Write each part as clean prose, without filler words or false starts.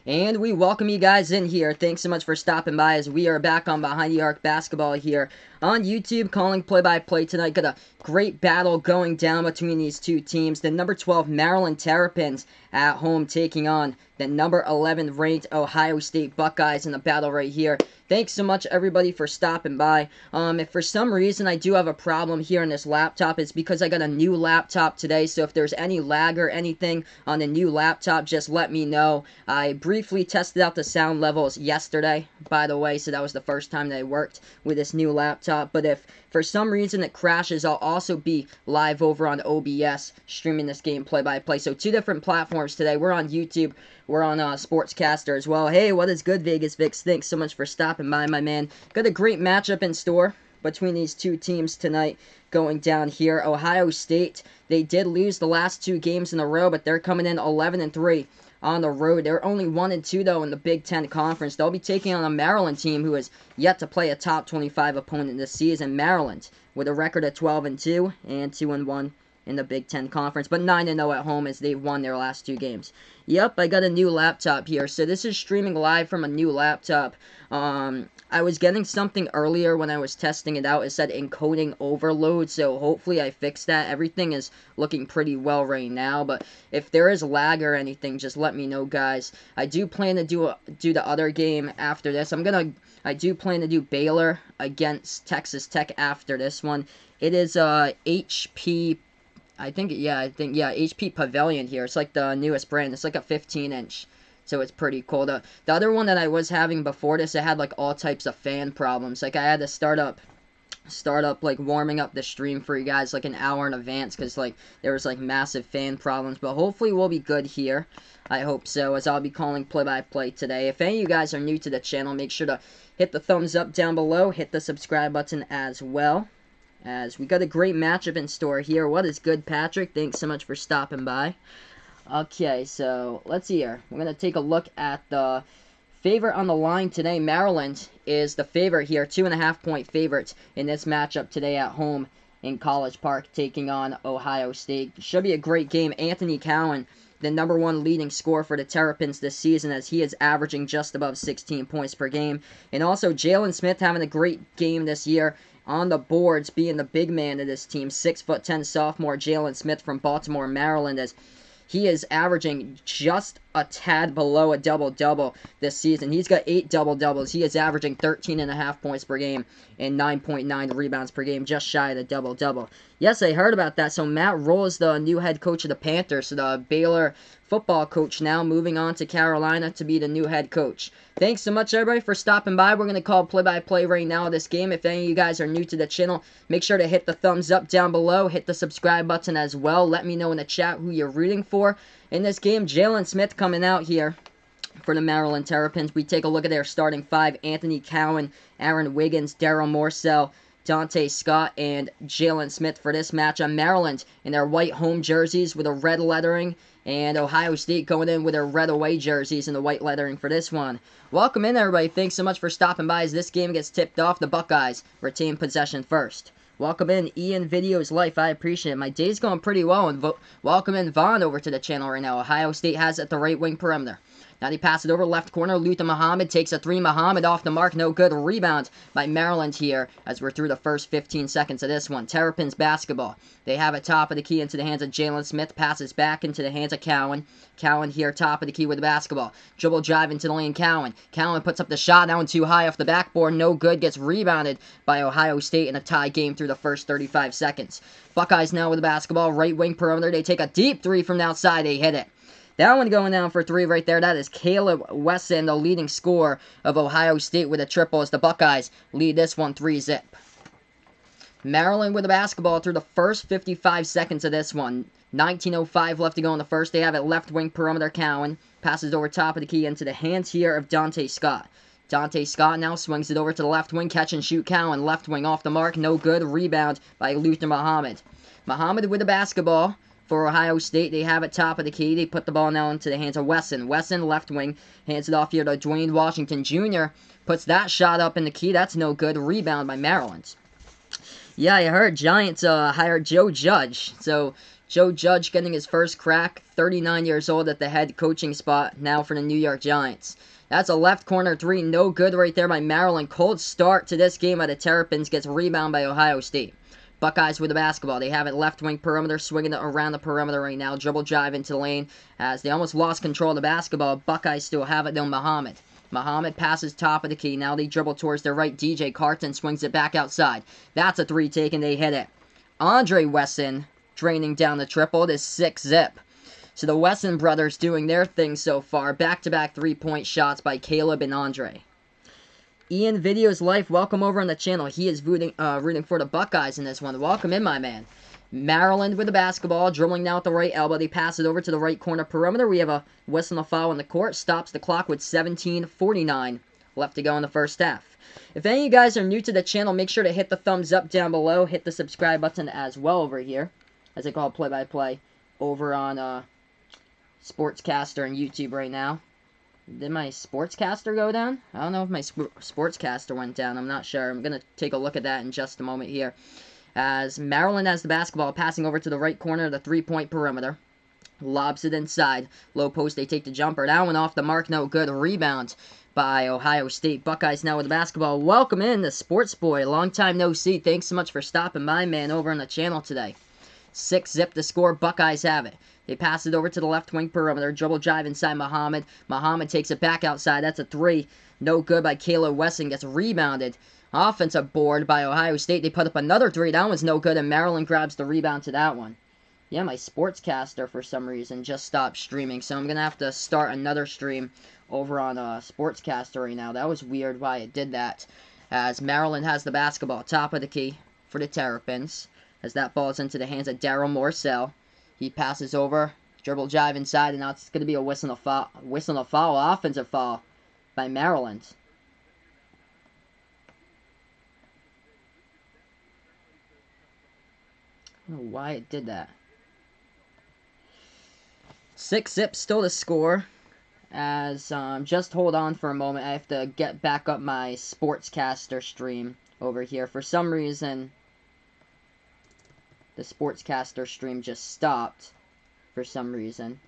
And we welcome you guys in here. Thanks so much for stopping by as we are back on Behind the Arc Basketball here on YouTube, calling play-by-play tonight. Got a great battle going down between these two teams. The number 12 Maryland Terrapins at home taking on the number 11 ranked Ohio State Buckeyes in the battle right here. Thanks so much, everybody, for stopping by. If for some reason I do have a problem here on this laptop, it's because I got a new laptop today, so if there's any lag or anything on the new laptop, just let me know. I briefly tested out the sound levels yesterday, by the way, so that was the first time that I worked with this new laptop. But if for some reason it crashes, I'll also be live over on OBS streaming this game play-by-play. So two different platforms today. We're on YouTube. We're on Sportscaster as well. Hey, what is good, Vegas Vix? Thanks so much for stopping by, my man. Got a great matchup in store between these two teams tonight going down here. Ohio State, they did lose the last two games in a row, but they're coming in 11-3 on the road. They're only 1-2, though, in the Big Ten Conference. They'll be taking on a Maryland team who has yet to play a top 25 opponent this season. Maryland, with a record of 12-2 and 2-1 in the Big Ten Conference, but 9-0 at home as they've won their last two games. Yep, I got a new laptop here, so this is streaming live from a new laptop. I was getting something earlier when I was testing it out. It said encoding overload, so hopefully I fixed that. Everything is looking pretty well right now, but if there is lag or anything, just let me know, guys. I do plan to do the other game after this. I do plan to do Baylor against Texas Tech after this one. It is HP. HP Pavilion here. It's like the newest brand. It's like a 15-inch. So it's pretty cool. The other one that I was having before this, it had like all types of fan problems. Like I had to start up like warming up the stream for you guys like an hour in advance because like there was like massive fan problems. But hopefully we'll be good here. I hope so, as I'll be calling play-by-play today. If any of you guys are new to the channel, make sure to hit the thumbs up down below. Hit the subscribe button as well, as we got a great matchup in store here. What is good, Patrick? Thanks so much for stopping by. Okay, so let's see here. We're going to take a look at the favorite on the line today. Maryland is the favorite here, 2.5-point favorites in this matchup today at home in College Park, taking on Ohio State. Should be a great game. Anthony Cowan, the number one leading scorer for the Terrapins this season, as he is averaging just above 16 points per game. And also Jalen Smith having a great game this year on the boards, being the big man of this team. 6'10" sophomore Jalen Smith from Baltimore, Maryland, as he is averaging just a tad below a double-double this season. He's got 8 double-doubles. He is averaging 13.5 points per game and 9.9 rebounds per game, just shy of the double-double. Yes, I heard about that. So Matt Rhule is the new head coach of the Panthers. So the Baylor football coach now moving on to Carolina to be the new head coach. Thanks so much, everybody, for stopping by. We're going to call play-by-play right now of this game. If any of you guys are new to the channel, make sure to hit the thumbs up down below. Hit the subscribe button as well. Let me know in the chat who you're rooting for in this game. Jalen Smith coming out here for the Maryland Terrapins. We take a look at their starting five. Anthony Cowan, Aaron Wiggins, Daryl Morsell, Dante Scott, and Jalen Smith for this matchup. Maryland in their white home jerseys with a red lettering, and Ohio State going in with their red away jerseys and the white lettering for this one. Welcome in, everybody. Thanks so much for stopping by. As this game gets tipped off, the Buckeyes retain possession first. Welcome in Ian Videos Life. I appreciate it. My day's going pretty well. And welcome in Vaughn over to the channel right now. Ohio State has it at the right wing perimeter. Now they pass it over left corner. Luther Muhammad takes a three. Muhammad off the mark. No good. Rebound by Maryland here as we're through the first 15 seconds of this one. Terrapins basketball. They have it top of the key into the hands of Jalen Smith. Passes back into the hands of Cowan. Cowan here top of the key with the basketball. Dribble drive into the lane. Cowan. Cowan puts up the shot. That one too high off the backboard. No good. Gets rebounded by Ohio State in a tie game through the first 35 seconds. Buckeyes now with the basketball. Right wing perimeter. They take a deep three from the outside. They hit it. That one going down for three right there. That is Caleb Wesson, the leading scorer of Ohio State with a triple as the Buckeyes lead this one 3-zip. Maryland with the basketball through the first 55 seconds of this one. 19:05 left to go in the first. They have it left wing perimeter. Cowan passes over top of the key into the hands here of Dante Scott. Dante Scott now swings it over to the left wing. Catch and shoot Cowan. Left wing off the mark. No good. Rebound by Luther Muhammad. Muhammad with the basketball. For Ohio State, they have it top of the key. They put the ball now into the hands of Wesson. Wesson, left wing, hands it off here to Dwayne Washington Jr. Puts that shot up in the key. That's no good. Rebound by Maryland. Yeah, I heard Giants hired Joe Judge. So Joe Judge getting his first crack, 39 years old at the head coaching spot now for the New York Giants. That's a left corner three, no good right there by Maryland. Cold start to this game by the Terrapins, gets rebound by Ohio State. Buckeyes with the basketball. They have it left wing perimeter, swinging it around the perimeter right now. Dribble drive into the lane as they almost lost control of the basketball. Buckeyes still have it though. Muhammad passes top of the key. Now they dribble towards their right. DJ Carton swings it back outside. That's a three taken. They hit it. Andre Wesson draining down the triple. It is 6-zip. So the Wesson brothers doing their thing so far. Back-to-back three-point shots by Caleb and Andre. Ian Video's Life, welcome over on the channel. He is rooting for the Buckeyes in this one. Welcome in, my man. Maryland with the basketball, dribbling now at the right elbow. They pass it over to the right corner perimeter. We have a whistle and a foul in the court. Stops the clock with 17:49 left to go in the first half. If any of you guys are new to the channel, make sure to hit the thumbs up down below. Hit the subscribe button as well over here, as I call play-by-play, over on Sportscaster and YouTube right now. Did my Sportscaster go down? I don't know if my Sportscaster went down. I'm not sure. I'm going to take a look at that in just a moment here. As Maryland has the basketball, passing over to the right corner of the three-point perimeter. Lobs it inside. Low post, they take the jumper. That one off the mark, no good. Rebound by Ohio State. Buckeyes now with the basketball. Welcome in the Sports Boy. Long time no see. Thanks so much for stopping by, man, over on the channel today. 6-zip the score. Buckeyes have it. They pass it over to the left wing perimeter. Dribble drive inside Muhammad. Muhammad takes it back outside. That's a three. No good by Caleb Wesson. Gets rebounded. Offensive board by Ohio State. They put up another three. That one's no good, and Maryland grabs the rebound to that one. Yeah, my Sportscaster, for some reason, just stopped streaming, so I'm going to have to start another stream over on Sportscaster right now. That was weird why it did that. As Maryland has the basketball. Top of the key for the Terrapins. As that ball is into the hands of Daryl Morcell. He passes over, dribble drive inside, and now it's going to be a whistle and a foul, offensive foul by Maryland. I don't know why it did that. 6-zip still to score. As just hold on for a moment. I have to get back up my Sportscaster stream over here. For some reason, the Sportscaster stream just stopped for some reason.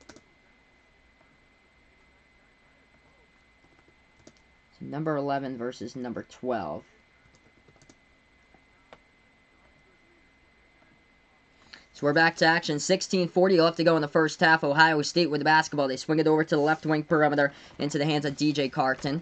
So number 11 versus number 12. So we're back to action. 16:40 left to go in the first half. Ohio State with the basketball. They swing it over to the left wing perimeter into the hands of DJ Carton.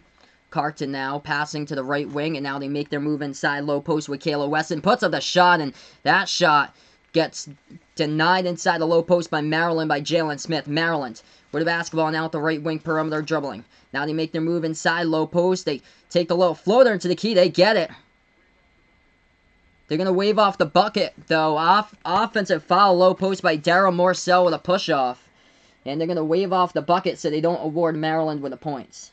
Carton now passing to the right wing, and now they make their move inside. Low post with Caleb Wesson. Puts up the shot, and that shot gets denied inside the low post by Maryland by Jalen Smith. Maryland with the basketball now at the right wing perimeter dribbling. Now they make their move inside. Low post. They take the little floater into the key. They get it. They're going to wave off the bucket, though. Offensive foul, low post by Daryl Morcell with a push-off. And they're going to wave off the bucket so they don't award Maryland with the points.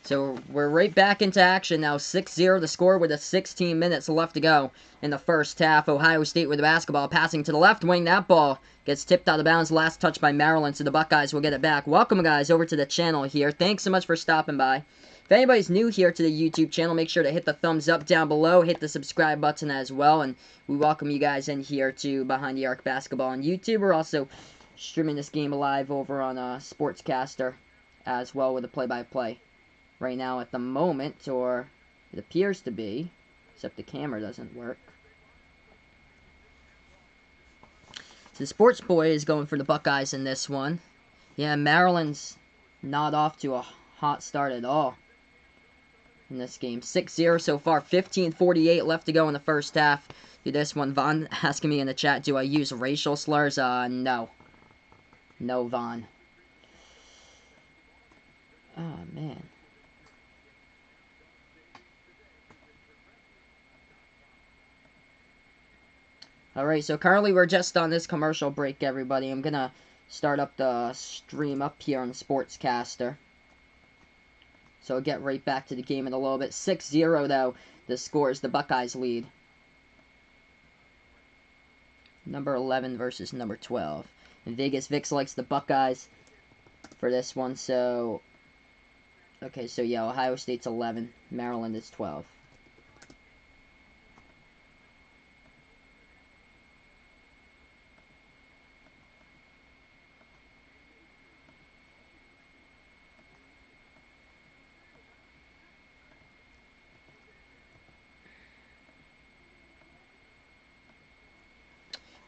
So we're right back into action now. 6-0 the score with 16 minutes left to go in the first half. Ohio State with the basketball passing to the left wing. That ball gets tipped out of bounds. Last touch by Maryland, so the Buckeyes will get it back. Welcome, guys, over to the channel here. Thanks so much for stopping by. If anybody's new here to the YouTube channel, make sure to hit the thumbs up down below. Hit the subscribe button as well. And we welcome you guys in here to Behind the Arc Basketball on YouTube. We're also streaming this game live over on Sportscaster as well with a play-by-play. Right now at the moment, or it appears to be, except the camera doesn't work. So the Sports Boy is going for the Buckeyes in this one. Yeah, Maryland's not off to a hot start at all in this game. 6-0 so far, 15:48 left to go in the first half. Do this one. Vaughn asking me in the chat, do I use racial slurs? No. No, Vaughn. Oh, man. Alright, so currently we're just on this commercial break, everybody. I'm gonna start up the stream up here on Sportscaster. So I'll get right back to the game in a little bit. 6-0, though, the score is the Buckeyes lead. Number 11 versus number 12. And Vegas Vix likes the Buckeyes for this one, so... Okay, so yeah, Ohio State's 11. Maryland is 12.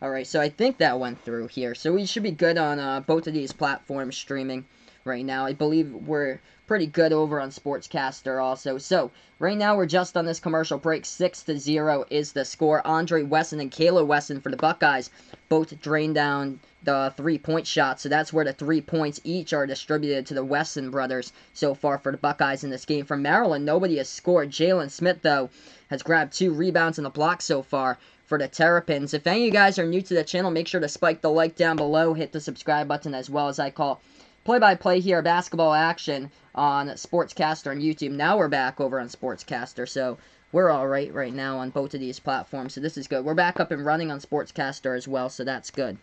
Alright, so I think that went through here. So we should be good on both of these platforms streaming right now. I believe we're pretty good over on Sportscaster also. So, right now we're just on this commercial break. 6-0 is the score. Andre Wesson and Kayla Wesson for the Buckeyes both drained down the three-point shot. So that's where the 3 points each are distributed to the Wesson brothers so far for the Buckeyes in this game. From Maryland, nobody has scored. Jalen Smith, though, has grabbed 2 rebounds in the block so far for the Terrapins. If any of you guys are new to the channel, make sure to spike the like down below. Hit the subscribe button as well, as I call play-by-play here, basketball action on Sportscaster on YouTube. Now we're back over on Sportscaster, so we're alright right now on both of these platforms, so this is good. We're back up and running on Sportscaster as well, so that's good.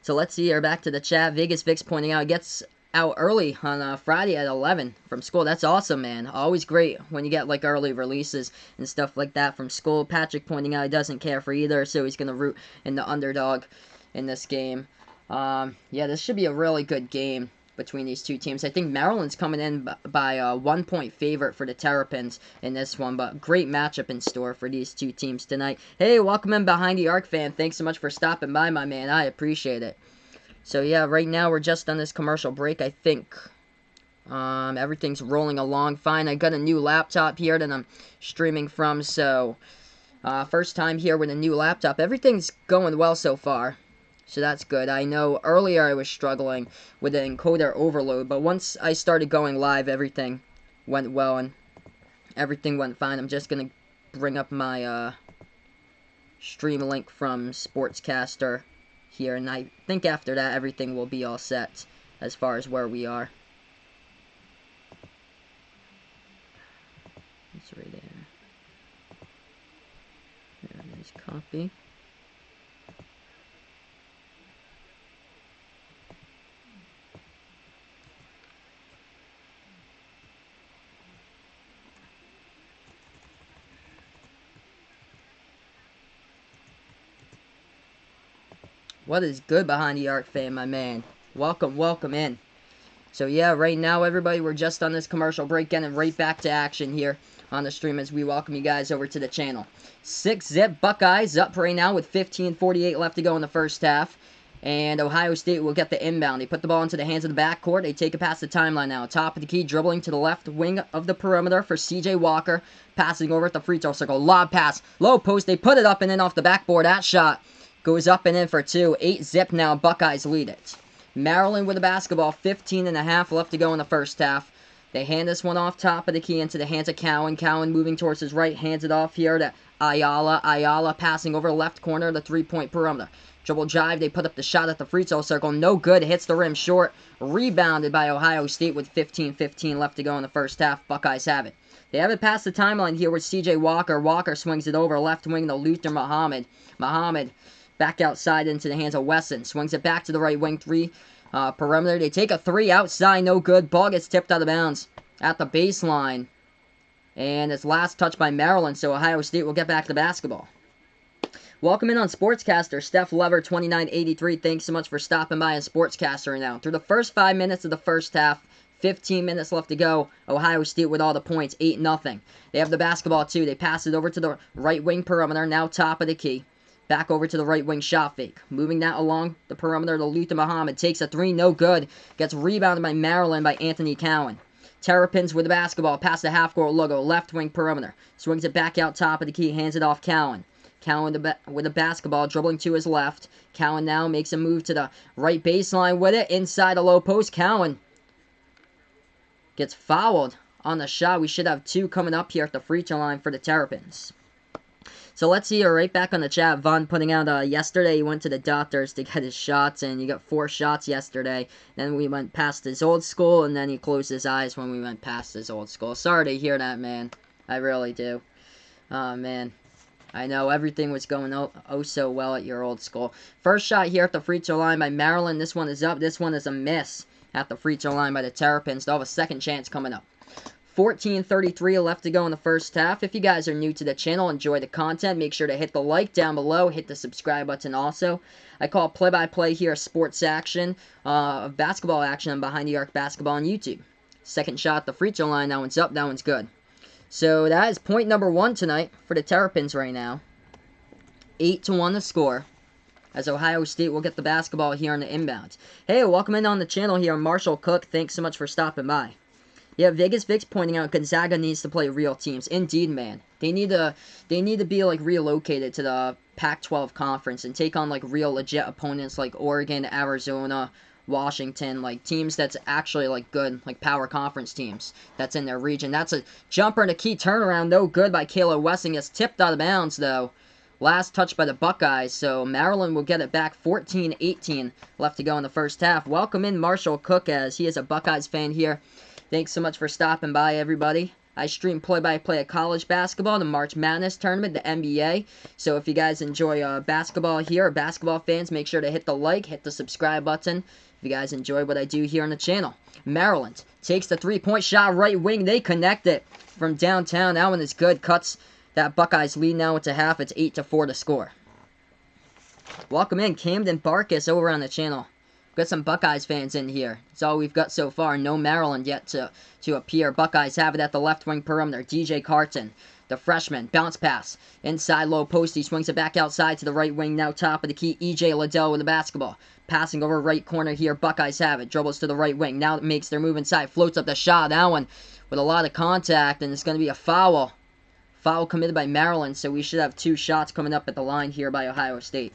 So let's see here, back to the chat. Vegas Vix pointing out, it gets out early on Friday at 11 from school. That's awesome, man. Always great when you get like early releases and stuff like that from school. Patrick pointing out he doesn't care for either, so he's going to root in the underdog in this game. Yeah, this should be a really good game between these two teams. I think Maryland's coming in by a 1-point favorite for the Terrapins in this one, but great matchup in store for these two teams tonight. Hey, welcome in Behind the Arc fan. Thanks so much for stopping by, my man. I appreciate it. So yeah, right now we're just on this commercial break. I think everything's rolling along fine. I got a new laptop here that I'm streaming from, so first time here with a new laptop. Everything's going well so far. So that's good. I know earlier I was struggling with the encoder overload, but once I started going live, everything went well and everything went fine. I'm just going to bring up my stream link from Sportscaster here, and I think after that everything will be all set as far as where we are. It's right there. There's copy. What is good, Behind the Arc fan, my man? Welcome, welcome in. So yeah, right now, everybody, we're just on this commercial break, getting right back to action here on the stream as we welcome you guys over to the channel. 6-zip Buckeyes up right now with 15:48 left to go in the first half. And Ohio State will get the inbound. They put the ball into the hands of the backcourt. They take it past the timeline now. Top of the key, dribbling to the left wing of the perimeter for C.J. Walker. Passing over at the free throw circle. Lob pass. Low post. They put it up and in off the backboard. That shot goes up and in for 2. 8-zip now. Buckeyes lead it. Maryland with the basketball. 15.5 left to go in the first half. They hand this one off top of the key into the hands of Cowan. Cowan moving towards his right. Hands it off here to Ayala. Ayala passing over left corner of the three-point perimeter. Dribble drive. They put up the shot at the free throw circle. No good. Hits the rim short. Rebounded by Ohio State with 15:15 left to go in the first half. Buckeyes have it. They have it past the timeline here with C.J. Walker. Walker swings it over left wing to Luther Muhammad. Muhammad back outside into the hands of Wesson. Swings it back to the right wing. Perimeter. They take a 3 outside. No good. Ball gets tipped out of bounds at the baseline. And it's last touch by Maryland, so Ohio State will get back to basketball. Welcome in on Sportscaster, Steph Lever 2983. Thanks so much for stopping by on Sportscaster now. Through the first 5 minutes of the first half, 15 minutes left to go. Ohio State with all the points, 8-0. They have the basketball too. They pass it over to the right wing perimeter, now top of the key. Back over to the right wing shot fake. Moving that along the perimeter to Luther Muhammad. Takes a 3, no good. Gets rebounded by Maryland by Anthony Cowan. Terrapins with the basketball, past the half-court logo, left wing perimeter. Swings it back out top of the key, hands it off Cowan. Cowan with the basketball, dribbling to his left. Cowan now makes a move to the right baseline with it. Inside a low post. Cowan gets fouled on the shot. We should have 2 coming up here at the free throw line for the Terrapins. So let's see here, right back on the chat. Vaughn putting out, yesterday he went to the doctors to get his shots, and he got 4 shots yesterday. Then we went past his old school, and then he closed his eyes when we went past his old school. Sorry to hear that, man. I really do. Oh, man. I know everything was going oh so well at your old school. First shot here at the free throw line by Maryland. This one is up. This one is a miss at the free throw line by the Terrapins. They'll have a second chance coming up. 14:33 left to go in the first half. If you guys are new to the channel, enjoy the content, make sure to hit the like down below, hit the subscribe button also. I call play-by-play here sports action, basketball action on Behind the Arc Basketball on YouTube. Second shot at the free throw line. That one's up. That one's good. So that is point number 1 tonight for the Terrapins right now. 8-1 the score, as Ohio State will get the basketball here on the inbound. Hey, welcome in on the channel here, Marshall Cook. Thanks so much for stopping by. Yeah, Vegas Vic's pointing out Gonzaga needs to play real teams. Indeed, man. They need to be like relocated to the Pac-12 conference and take on like real legit opponents like Oregon, Arizona, Washington, like teams that's actually like good, like power conference teams that's in their region. That's a jumper and a key turnaround, no good by Kayla Wessing. It's tipped out of bounds though. Last touch by the Buckeyes, so Maryland will get it back. 14-18 left to go in the first half. Welcome in Marshall Cook, as he is a Buckeyes fan here. Thanks so much for stopping by, everybody. I stream play-by-play of college basketball, the March Madness tournament, the NBA. So if you guys enjoy basketball here, or basketball fans, make sure to hit the like, hit the subscribe button. If you guys enjoy what I do here on the channel. Maryland takes the three-point shot, right wing. They connect it from downtown. That one is good. Cuts that Buckeyes lead now into half. It's 8-4 to score. Welcome in Camden Barkus over on the channel. Got some Buckeyes fans in here. That's all we've got so far. No Maryland yet to appear. Buckeyes have it at the left wing perimeter. DJ Carton, the freshman. Bounce pass. Inside low post. He swings it back outside to the right wing. Now top of the key. EJ Liddell with the basketball. Passing over right corner here. Buckeyes have it. Dribbles to the right wing. Now it makes their move inside. Floats up the shot. That one with a lot of contact. And it's going to be a foul. Foul committed by Maryland. So we should have 2 shots coming up at the line here by Ohio State.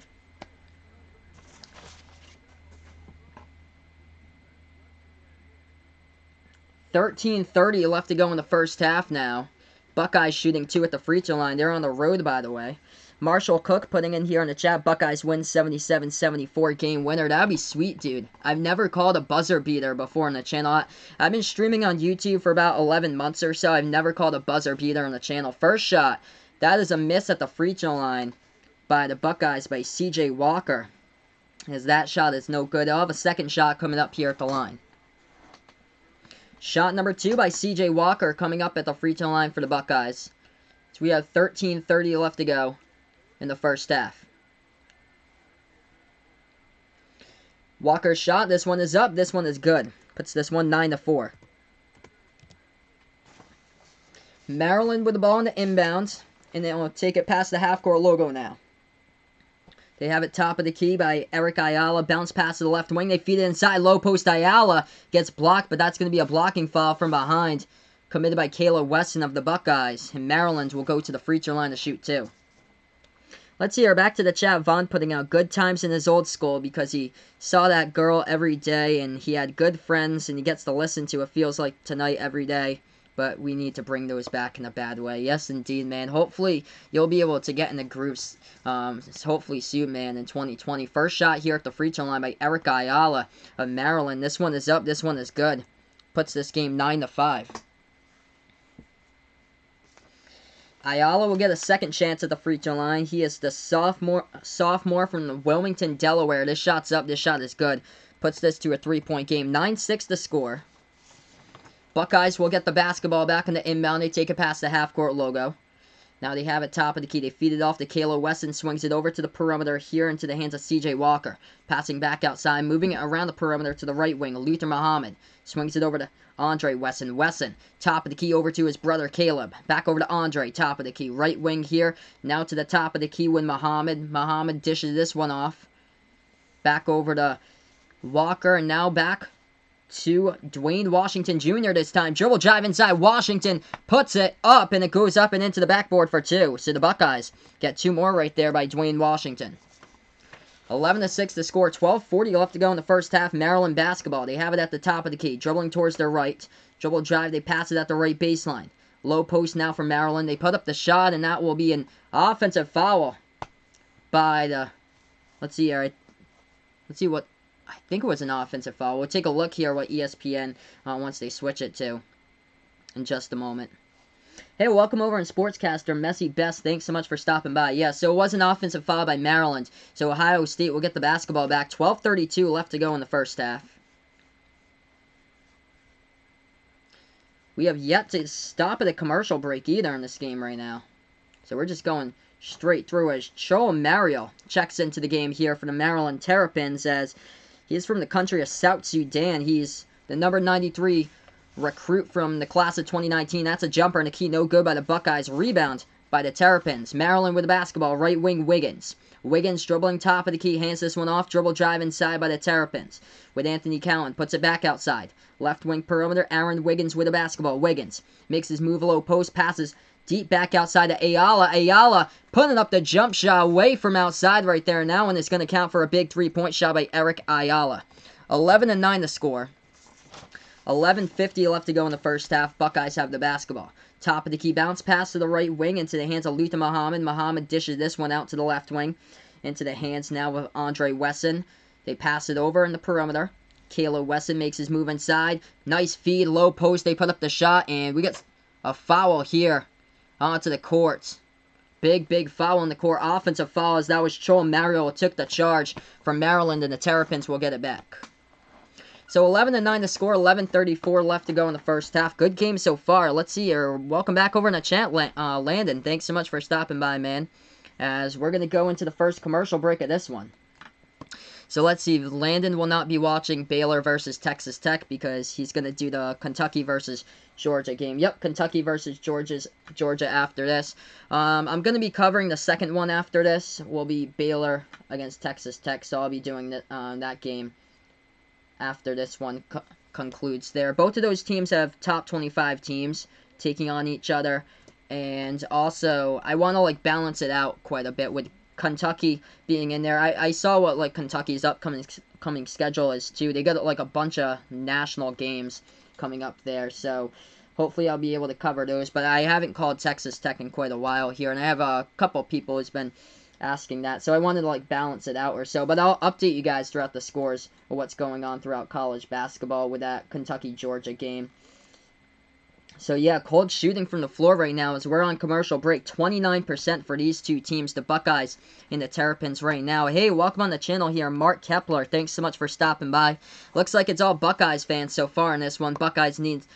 13:30 left to go in the first half now. Buckeyes shooting 2 at the free throw line. They're on the road, by the way. Marshall Cook putting in here in the chat. Buckeyes win 77-74 game winner. That'd be sweet, dude. I've never called a buzzer beater before on the channel. I've been streaming on YouTube for about 11 months or so. I've never called a buzzer beater on the channel. First shot. That is a miss at the free throw line by the Buckeyes by CJ Walker. As that shot is no good. They'll have a second shot coming up here at the line. Shot number 2 by CJ Walker coming up at the free throw line for the Buckeyes. So we have 13:30 left to go in the first half. Walker's shot. This one is up. This one is good. Puts this one 9-4. Maryland with the ball in the inbounds. And they will take it past the half-court logo now. They have it top of the key by Eric Ayala. Bounce pass to the left wing. They feed it inside. Low post. Ayala gets blocked, but that's going to be a blocking foul from behind. Committed by Kayla Wesson of the Buckeyes. And Maryland will go to the free throw line to shoot 2. Let's see here. Back to the chat. Vaughn putting out good times in his old school because he saw that girl every day and he had good friends and he gets to listen to It Feels Like Tonight every day. But we need to bring those back in a bad way. Yes, indeed, man. Hopefully, you'll be able to get in the groups, hopefully soon, man, in 2020. First shot here at the free throw line by Eric Ayala of Maryland. This one is up. This one is good. Puts this game 9-5. Ayala will get a second chance at the free throw line. He is the sophomore from Wilmington, Delaware. This shot's up. This shot is good. Puts this to a 3-point game. 9-6 to score. Buckeyes will get the basketball back in the inbound. They take it past the half-court logo. Now they have it top of the key. They feed it off to Kayla Wesson. Swings it over to the perimeter here into the hands of CJ Walker. Passing back outside. Moving it around the perimeter to the right wing. Luther Muhammad. Swings it over to Andre Wesson. Wesson, top of the key over to his brother Caleb. Back over to Andre, top of the key. Right wing here. Now to the top of the key with Muhammad. Muhammad dishes this one off. Back over to Walker. And now back to Dwayne Washington Jr. this time. Dribble drive inside. Washington puts it up, and it goes up and into the backboard for 2. So the Buckeyes get 2 more right there by Dwayne Washington. 11-6 to score. 12:40 left to go in the first half. Maryland basketball. They have it at the top of the key. Dribbling towards their right. Dribble drive. They pass it at the right baseline. Low post now for Maryland. They put up the shot, and that will be an offensive foul by the... Let's see here. Let's see what... I think it was an offensive foul. We'll take a look here what ESPN once they switch it to in just a moment. Hey, welcome over in Sportscaster, Messy Best. Thanks so much for stopping by. Yeah, so it was an offensive foul by Maryland. So Ohio State will get the basketball back. 12:32 left to go in the first half. We have yet to stop at a commercial break either in this game right now. So we're just going straight through as Joel Mario checks into the game here for the Maryland Terrapins, as he's from the country of South Sudan. He's the number 93 recruit from the class of 2019. That's a jumper and a key, no good by the Buckeyes. Rebound by the Terrapins. Maryland with the basketball, right wing Wiggins. Wiggins dribbling top of the key, hands this one off, dribble drive inside by the Terrapins. With Anthony Cowan, puts it back outside. Left wing perimeter, Aaron Wiggins with the basketball. Wiggins makes his move low post, passes deep back outside to Ayala. Ayala putting up the jump shot away from outside right there now, and it's going to count for a big three-point shot by Eric Ayala. 11-9 the score. 11:50 left to go in the first half. Buckeyes have the basketball. Top of the key, bounce pass to the right wing into the hands of Luther Muhammad. Muhammad dishes this one out to the left wing. Into the hands now of Andre Wesson. They pass it over in the perimeter. Kayla Wesson makes his move inside. Nice feed, low post. They put up the shot, and we get a foul here onto the court. Big foul on the court. Offensive foul, as that was Joel Mario who took the charge from Maryland, and the Terrapins will get it back. So 11-9 to score, 11:34 left to go in the first half. Good game so far. Let's see here. Welcome back over in the chat, Landon. Thanks so much for stopping by, man. As we're going to go into the first commercial break of this one. So let's see. Landon will not be watching Baylor versus Texas Tech because he's going to do the Kentucky versus Georgia game. Yep, Kentucky versus Georgia after this. I'm going to be covering the second one after this. Will be Baylor against Texas Tech, so I'll be doing that game after this one concludes there. Both of those teams have top 25 teams taking on each other. And also, I want to balance it out quite a bit with Kentucky being in there. I saw what Kentucky's upcoming schedule is too. They got a bunch of national games coming up there. So hopefully I'll be able to cover those. But I haven't called Texas Tech in quite a while here. And I have a couple people who's been asking that, so I wanted to balance it out or so, but I'll update you guys throughout the scores of what's going on throughout college basketball with that Kentucky-Georgia game. So yeah, cold shooting from the floor right now as we're on commercial break. 29% for these two teams, the Buckeyes and the Terrapins right now. Hey, welcome on the channel here, Mark Kepler. Thanks so much for stopping by. Looks like it's all Buckeyes fans so far in this one. Buckeyes needs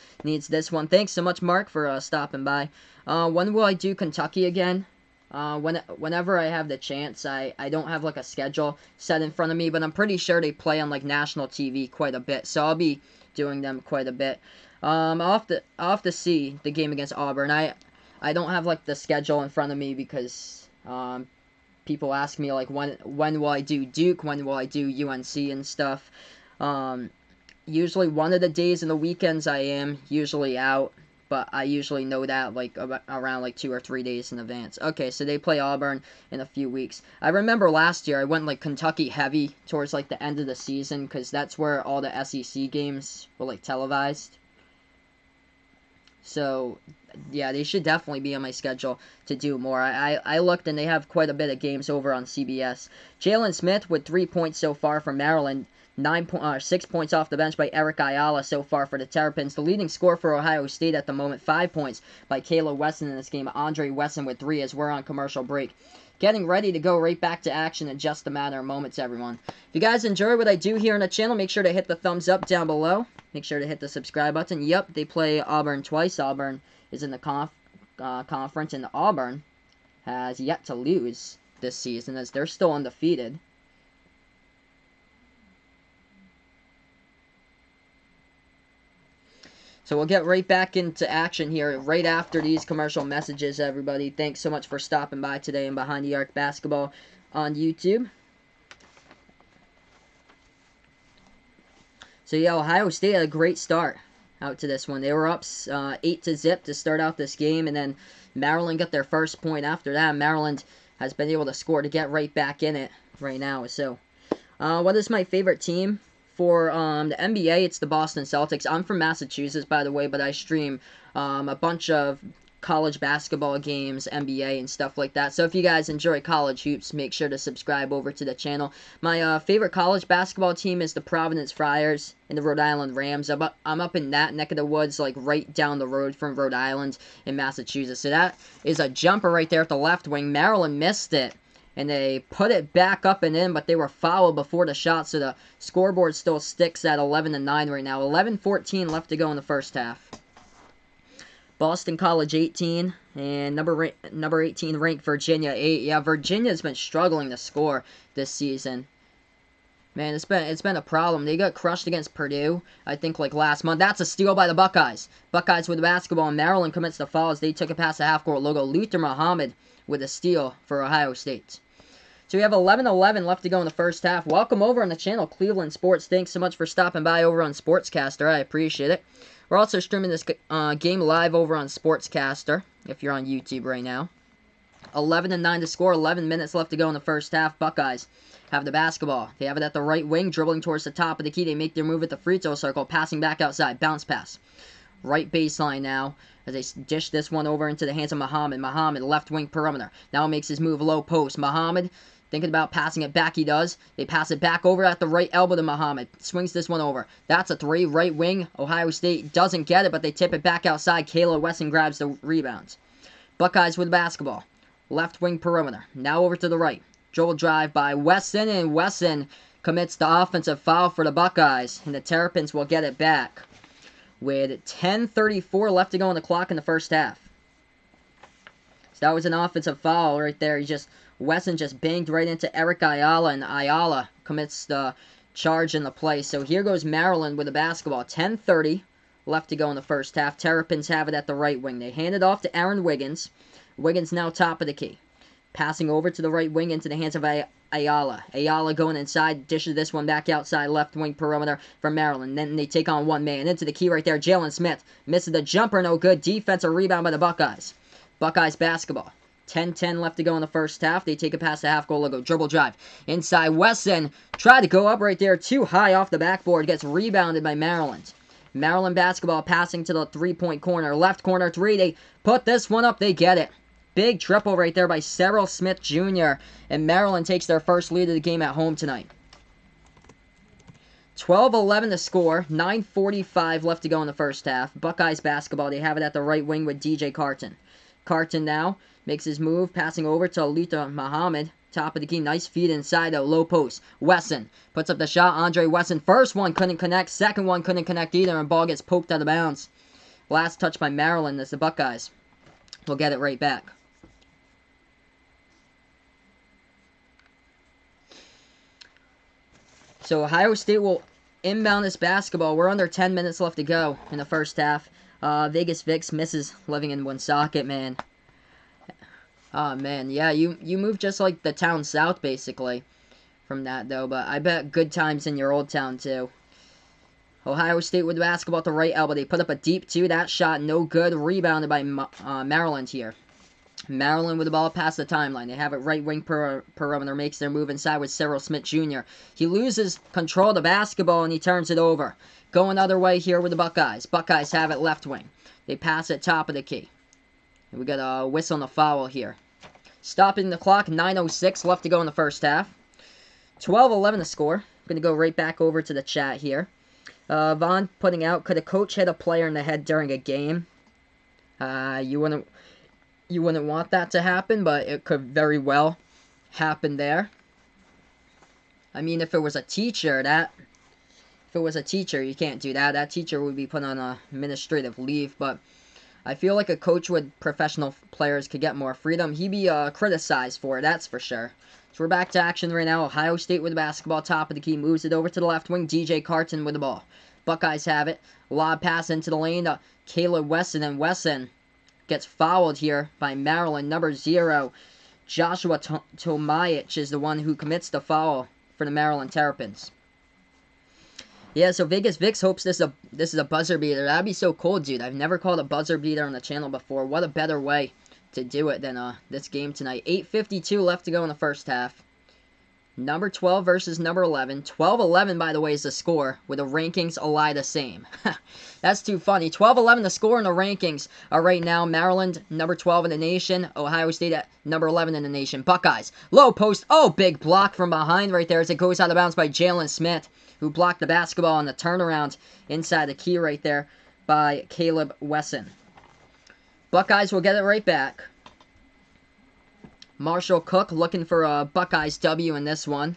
this one. Thanks so much, Mark, for stopping by. When will I do Kentucky again? Whenever I have the chance. I don't have a schedule set in front of me, but I'm pretty sure they play on national TV quite a bit, so I'll be doing them quite a bit. I'll have to see the game against Auburn. I don't have the schedule in front of me because people ask me when will I do Duke, when will I do UNC and stuff. Usually one of the days in the weekends I am usually out. But I usually know that around 2 or 3 days in advance. Okay, so they play Auburn in a few weeks. I remember last year I went Kentucky heavy towards the end of the season because that's where all the SEC games were televised. So yeah, they should definitely be on my schedule to do more. I looked and they have quite a bit of games over on CBS. Jalen Smith with 3 points so far for Maryland. 6 points off the bench by Eric Ayala so far for the Terrapins. The leading scorer for Ohio State at the moment, 5 points by Kayla Wesson in this game. Andre Wesson with 3 as we're on commercial break. Getting ready to go right back to action in just a matter of moments, everyone. If you guys enjoy what I do here on the channel, make sure to hit the thumbs up down below. Make sure to hit the subscribe button. Yep, they play Auburn twice. Auburn is in the conference, and Auburn has yet to lose this season as they're still undefeated. So we'll get right back into action here right after these commercial messages, everybody. Thanks so much for stopping by today and Behind the Arc Basketball on YouTube. So yeah, Ohio State had a great start out to this one. They were up 8-0 to start out this game, and then Maryland got their first point after that. Maryland has been able to score to get right back in it right now. So what is my favorite team? For the NBA, it's the Boston Celtics. I'm from Massachusetts, by the way, but I stream a bunch of college basketball games, NBA, and stuff like that. So if you guys enjoy college hoops, make sure to subscribe over to the channel. My favorite college basketball team is the Providence Friars and the Rhode Island Rams. I'm up in that neck of the woods, like right down the road from Rhode Island in Massachusetts. So that is a jumper right there at the left wing. Maryland missed it, and they put it back up and in, but they were fouled before the shot, so the scoreboard still sticks at 11-9 right now. 11-14 left to go in the first half. Boston College 18, and number 18 ranked Virginia 8. Yeah, Virginia's been struggling to score this season. Man, it's been a problem. They got crushed against Purdue, I think, like last month. That's a steal by the Buckeyes. Buckeyes with the basketball, and Maryland commits the foul as they took it past the half-court logo. Luther Muhammad with a steal for Ohio State. So we have 11-11 left to go in the first half. Welcome over on the channel, Cleveland Sports. Thanks so much for stopping by over on Sportscaster. I appreciate it. We're also streaming this game live over on Sportscaster, if you're on YouTube right now. 11-9 to score, 11 minutes left to go in the first half. Buckeyes have the basketball. They have it at the right wing, dribbling towards the top of the key. They make their move at the free throw circle, passing back outside, bounce pass. Right baseline now, as they dish this one over into the hands of Muhammad. Muhammad, left wing perimeter. Now makes his move low post. Muhammad, thinking about passing it back, he does. They pass it back over at the right elbow to Muhammad. Swings this one over. That's a three, right wing. Ohio State doesn't get it, but they tip it back outside. Kayla Wesson grabs the rebound. Buckeyes with the basketball. Left wing perimeter. Now over to the right. Dribble drive by Wesson, and Wesson commits the offensive foul for the Buckeyes, and the Terrapins will get it back with 10:34 left to go on the clock in the first half. So that was an offensive foul right there. Wesson just banged right into Eric Ayala, and Ayala commits the charge in the play. So here goes Maryland with the basketball. 10:30 left to go in the first half. Terrapins have it at the right wing. They hand it off to Aaron Wiggins. Wiggins now top of the key. Passing over to the right wing into the hands of Ayala. Ayala going inside, dishes this one back outside, left wing perimeter for Maryland. Then they take on one man. Into the key right there, Jalen Smith. Misses the jumper, no good. Defensive rebound by the Buckeyes. Buckeyes basketball. 10-10 left to go in the first half. They take it past the half-goal logo. Dribble drive. Inside, Wesson. Tried to go up right there. Too high off the backboard. Gets rebounded by Maryland. Maryland basketball passing to the three-point corner. Left corner three. They put this one up. They get it. Big triple right there by Cyril Smith Jr. And Maryland takes their first lead of the game at home tonight. 12-11 to score. 9:45 left to go in the first half. Buckeyes basketball. They have it at the right wing with DJ Carton. Carton now makes his move, passing over to Luther Muhammad. Top of the key, nice feed inside the low post. Wesson puts up the shot. Andre Wesson, first one couldn't connect, second one couldn't connect either, and ball gets poked out of bounds. Last touch by Maryland as the Buckeyes will get it right back. So Ohio State will inbound this basketball. We're under 10 minutes left to go in the first half. Vegas Vix misses living in one socket, man. Oh, man, yeah, you move just like the town south, basically, from that, though. But I bet good times in your old town, too. Ohio State with the basketball at the right elbow. They put up a deep two. That shot, no good. Rebounded by Maryland here. Maryland with the ball past the timeline. They have it right wing perimeter. Makes their move inside with Cyril Smith Jr. He loses control of the basketball, and he turns it over. Going other way here with the Buckeyes. Buckeyes have it left wing. They pass it top of the key. We got a whistle and a foul here. Stopping the clock, 9:06 left to go in the first half. 12-11 to score. I'm going to go right back over to the chat here. Vaughn putting out, could a coach hit a player in the head during a game? You wouldn't want that to happen, but it could very well happen there. I mean, if it was a teacher, you can't do that. That teacher would be put on administrative leave, but I feel like a coach with professional players could get more freedom. He'd be criticized for it, that's for sure. So we're back to action right now. Ohio State with the basketball, top of the key, moves it over to the left wing. DJ Carton with the ball. Buckeyes have it. Lob pass into the lane to Kayla Wesson, and Wesson gets fouled here by Maryland. Number 0, Joshua Tomajic is the one who commits the foul for the Maryland Terrapins. Yeah, so Vegas Vix hopes this is a buzzer beater. That'd be so cool, dude. I've never called a buzzer beater on the channel before. What a better way to do it than this game tonight. 8:52 left to go in the first half. Number 12 versus number 11. 12-11, by the way, is the score, with the rankings a lie the same. That's too funny. 12-11, the score in the rankings are right now. Maryland, number 12 in the nation. Ohio State at number 11 in the nation. Buckeyes, low post. Oh, big block from behind right there as it goes out of bounds by Jalen Smith, who blocked the basketball on the turnaround inside the key right there by Caleb Wesson. Buckeyes will get it right back. Marshall Cook looking for a Buckeyes W in this one,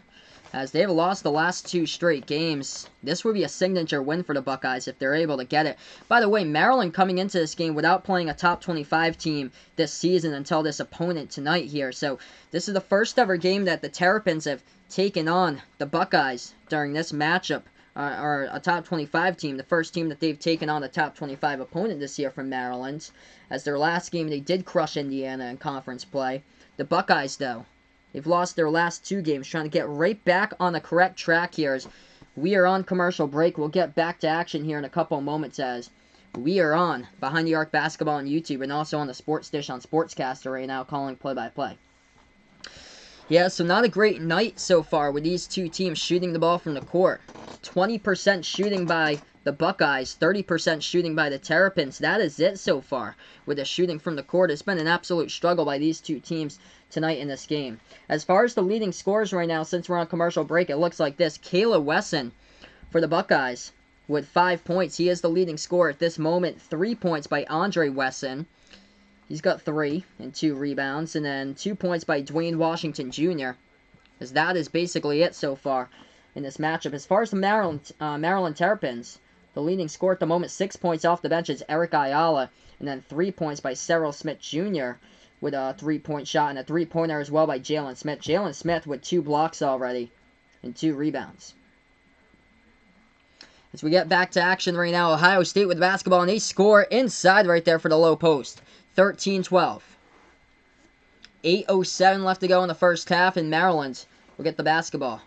as they've lost the last 2 straight games. This would be a signature win for the Buckeyes if they're able to get it. By the way, Maryland coming into this game without playing a top 25 team this season until this opponent tonight here. So this is the first ever game that the Terrapins have taken on the Buckeyes during this matchup, or a top 25 team. The first team that they've taken on a top 25 opponent this year from Maryland, as their last game they did crush Indiana in conference play. The Buckeyes, though, they've lost their last 2 games, trying to get right back on the correct track here as we are on commercial break. We'll get back to action here in a couple moments as we are on Behind the Arc Basketball on YouTube and also on the Sports Dish on Sportscaster right now, calling play-by-play. Yeah, so not a great night so far with these 2 teams shooting the ball from the court. 20% shooting by the Buckeyes, 30% shooting by the Terrapins. That is it so far with the shooting from the court. It's been an absolute struggle by these 2 teams tonight in this game. As far as the leading scorers right now, since we're on commercial break, it looks like this. Caleb Wesson for the Buckeyes with 5 points. He is the leading scorer at this moment. 3 points by Andre Wesson. He's got 3 and 2 rebounds. And then 2 points by Dwayne Washington Jr. As that is basically it so far in this matchup. As far as the Maryland Terrapins, the leading scorer at the moment, 6 points off the bench, is Eric Ayala. And then 3 points by Cyril Smith Jr. with a 3-point shot. And a 3-pointer as well by Jalen Smith. Jalen Smith with 2 blocks already and 2 rebounds. As we get back to action right now, Ohio State with the basketball. And they score inside right there for the low post. 13-12. 8:07 left to go in the first half. And Maryland will get the basketball.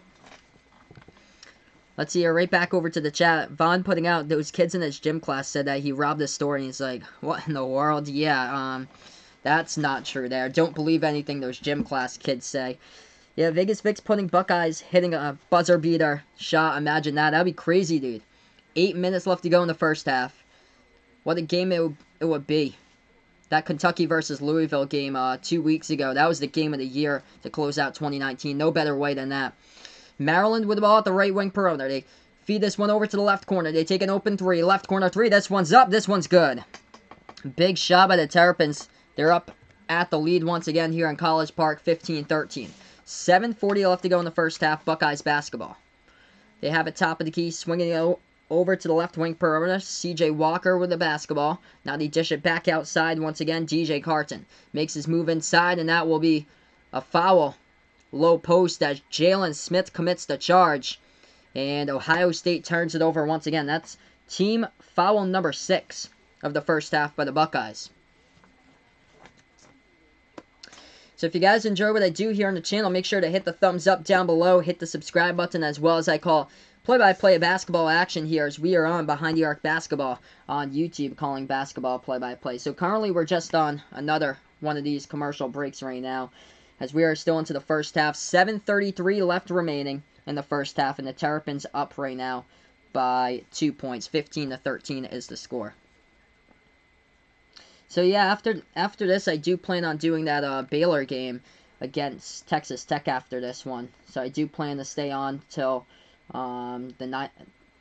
Let's see here, right back over to the chat. Vaughn putting out, those kids in his gym class said that he robbed the store, and he's like, what in the world? Yeah, that's not true there. Don't believe anything those gym class kids say. Yeah, Vegas Vic's putting Buckeyes hitting a buzzer beater shot. Imagine that. That'd be crazy, dude. 8 minutes left to go in the first half. What a game it would be. That Kentucky versus Louisville game 2 weeks ago, that was the game of the year to close out 2019. No better way than that. Maryland with the ball at the right wing perimeter. They feed this one over to the left corner. They take an open 3. Left corner 3. This one's up. This one's good. Big shot by the Terrapins. They're up at the lead once again here in College Park, 15-13. 7:40 left to go in the first half. Buckeyes basketball. They have it top of the key, swinging it over to the left wing perimeter. C.J. Walker with the basketball. Now they dish it back outside once again. DJ Carton makes his move inside, and that will be a foul. Low post as Jalen Smith commits the charge. And Ohio State turns it over once again. That's team foul number 6 of the first half by the Buckeyes. So if you guys enjoy what I do here on the channel, make sure to hit the thumbs up down below. Hit the subscribe button as well as I call play-by-play basketball action here as we are on Behind the Arc Basketball on YouTube, calling basketball play-by-play. So currently we're just on another one of these commercial breaks right now, as we are still into the first half. 7:33 left remaining in the first half, and the Terrapins up right now by 2 points. 15-13 is the score. So yeah, after this, I do plan on doing that Baylor game against Texas Tech after this one. So I do plan to stay on till the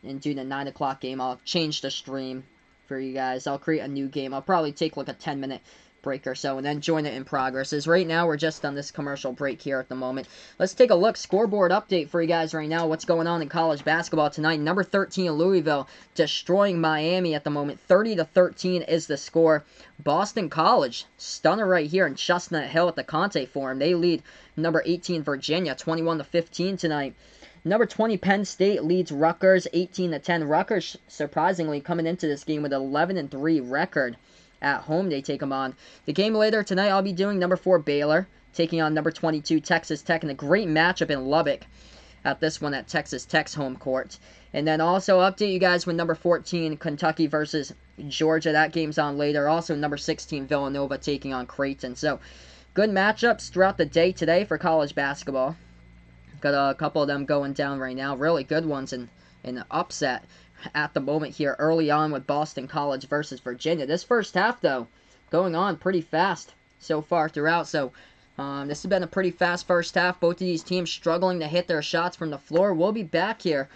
9 o'clock game. I'll change the stream for you guys. I'll create a new game. I'll probably take like a 10-minute break or so and then join it in progress. As right now we're just on this commercial break here at the moment. Let's take a look. Scoreboard update for you guys right now. What's going on in college basketball tonight? Number 13 Louisville destroying Miami at the moment. 30-13 is the score. Boston College stunner right here in Chestnut Hill at the Conte Forum. They lead number 18 Virginia 21-15 tonight. Number 20 Penn State leads Rutgers 18-10. Rutgers surprisingly coming into this game with an 11-3 record. At home, they take them on. The game later tonight, I'll be doing number 4 Baylor, taking on number 22 Texas Tech, and a great matchup in Lubbock at this one at Texas Tech's home court. And then also update you guys with number 14 Kentucky versus Georgia. That game's on later. Also number 16 Villanova taking on Creighton. So good matchups throughout the day today for college basketball. Got a couple of them going down right now. Really good ones in the upset at the moment here early on with Boston College versus Virginia. This first half, though, going on pretty fast so far throughout. So this has been a pretty fast first half. Both of these teams struggling to hit their shots from the floor. We'll be back here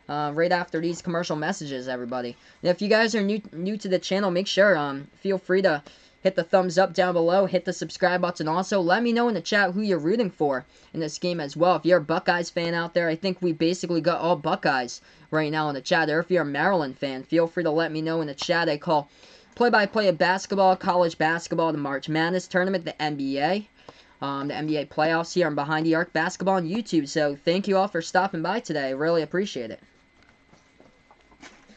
right after these commercial messages, everybody. And if you guys are new to the channel, make sure feel free to hit the thumbs up down below, hit the subscribe button. Also, let me know in the chat who you're rooting for in this game as well. If you're a Buckeyes fan out there, I think we basically got all Buckeyes right now in the chat. Or if you're a Maryland fan, feel free to let me know in the chat. I call play-by-play of basketball, college basketball, the March Madness tournament, the NBA playoffs here on Behind the Arc Basketball on YouTube. So thank you all for stopping by today. I really appreciate it.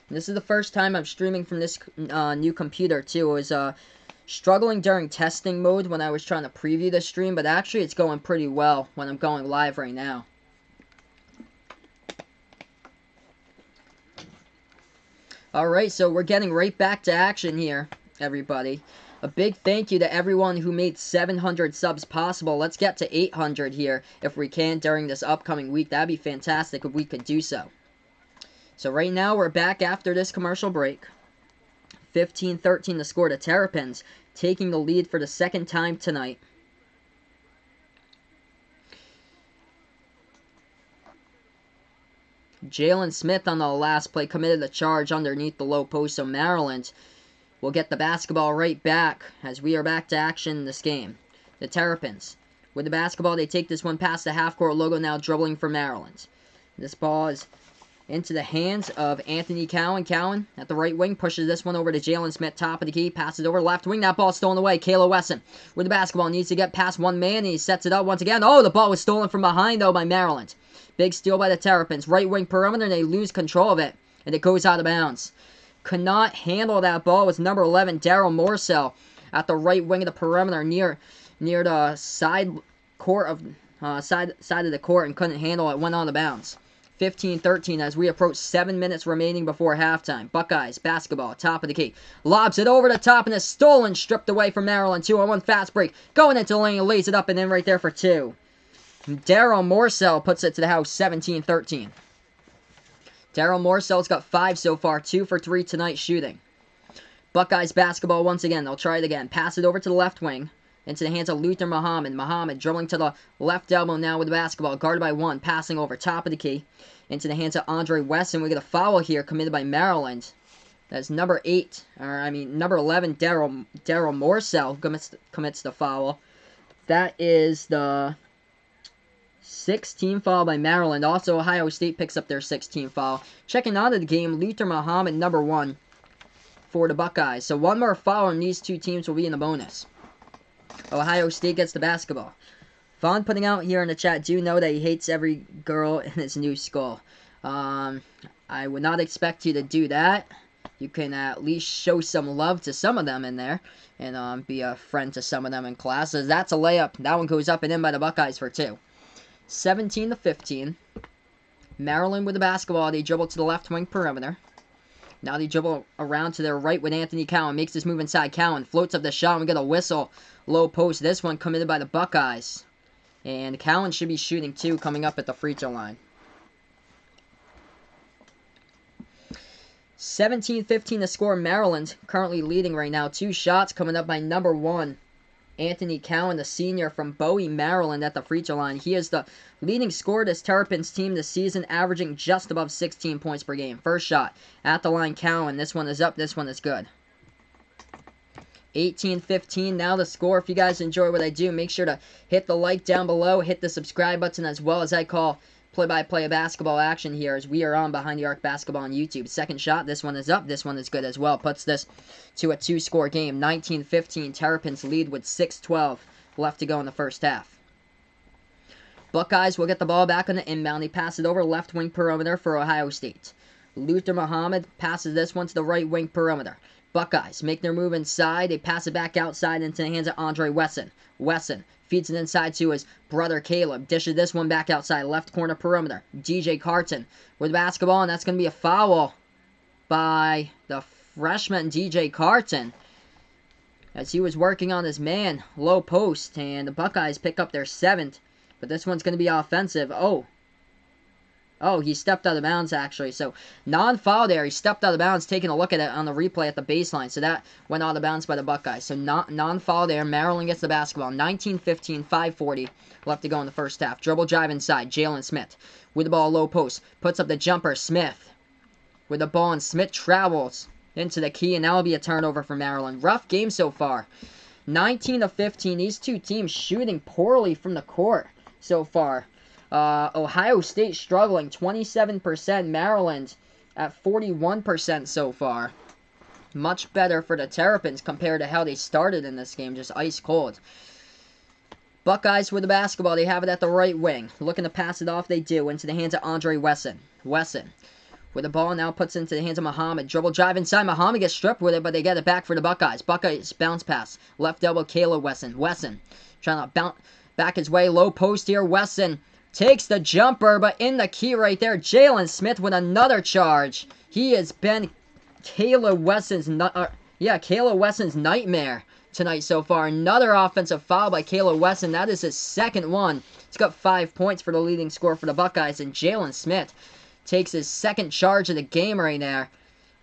This is the first time I'm streaming from this new computer too. It was struggling during testing mode when I was trying to preview the stream, but actually it's going pretty well when I'm going live right now. Alright, so we're getting right back to action here, everybody. A big thank you to everyone who made 700 subs possible. Let's get to 800 here if we can during this upcoming week. That'd be fantastic if we could do so. So right now we're back after this commercial break. 15-13 the score to Terrapins, taking the lead for the second time tonight. Jalen Smith on the last play committed a charge underneath the low post, so Maryland will get the basketball right back as we are back to action in this game. The Terrapins, with the basketball, they take this one past the half-court logo, now dribbling for Maryland. This ball is into the hands of Anthony Cowan. Cowan at the right wing pushes this one over to Jalen Smith, top of the key, passes over left wing. That ball stolen away. Kayla Wesson with the basketball, needs to get past one man, and he sets it up once again. Oh, the ball was stolen from behind, though, by Maryland. Big steal by the Terrapins. Right wing perimeter, and they lose control of it, and it goes out of bounds. Could not handle that ball. It was number 11, Daryl Morsell, at the right wing of the perimeter near the side court of side of the court, and couldn't handle it. Went on the bounds. 15-13 as we approach 7 minutes remaining before halftime. Buckeyes basketball, top of the key. Lobs it over the top, and it's stolen, stripped away from Maryland. 2-on-1 fast break. Going into the lane, lays it up, and then right there for two. Daryl Morsell puts it to the house, 17-13. Daryl Morsell's got 5 so far, 2 for 3 tonight shooting. Buckeyes basketball once again. They'll try it again. Pass it over to the left wing. Into the hands of Luther Muhammad. Muhammad dribbling to the left elbow now with the basketball. Guarded by one. Passing over top of the key. Into the hands of Andre Wesson. We get a foul here committed by Maryland. That's number 11, Daryl Morsell commits the foul. That is the 16th foul by Maryland. Also, Ohio State picks up their 16th foul. Checking out of the game, Luther Muhammad, number 1 for the Buckeyes. So one more foul and these two teams will be in the bonus. Ohio State gets the basketball. Vaughn putting out here in the chat, do know that he hates every girl in his new school. I would not expect you to do that. You can at least show some love to some of them in there. And be a friend to some of them in classes. That's a layup. That one goes up and in by the Buckeyes for 2. 17-15. Maryland with the basketball. They dribble to the left wing perimeter. Now they dribble around to their right with Anthony Cowan. Makes this move inside. Cowan floats up the shot and we get a whistle. Low post. This one committed by the Buckeyes. And Cowan should be shooting 2 coming up at the free throw line. 17-15 to score. Maryland currently leading right now. 2 shots coming up by number 1. Anthony Cowan, the senior from Bowie, Maryland, at the free throw line. He is the leading scorer of this Terrapins team this season, averaging just above 16 points per game. First shot at the line, Cowan. This one is up. This one is good. 18-15 now the score. If you guys enjoy what I do, make sure to hit the like down below, hit the subscribe button, as well as I call play-by-play of basketball action here as we are on Behind the Arc Basketball on YouTube. Second shot, this one is up, this one is good as well. Puts this to a 2-score game. 19-15, Terrapins lead with 6:12 left to go in the first half. Buckeyes will get the ball back on the inbound. They pass it over left wing perimeter for Ohio State. Luther Muhammad passes this one to the right wing perimeter. Buckeyes make their move inside. They pass it back outside into the hands of Andre Wesson. Wesson feeds it inside to his brother Caleb. Dishes this one back outside. Left corner perimeter. DJ Carton with basketball, and that's going to be a foul by the freshman DJ Carton as he was working on his man. Low post, and the Buckeyes pick up their 7th. But this one's going to be offensive. Oh, Oh, he stepped out of bounds, actually. So, non-foul there. He stepped out of bounds, taking a look at it on the replay at the baseline. So, that went out of bounds by the Buckeyes. So, non-foul there. Maryland gets the basketball. 19-15, 5:40 left to go in the first half. Dribble drive inside. Jalen Smith with the ball low post. Puts up the jumper. Smith with the ball, and Smith travels into the key, and that will be a turnover for Maryland. Rough game so far. 19-15. These two teams shooting poorly from the court so far. Ohio State struggling, 27%. Maryland at 41% so far. Much better for the Terrapins compared to how they started in this game, just ice cold. Buckeyes with the basketball. They have it at the right wing. Looking to pass it off, they do. Into the hands of Andre Wesson. Wesson with the ball now puts it into the hands of Muhammad. Dribble drive inside. Muhammad gets stripped with it, but they get it back for the Buckeyes. Buckeyes bounce pass. Left elbow, Caleb Wesson. Wesson trying to bounce back his way. Low post here. Wesson takes the jumper, but in the key right there, Jalen Smith with another charge. He has been Caleb Wesson's nightmare tonight so far. Another offensive foul by Caleb Wesson. That is his second one. He's got 5 points for the leading scorer for the Buckeyes, and Jalen Smith takes his second charge of the game right there.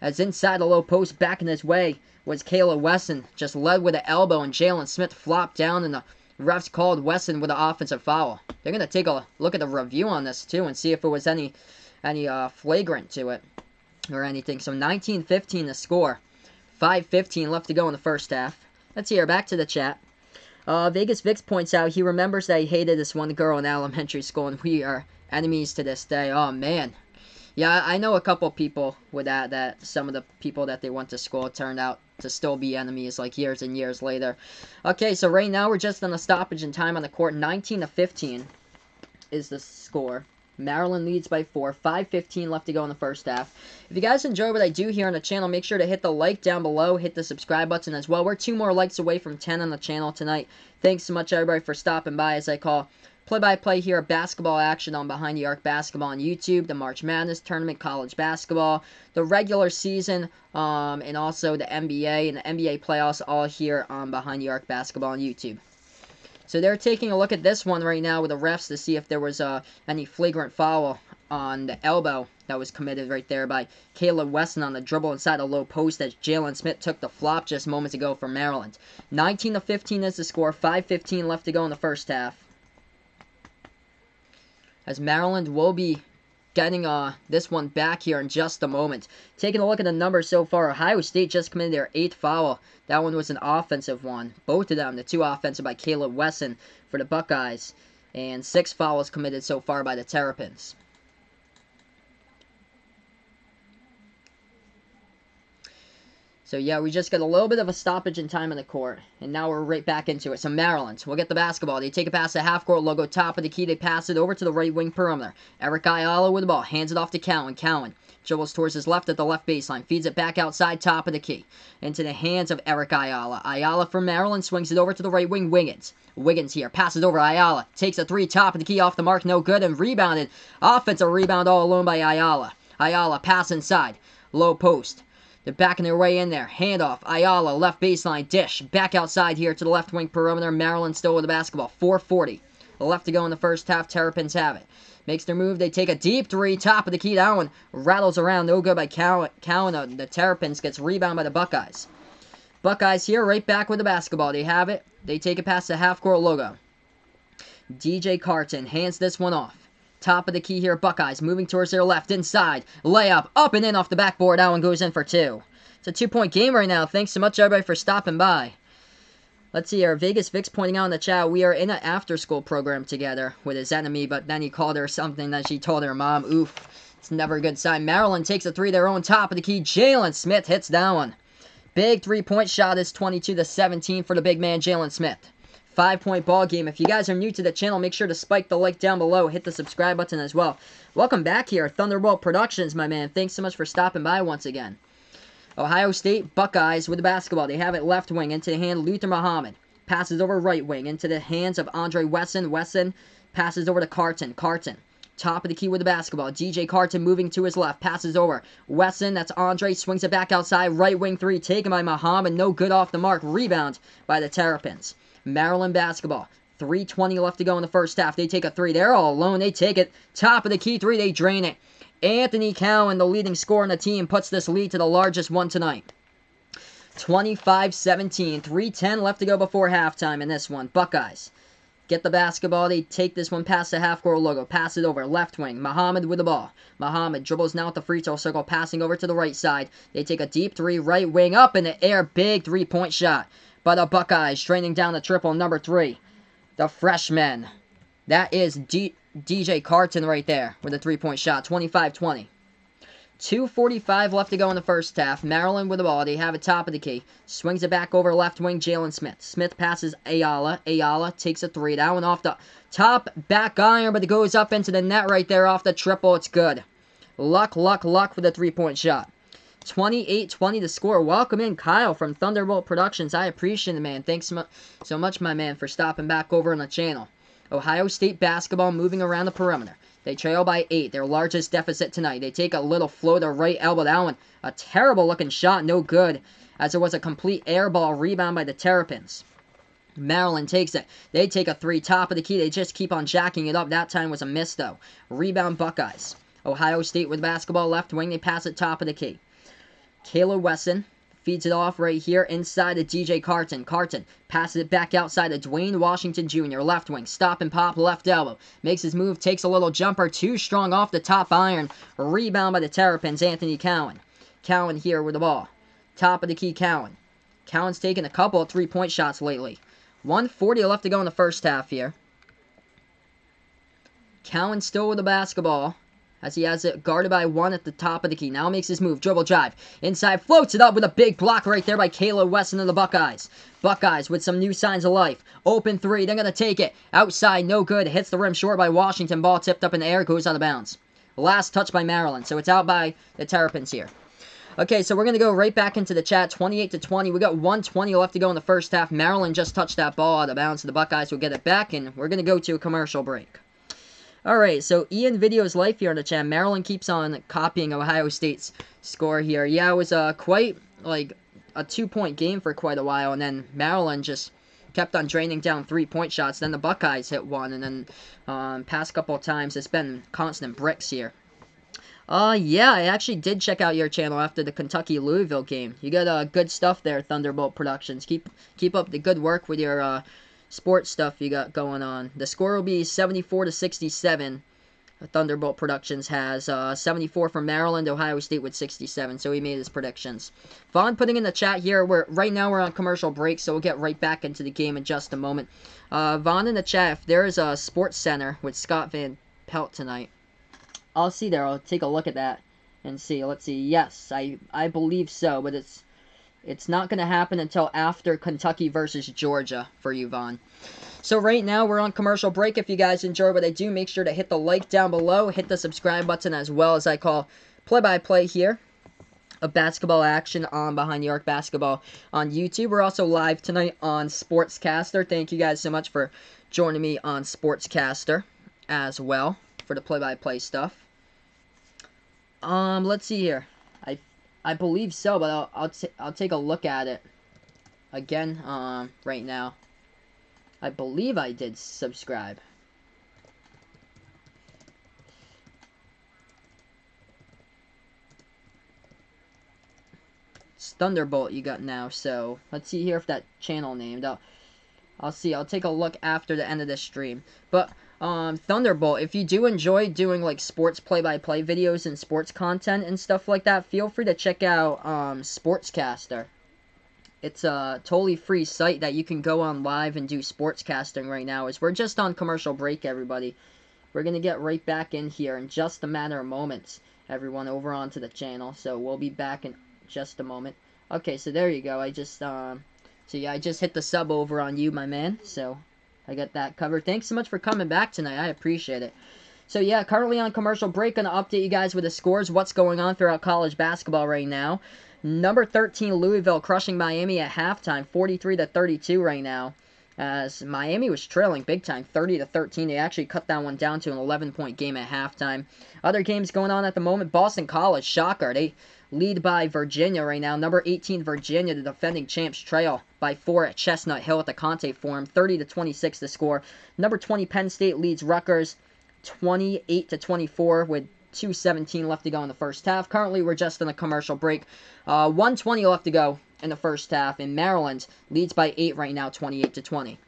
As inside the low post, back in his way was Caleb Wesson. Just led with an elbow, and Jalen Smith flopped down, and the refs called Wesson with an offensive foul. They're going to take a look at the review on this, too, and see if it was any flagrant to it or anything. So 19-15 the score. 5:15 left to go in the first half. Let's see here. Back to the chat. Vegas Vix points out he remembers that he hated this one girl in elementary school, and we are enemies to this day. Oh, man. Yeah, I know a couple people with that some of the people that they went to school turned out to still be enemies like years and years later. Okay, so right now we're just on a stoppage in time on the court. 19-15 is the score. Maryland leads by 4. 5:15 left to go in the first half. If you guys enjoy what I do here on the channel, make sure to hit the like down below. Hit the subscribe button as well. We're 2 more likes away from 10 on the channel tonight. Thanks so much, everybody, for stopping by as I call play-by-play here of basketball action on Behind the Arc Basketball on YouTube, the March Madness Tournament, college basketball, the regular season, and also the NBA and the NBA playoffs, all here on Behind the Arc Basketball on YouTube. So they're taking a look at this one right now with the refs to see if there was any flagrant foul on the elbow that was committed right there by Caleb Wesson on the dribble inside a low post as Jalen Smith took the flop just moments ago for Maryland. 19-15 is the score. 5:15 left to go in the first half. As Maryland will be getting this one back here in just a moment. Taking a look at the numbers so far, Ohio State just committed their 8th foul. That one was an offensive one. Both of them, the 2 offensive by Caleb Wesson for the Buckeyes, and 6 fouls committed so far by the Terrapins. So yeah, we just got a little bit of a stoppage in time on the court, and now we're right back into it. So Maryland will get the basketball. They take it past the half-court logo, top of the key. They pass it over to the right wing perimeter. Eric Ayala with the ball, hands it off to Cowan. Cowan dribbles towards his left at the left baseline, feeds it back outside, top of the key, into the hands of Eric Ayala. Ayala from Maryland swings it over to the right wing. Wiggins here, passes over Ayala, takes a 3, top of the key, off the mark, no good, and rebounded. Offensive rebound all alone by Ayala. Ayala pass inside, low post. They're backing their way in there. Handoff. Ayala, left baseline. Dish. Back outside here to the left wing perimeter. Maryland still with the basketball. 4:40 left to go in the first half. Terrapins have it. Makes their move. They take a deep 3. Top of the key. That one rattles around. No good by Cowan. The Terrapins gets rebound by the Buckeyes. Buckeyes here right back with the basketball. They have it. They take it past the half-court logo. DJ Carton hands this one off. Top of the key here, Buckeyes moving towards their left, inside, layup, up and in off the backboard. That one goes in for 2. It's a 2-point game right now. Thanks so much, everybody, for stopping by. Let's see here. Vegas Vix pointing out in the chat, we are in an after-school program together with his enemy, but then he called her something that she told her mom. Oof, it's never a good sign. Maryland takes a 3, their own top of the key. Jalen Smith hits that one. Big 3-point shot is 22-17 for the big man, Jalen Smith. 5-point ball game. If you guys are new to the channel, make sure to spike the like down below. Hit the subscribe button as well. Welcome back here, Thunderbolt Productions, my man. Thanks so much for stopping by once again. Ohio State Buckeyes with the basketball. They have it left wing into the hand of Luther Muhammad. Passes over right wing into the hands of Andre Wesson. Wesson passes over to Carton. Carton. Top of the key with the basketball. DJ Carton moving to his left. Passes over. Wesson, that's Andre. Swings it back outside. Right wing 3 taken by Muhammad. No good off the mark. Rebound by the Terrapins. Maryland basketball. 3:20 left to go in the first half. They take a three. They're all alone. They take it. Top of the key three. They drain it. Anthony Cowan, the leading scorer on the team, puts this lead to the largest one tonight. 25-17. 3:10 left to go before halftime in this one. Buckeyes get the basketball. They take this one past the half-court logo. Pass it over. Left wing. Muhammad with the ball. Muhammad dribbles now at the free throw circle. Passing over to the right side. They take a deep three. Right wing up in the air. Big three-point shot by the Buckeyes. Training down the triple. Number 3. The freshman. That is DJ Carton right there with a three-point shot. 25-20. 2:45 left to go in the first half. Maryland with the ball. They have it top of the key. Swings it back over left wing. Jalen Smith. Smith passes Ayala. Ayala takes a three. That one off the top back iron, but it goes up into the net right there off the triple. It's good. Luck for the three-point shot. 28-20 to score. Welcome in Kyle from Thunderbolt Productions. I appreciate it, man. Thanks so much, my man, for stopping back over on the channel. Ohio State basketball moving around the perimeter. They trail by 8, their largest deficit tonight. They take a little floater right elbow. That one, a terrible looking shot, no good, as it was a complete air ball rebound by the Terrapins. Maryland takes it. They take a three, top of the key. They just keep on jacking it up. That time was a miss, though. Rebound Buckeyes. Ohio State with basketball left wing. They pass it top of the key. Caleb Wesson feeds it off right here inside of DJ Carton. Carton passes it back outside of Dwayne Washington Jr. Left wing. Stop and pop left elbow. Makes his move. Takes a little jumper. Too strong off the top iron. Rebound by the Terrapins. Anthony Cowan. Cowan here with the ball. Top of the key Cowan. Cowan's taken a couple of three-point shots lately. 1:40 left to go in the first half here. Cowan still with the basketball, as he has it guarded by one at the top of the key. Now makes his move. Dribble drive. Inside. Floats it up with a big block right there by Caleb Wesson of the Buckeyes. Buckeyes with some new signs of life. Open three. They're going to take it. Outside. No good. Hits the rim short by Washington. Ball tipped up in the air. Goes out of bounds. Last touch by Maryland. So it's out by the Terrapins here. Okay, so we're going to go right back into the chat. 28-20. We got 1:20 left to go in the first half. Maryland just touched that ball out of bounds. So the Buckeyes will get it back. And we're going to go to a commercial break. Alright, so Ian Video's Life here on the chat. Maryland keeps on copying Ohio State's score here. Yeah, it was quite, like, a 2-point game for quite a while, and then Maryland just kept on draining down 3-point shots. Then the Buckeyes hit one, and then past couple of times, it's been constant bricks here. Yeah, I actually did check out your channel after the Kentucky-Louisville game. You got good stuff there, Thunderbolt Productions. Keep up the good work with your sports stuff you got going on. The score will be 74-67. Thunderbolt Productions has 74 for Maryland, Ohio State with 67. So he made his predictions. Vaughn putting in the chat here. Right now we're on commercial break, so we'll get right back into the game in just a moment. Vaughn in the chat, if there is a Sports Center with Scott Van Pelt tonight, I'll see there. I'll take a look at that and see. Let's see. Yes, I believe so, but it's not going to happen until after Kentucky versus Georgia for you, Vaughn. So right now, we're on commercial break. If you guys enjoy what I do, make sure to hit the like down below. Hit the subscribe button as well, as I call play-by-play here of basketball action on Behind New York Basketball on YouTube. We're also live tonight on Sportscaster. Thank you guys so much for joining me on Sportscaster as well for the play-by-play stuff. Let's see here. I believe so, but I'll take a look at it again right now. I believe I did subscribe. It's Thunderbolt you got now, so let's see here if that channel named. I'll see. I'll take a look after the end of this stream. But Thunderbolt, if you do enjoy doing like sports play-by-play videos and sports content and stuff like that, feel free to check out Sportscaster. It's a totally free site that you can go on live and do sportscasting right now. As we're just on commercial break, everybody. We're going to get right back in here in just a matter of moments, everyone, over onto the channel. So we'll be back in just a moment. Okay, so there you go. I just hit the sub over on you, my man. So I got that covered. Thanks so much for coming back tonight. I appreciate it. So yeah, currently on commercial break. Going to update you guys with the scores, what's going on throughout college basketball right now. Number 13, Louisville, crushing Miami at halftime, 43-32 right now. As Miami was trailing big time, 30-13. They actually cut that one down to an 11-point game at halftime. Other games going on at the moment. Boston College, shocker. They lead by Virginia right now. Number 18, Virginia, the defending champs, trail by 4 at Chestnut Hill at the Conte Forum. 30-26 the score. Number 20, Penn State leads Rutgers 28-24 with 2:17 left to go in the first half. Currently, we're just in a commercial break. 1:20 left to go in the first half. And Maryland leads by 8 right now, 28-20.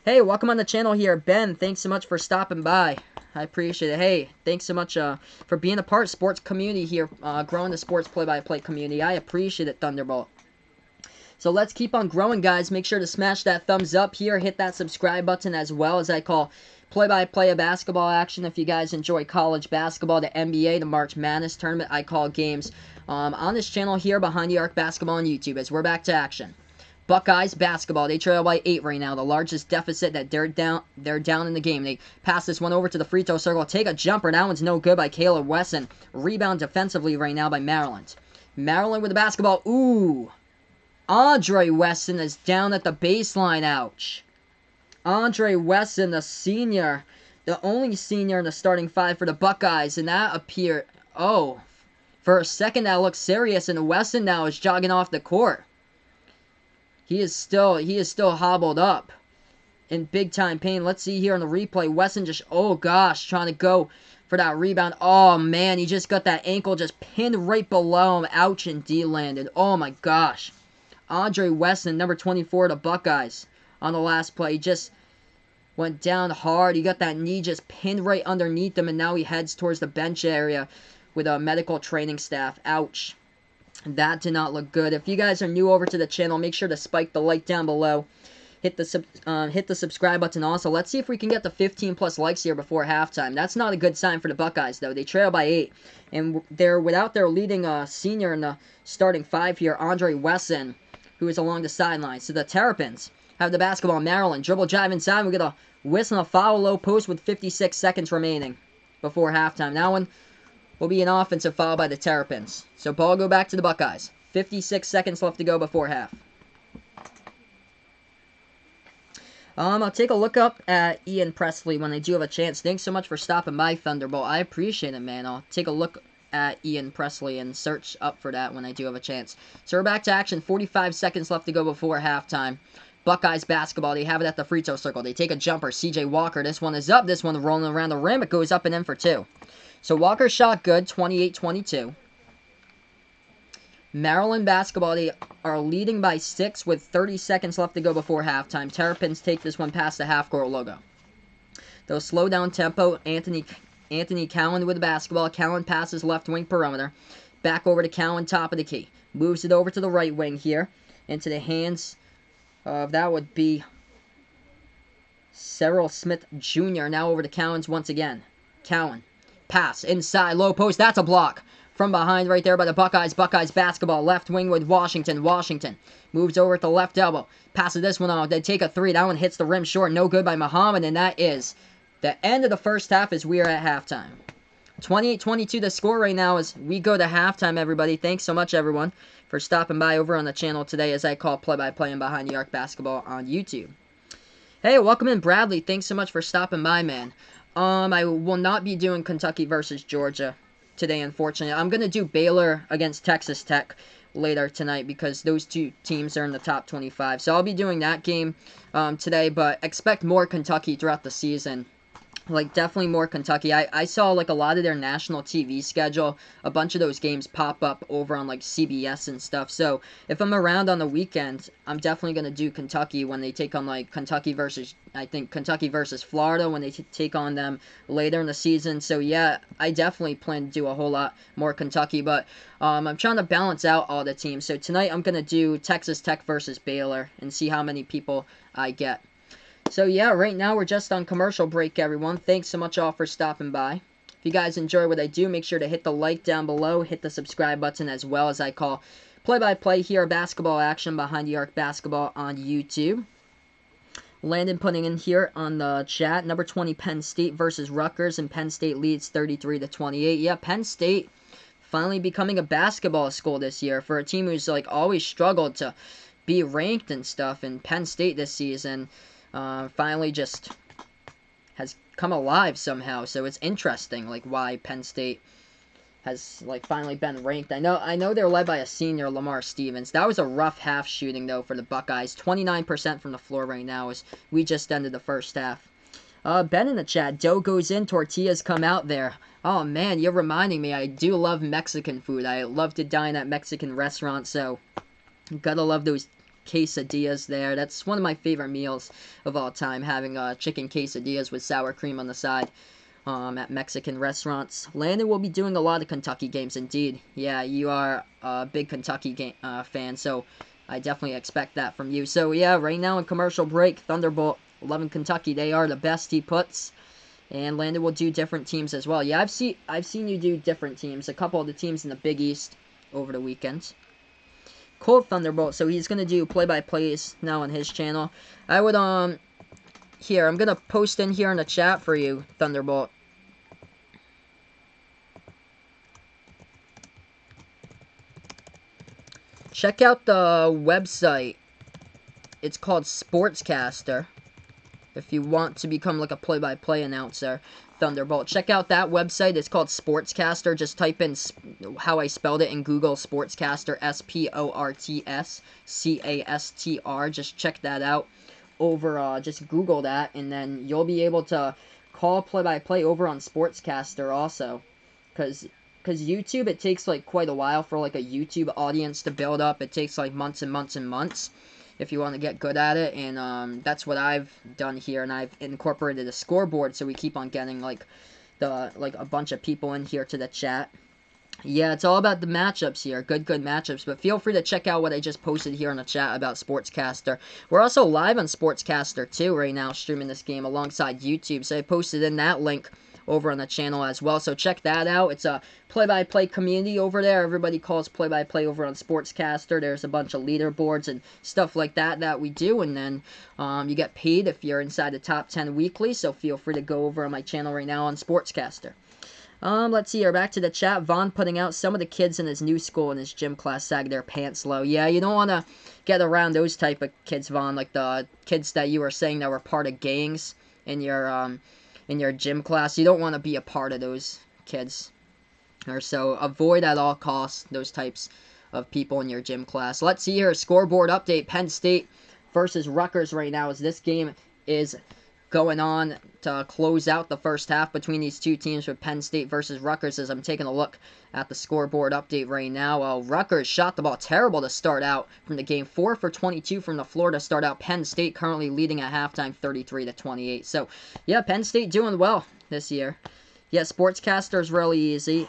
Hey, welcome on the channel here, Ben. Thanks so much for stopping by. I appreciate it. Hey, thanks so much for being a part of sports community here, growing the sports play-by-play community. I appreciate it, Thunderbolt. So let's keep on growing, guys. Make sure to smash that thumbs up here. Hit that subscribe button as well, as I call play-by-play of basketball action. If you guys enjoy college basketball, the NBA, the March Madness tournament, I call games on this channel here, Behind the Arc Basketball on YouTube, as we're back to action. Buckeyes basketball, they trail by 8 right now, the largest deficit that they're down in the game. They pass this one over to the free throw circle, take a jumper, that one's no good by Caleb Wesson. Rebound defensively right now by Maryland. Maryland with the basketball, ooh. Andre Wesson is down at the baseline, ouch. Andre Wesson, the senior, the only senior in the starting 5 for the Buckeyes, and that appeared, oh, for a second that looked serious, and Wesson now is jogging off the court. He is still hobbled up in big time pain. Let's see here on the replay. Wesson just, oh gosh, trying to go for that rebound. Oh man, he just got that ankle just pinned right below him. Ouch, and D landed. Oh my gosh. Andre Wesson, number 24, the Buckeyes, on the last play. He just went down hard. He got that knee just pinned right underneath him, and now he heads towards the bench area with a medical training staff. Ouch. That did not look good. If you guys are new over to the channel, make sure to spike the like down below. Hit the subscribe button also. Let's see if we can get the 15 plus likes here before halftime. That's not a good sign for the Buckeyes, though. They trail by 8. And they're without their leading senior in the starting 5 here, Andre Wesson, who is along the sidelines. So the Terrapins have the basketball. Maryland, dribble drive inside. We get a whistle and a foul low post with 56 seconds remaining before halftime. That one will be an offensive foul by the Terrapins. So ball go back to the Buckeyes. 56 seconds left to go before half. I'll take a look up at Ian Presley when I do have a chance. Thanks so much for stopping by, Thunderbolt. I appreciate it, man. I'll take a look at Ian Presley and search up for that when I do have a chance. So we're back to action. 45 seconds left to go before halftime. Buckeyes basketball. They have it at the free throw circle. They take a jumper. CJ Walker. This one is up. This one rolling around the rim. It goes up and in for 2. So Walker's shot good. 28-22. Maryland basketball, they are leading by 6 with 30 seconds left to go before halftime. Terrapins take this one past the half-court logo. They'll slow down tempo. Anthony Cowan with the basketball. Cowan passes left wing perimeter. Back over to Cowan, top of the key. Moves it over to the right wing here. Into the hands of, that would be Cyril Smith Jr. Now over to Cowans once again. Cowan. Pass. Inside. Low post. That's a block. From behind right there by the Buckeyes. Buckeyes basketball. Left wing with Washington. Washington moves over at the left elbow. Passes this one out. They take a 3. That one hits the rim short. No good by Muhammad. And that is the end of the first half as we are at halftime. 28-22 the score right now as we go to halftime, everybody. Thanks so much, everyone, for stopping by over on the channel today as I call play-by-play and Behind the Arc Basketball on YouTube. Hey, welcome in, Bradley. Thanks so much for stopping by, man. I will not be doing Kentucky versus Georgia today, unfortunately. I'm going to do Baylor against Texas Tech later tonight because those two teams are in the top 25. So I'll be doing that game today, but expect more Kentucky throughout the season. Like, definitely more Kentucky. I saw, like, a lot of their national TV schedule. A bunch of those games pop up over on, like, CBS and stuff. So, if I'm around on the weekend, I'm definitely going to do Kentucky when they take on, like, Kentucky versus Florida when they take on them later in the season. So, yeah, I definitely plan to do a whole lot more Kentucky. But I'm trying to balance out all the teams. So, tonight I'm going to do Texas Tech versus Baylor and see how many people I get. So, yeah, right now we're just on commercial break, everyone. Thanks so much all for stopping by. If you guys enjoy what I do, make sure to hit the like down below. Hit the subscribe button as well as I call play-by-play here, basketball action Behind the Arc Basketball on YouTube. Landon putting in here on the chat. Number 20, Penn State versus Rutgers, and Penn State leads 33-28. Yeah, Penn State finally becoming a basketball school this year for a team who's, like, always struggled to be ranked and stuff. And Penn State this season finally just has come alive somehow. So it's interesting, like, why Penn State has like finally been ranked. I know they're led by a senior, Lamar Stevens. That was a rough half shooting though for the Buckeyes. 29% from the floor right now as we just ended the first half. Ben in the chat, dough goes in, tortillas come out there. Oh man, you're reminding me. I do love Mexican food. I love to dine at Mexican restaurants, so gotta love those quesadillas there. That's one of my favorite meals of all time, having chicken quesadillas with sour cream on the side. At Mexican restaurants. Landon will be doing a lot of Kentucky games, indeed. Yeah, you are a big Kentucky fan, so I definitely expect that from you. So, yeah, right now in commercial break, Thunderbolt, 11 Kentucky, they are the best, he puts. And Landon will do different teams as well. Yeah, I've seen you do different teams. A couple of the teams in the Big East over the weekend. Cold Thunderbolt, so he's going to do play-by-plays now on his channel. I would, here, I'm going to post in here in the chat for you, Thunderbolt. Check out the website. It's called Sportscaster. If you want to become like a play-by-play announcer, Thunderbolt. Check out that website. It's called Sportscaster. Just type in how I spelled it in Google, Sportscaster, SPORTSCASTR. Just check that out over, just Google that, and then you'll be able to call play-by-play over on Sportscaster also. Because YouTube, it takes like quite a while for like a YouTube audience to build up. It takes like months and months and months if you want to get good at it, and that's what I've done here, and I've incorporated a scoreboard so we keep on getting like a bunch of people in here to the chat. Yeah, it's all about the matchups here. Good matchups. But feel free to check out what I just posted here in the chat about Sportscaster. We're also live on Sportscaster too right now, streaming this game alongside YouTube. So I posted in that link over on the channel as well. So check that out. It's a play-by-play community over there. Everybody calls play-by-play over on Sportscaster. There's a bunch of leaderboards and stuff like that we do. And then you get paid if you're inside the top 10 weekly. So feel free to go over on my channel right now on Sportscaster. Let's see here. Back to the chat. Vaughn putting out some of the kids in his new school in his gym class sag their pants low. Yeah, you don't want to get around those type of kids, Vaughn. Like the kids that you were saying that were part of gangs in your gym class. You don't want to be a part of those kids. Or so avoid at all costs those types of people in your gym class. Let's see here. Scoreboard update. Penn State versus Rutgers right now as this game is going on to close out the first half between these two teams with Penn State versus Rutgers as I'm taking a look at the scoreboard update right now. Well, Rutgers shot the ball terrible to start out from the game. 4 for 22 from the floor to start out. Penn State currently leading at halftime 33-28. So, yeah, Penn State doing well this year. Yeah, Sportscaster is really easy.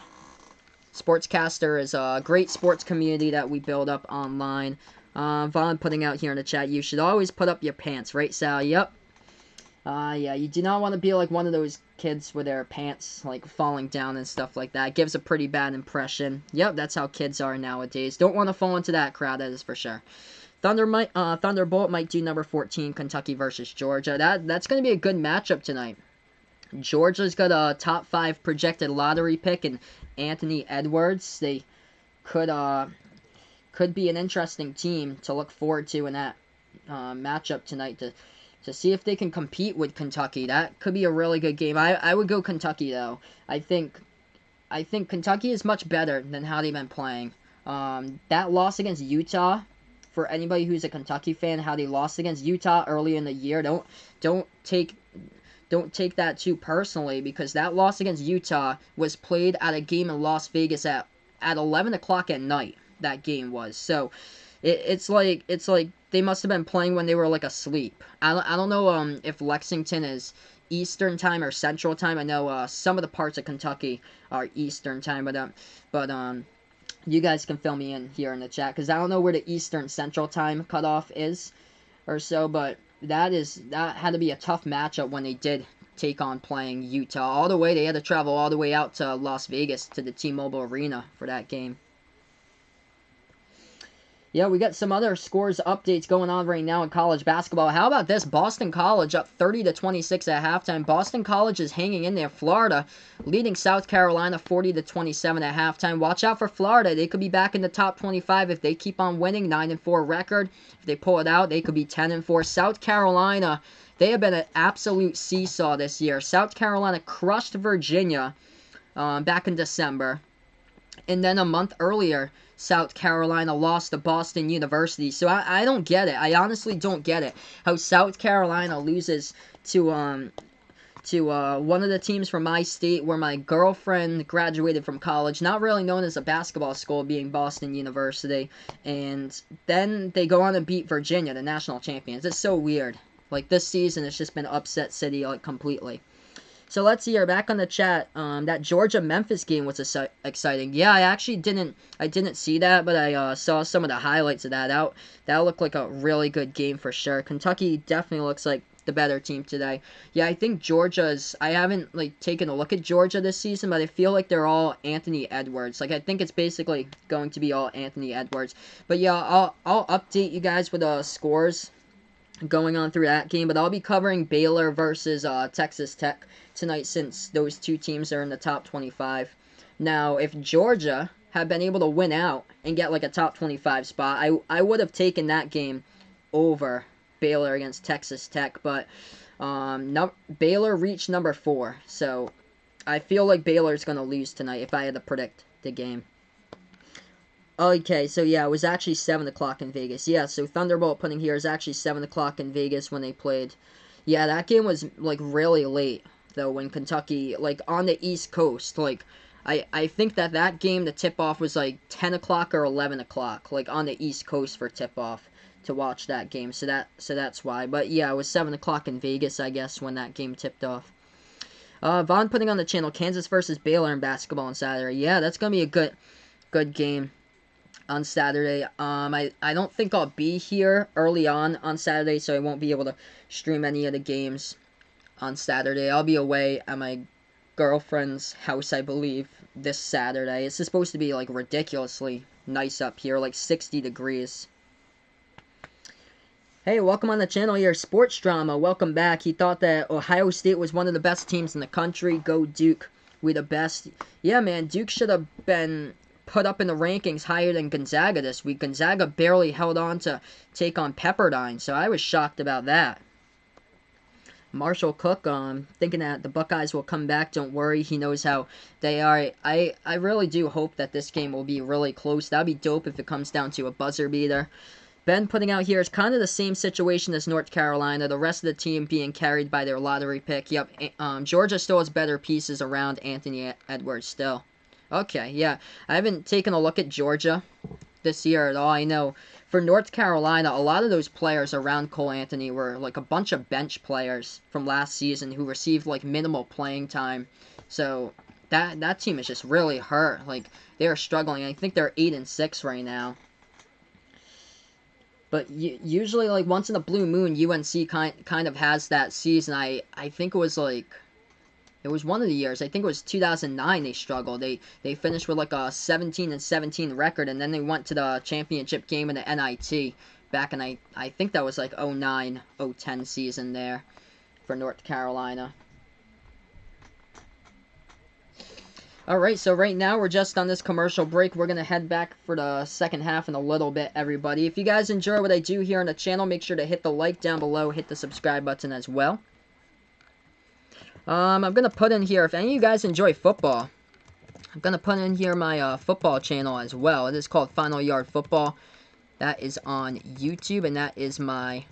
Sportscaster is a great sports community that we build up online. Vaughn putting out here in the chat, you should always put up your pants, right, Sal? Yep. Yeah, you do not want to be like one of those kids with their pants, like, falling down and stuff like that. It gives a pretty bad impression. Yep, that's how kids are nowadays. Don't want to fall into that crowd, that is for sure. Thunderbolt might do number 14, Kentucky versus Georgia. That's going to be a good matchup tonight. Georgia's got a top 5 projected lottery pick in Anthony Edwards. They could be an interesting team to look forward to in that matchup tonight to see if they can compete with Kentucky. That could be a really good game. I would go Kentucky, though. I think Kentucky is much better than how they've been playing. That loss against Utah, for anybody who's a Kentucky fan, how they lost against Utah early in the year, don't take that too personally, because that loss against Utah was played at a game in Las Vegas at 11 o'clock at night. That game was. So it's like they must have been playing when they were like asleep. I don't know if Lexington is Eastern time or Central time. I know some of the parts of Kentucky are Eastern time, but you guys can fill me in here in the chat, because I don't know where the Eastern Central time cutoff is or so, but that had to be a tough matchup when they did take on playing Utah all the way. They had to travel all the way out to Las Vegas to the T-Mobile Arena for that game. Yeah, we got some other scores updates going on right now in college basketball. How about this? Boston College up 30-26 at halftime. Boston College is hanging in there. Florida leading South Carolina 40-27 at halftime. Watch out for Florida. They could be back in the top 25 if they keep on winning. 9-4 record. If they pull it out, they could be 10-4. South Carolina, they have been an absolute seesaw this year. South Carolina crushed Virginia back in December. And then a month earlier, South Carolina lost to Boston University. So I don't get it. I honestly don't get it. How South Carolina loses to one of the teams from my state where my girlfriend graduated from college, not really known as a basketball school, being Boston University, and then they go on and beat Virginia, the national champions. It's so weird. Like, this season, it's just been upset city, like, completely. So let's see here, back on the chat, that Georgia-Memphis game was exciting. Yeah, I actually didn't see that, but I saw some of the highlights of that. That looked like a really good game for sure. Kentucky definitely looks like the better team today. Yeah, I think I haven't, like, taken a look at Georgia this season, but I feel like they're all Anthony Edwards. Like, I think it's basically going to be all Anthony Edwards. But yeah, I'll update you guys with scores going on through that game, but I'll be covering Baylor versus Texas Tech tonight since those two teams are in the top 25. Now, if Georgia had been able to win out and get like a top 25 spot, I would have taken that game over Baylor against Texas Tech, but Baylor reached number 4, so I feel like Baylor's going to lose tonight if I had to predict the game. Okay, so yeah, it was actually 7 o'clock in Vegas. Yeah, so Thunderbolt putting here is actually 7 o'clock in Vegas when they played. Yeah, that game was, like, really late, though, when Kentucky, like, on the East Coast, like, I think that game, the tip-off was, like, 10 o'clock or 11 o'clock, like, on the East Coast for tip-off to watch that game, so that's why. But, yeah, it was 7 o'clock in Vegas, I guess, when that game tipped off. Vaughn putting on the channel, Kansas versus Baylor in basketball on Saturday. Yeah, that's going to be a good game on Saturday. I don't think I'll be here early on Saturday, so I won't be able to stream any of the games on Saturday. I'll be away at my girlfriend's house, I believe, this Saturday. It's supposed to be, like, ridiculously nice up here, like 60 degrees. Hey, welcome on the channel here, Sports Drama. Welcome back. He thought that Ohio State was one of the best teams in the country. Go Duke. We the best. Yeah, man, Duke should have been put up in the rankings higher than Gonzaga this week. Gonzaga barely held on to take on Pepperdine, so I was shocked about that. Marshall Cook, thinking that the Buckeyes will come back. Don't worry, he knows how they are. I really do hope that this game will be really close. That'd be dope if it comes down to a buzzer beater. Ben putting out here is kind of the same situation as North Carolina, the rest of the team being carried by their lottery pick. Yep, Georgia still has better pieces around Anthony Edwards still. Okay, yeah, I haven't taken a look at Georgia this year at all. I know for North Carolina, a lot of those players around Cole Anthony were like a bunch of bench players from last season who received like minimal playing time. So that team is just really hurt. Like, they are struggling. I think they're 8-6 right now. But usually, like, once in a blue moon, UNC kind of has that season. I think it was like, it was one of the years. I think it was 2009 they struggled. They finished with like a 17-17 record, and then they went to the championship game in the NIT back in, I think that was like 09-010 season there for North Carolina. Alright, so right now we're just on this commercial break. We're going to head back for the second half in a little bit, everybody. If you guys enjoy what I do here on the channel, make sure to hit the like down below, hit the subscribe button as well. I'm going to put in here, if any of you guys enjoy football, I'm going to put in here my football channel as well. It is called Final Yard Football. That is on YouTube, and that is my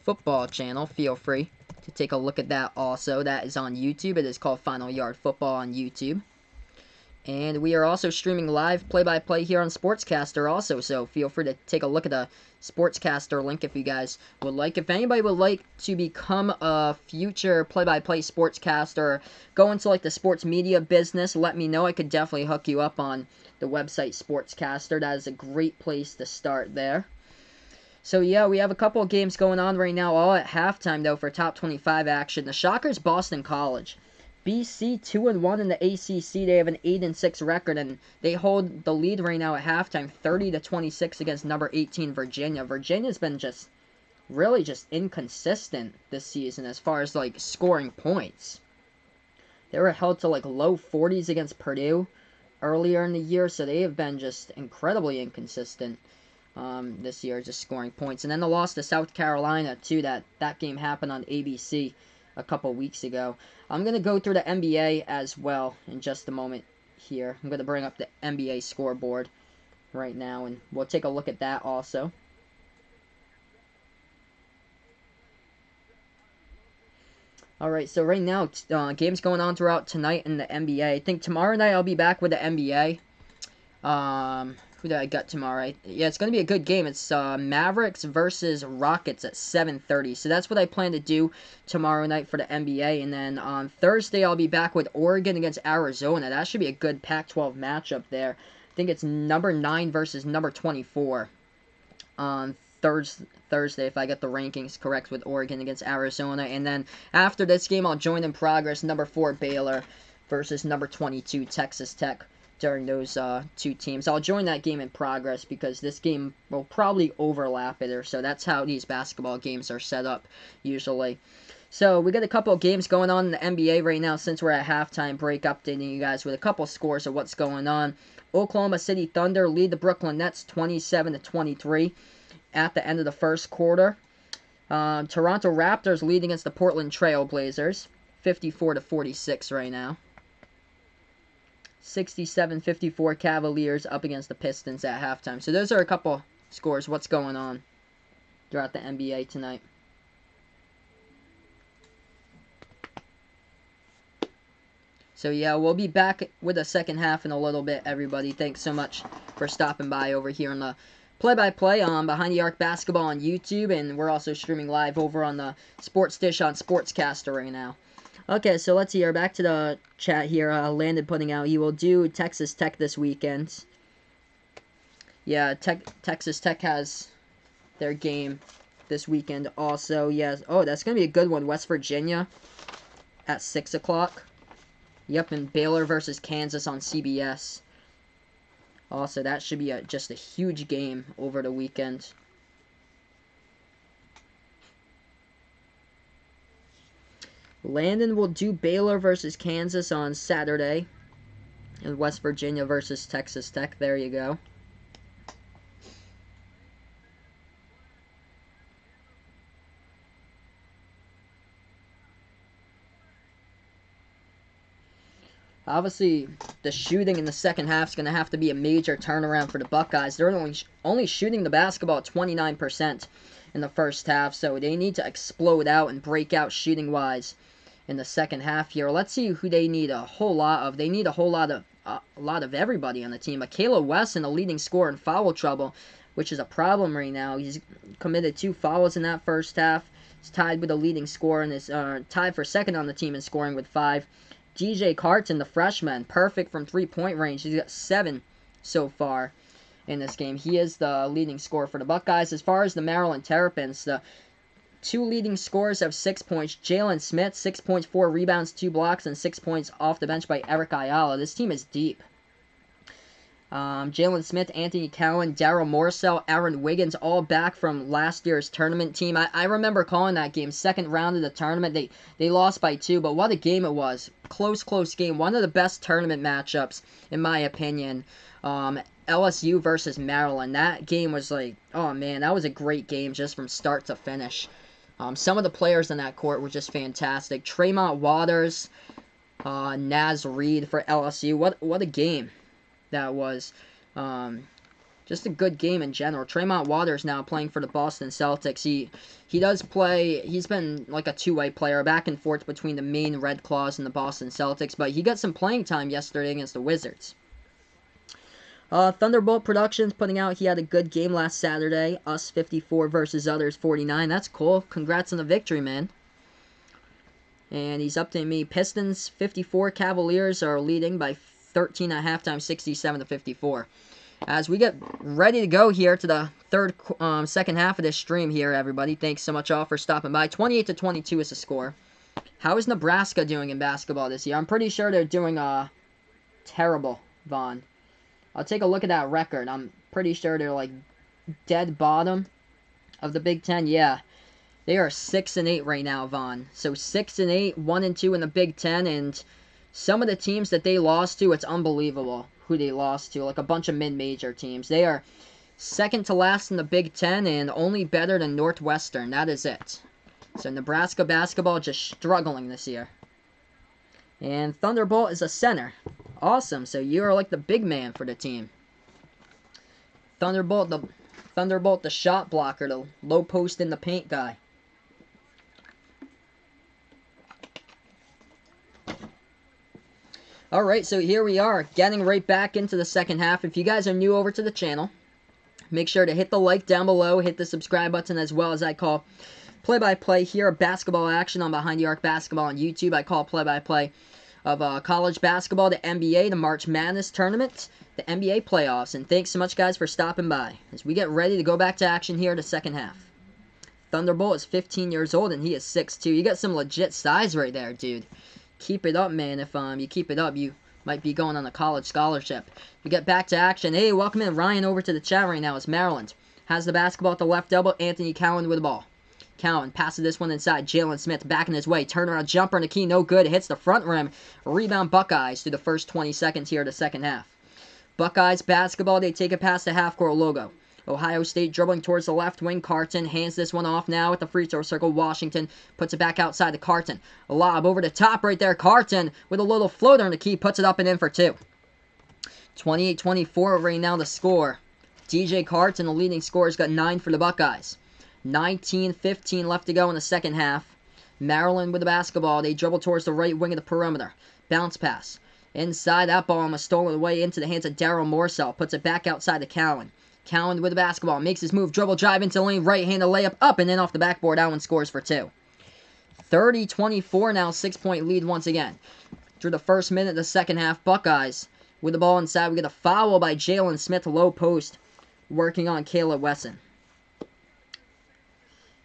football channel. Feel free to take a look at that also. That is on YouTube. It is called Final Yard Football on YouTube. And we are also streaming live play-by-play here on Sportscaster also, so feel free to take a look at the Sportscaster link if you guys would like. If anybody would like to become a future play-by-play sportscaster, go into like the sports media business, let me know. I could definitely hook you up on the website Sportscaster. That is a great place to start there. So yeah, we have a couple of games going on right now, all at halftime though for top 25 action. The Shockers, Boston College. BC 2-1 in the ACC. They have an 8-6 record, and they hold the lead right now at halftime, 30-26 against number 18 Virginia. Virginia's been really just inconsistent this season as far as like scoring points. They were held to like low 40s against Purdue earlier in the year, so they have been just incredibly inconsistent this year, just scoring points. And then the loss to South Carolina too. That game happened on ABC a couple weeks ago. I'm going to go through the NBA as well in just a moment here. I'm going to bring up the NBA scoreboard right now, and we'll take a look at that also. Alright, so right now, games going on throughout tonight in the NBA. I think tomorrow night I'll be back with the NBA. Who did I get tomorrow? Yeah, it's going to be a good game. It's Mavericks versus Rockets at 7:30. So that's what I plan to do tomorrow night for the NBA. And then on Thursday, I'll be back with Oregon against Arizona. That should be a good Pac-12 matchup there. I think it's number 9 versus number 24 on Thursday, if I get the rankings correct, with Oregon against Arizona. And then after this game, I'll join in progress number 4 Baylor versus number 22 Texas Tech during those two teams. I'll join that game in progress because this game will probably overlap it, or so that's how these basketball games are set up usually. So we got a couple of games going on in the NBA right now since we're at halftime break, updating you guys with a couple scores of what's going on. Oklahoma City Thunder lead the Brooklyn Nets 27-23 at the end of the first quarter. Toronto Raptors lead against the Portland Trail Blazers 54-46 right now. 67-54 Cavaliers up against the Pistons at halftime. So those are a couple scores. What's going on throughout the NBA tonight? So yeah, we'll be back with the second half in a little bit, everybody. Thanks so much for stopping by over here on the play-by-play on Behind the Arc Basketball on YouTube, and we're also streaming live over on the Sports Dish on Sportscaster right now. Okay, so let's hear back to the chat here. Landon putting out he will do Texas Tech this weekend. Yeah, Texas Tech has their game this weekend also. Yes. Oh, that's going to be a good one. West Virginia at 6 o'clock. Yep, and Baylor versus Kansas on CBS. Also, that should be just a huge game over the weekend. Landon will do Baylor versus Kansas on Saturday. And West Virginia versus Texas Tech. There you go. Obviously, the shooting in the second half is going to have to be a major turnaround for the Buckeyes. They're only shooting the basketball at 29% in the first half, so they need to explode out and break out shooting-wise in the second half here. Let's see who they need a whole lot of. They need a whole lot of everybody on the team. Michaela Wesson, the leading scorer, in foul trouble, which is a problem right now. He's committed 2 fouls in that first half. He's tied with the leading scorer and is tied for second on the team in scoring with 5. DJ Carton, the freshman, perfect from three-point range. He's got 7 so far in this game. He is the leading scorer for the Buckeyes. As far as the Maryland Terrapins, the 2 leading scorers have 6 points. Jalen Smith, 6 points, 4 rebounds, 2 blocks, and 6 points off the bench by Eric Ayala. This team is deep. Jalen Smith, Anthony Cowan, Darryl Morsell, Aaron Wiggins, all back from last year's tournament team. I remember calling that game, second round of the tournament. They lost by 2, but what a game it was. Close game. One of the best tournament matchups, in my opinion. LSU versus Maryland. That game was like, oh man, that was a great game just from start to finish. Some of the players in that court were just fantastic. Tremont Waters, Naz Reid for LSU. What a game that was. Just a good game in general. Tremont Waters now playing for the Boston Celtics. He does play. He's been like a two-way player, back and forth between the Maine Red Claws and the Boston Celtics, but he got some playing time yesterday against the Wizards. Thunderbolt Productions putting out he had a good game last Saturday. Us 54 versus others 49. That's cool. Congrats on the victory, man. And he's updating me. Pistons 54. Cavaliers are leading by 13 at halftime, 67-54. As we get ready to go here to the second half of this stream here, everybody. Thanks so much all for stopping by. 28-22 is the score. How is Nebraska doing in basketball this year? I'm pretty sure they're doing terrible, Vaughn. I'll take a look at that record. I'm pretty sure they're like dead bottom of the Big Ten. Yeah, they are 6-8 right now, Vaughn. So 6-8, 1-2 in the Big Ten, and some of the teams that they lost to, it's unbelievable who they lost to. Like a bunch of mid-major teams. They are second to last in the Big Ten and only better than Northwestern. That is it. So Nebraska basketball just struggling this year. And Thunderbolt is a center. Awesome. So you are like the big man for the team. Thunderbolt, the shot blocker, the low post in the paint guy. Alright, so here we are, getting right back into the second half. If you guys are new over to the channel, make sure to hit the like down below, hit the subscribe button, as well as I call play-by-play here of basketball action on Behind the Arc Basketball on YouTube. I call play-by-play of college basketball, the NBA, the March Madness tournament, the NBA playoffs. And thanks so much, guys, for stopping by as we get ready to go back to action here the second half. Thunderbolt is 15 years old, and he is 6'2". You got some legit size right there, dude. Keep it up, man. If you keep it up, you might be going on a college scholarship. We get back to action. Hey, welcome in Ryan over to the chat right now. It's Maryland. Has the basketball at the left elbow. Anthony Cowan with the ball. Cowan passes this one inside. Jalen Smith back in his way. Turnaround jumper and a key. No good. Hits the front rim. Rebound Buckeyes through the first 20 seconds here of the second half. Buckeyes basketball. They take it past the half-court logo. Ohio State dribbling towards the left wing. Carton hands this one off now at the free throw circle. Washington puts it back outside the Carton. A lob over the top right there. Carton with a little floater in the key. Puts it up and in for two. 28-24 right now the score. DJ Carton, the leading scorer, has got 9 for the Buckeyes. 19-15 left to go in the second half. Maryland with the basketball. They dribble towards the right wing of the perimeter. Bounce pass. Inside, that ball was stolen away into the hands of Daryl Morsell. Puts it back outside to Cowan. Cowan with the basketball. Makes his move. Dribble drive into the lane. Right-handed layup up and in off the backboard. That one scores for 2. 30-24 now. 6-point lead once again. Through the first minute of the second half, Buckeyes with the ball inside. We get a foul by Jalen Smith. Low post. Working on Caleb Wesson.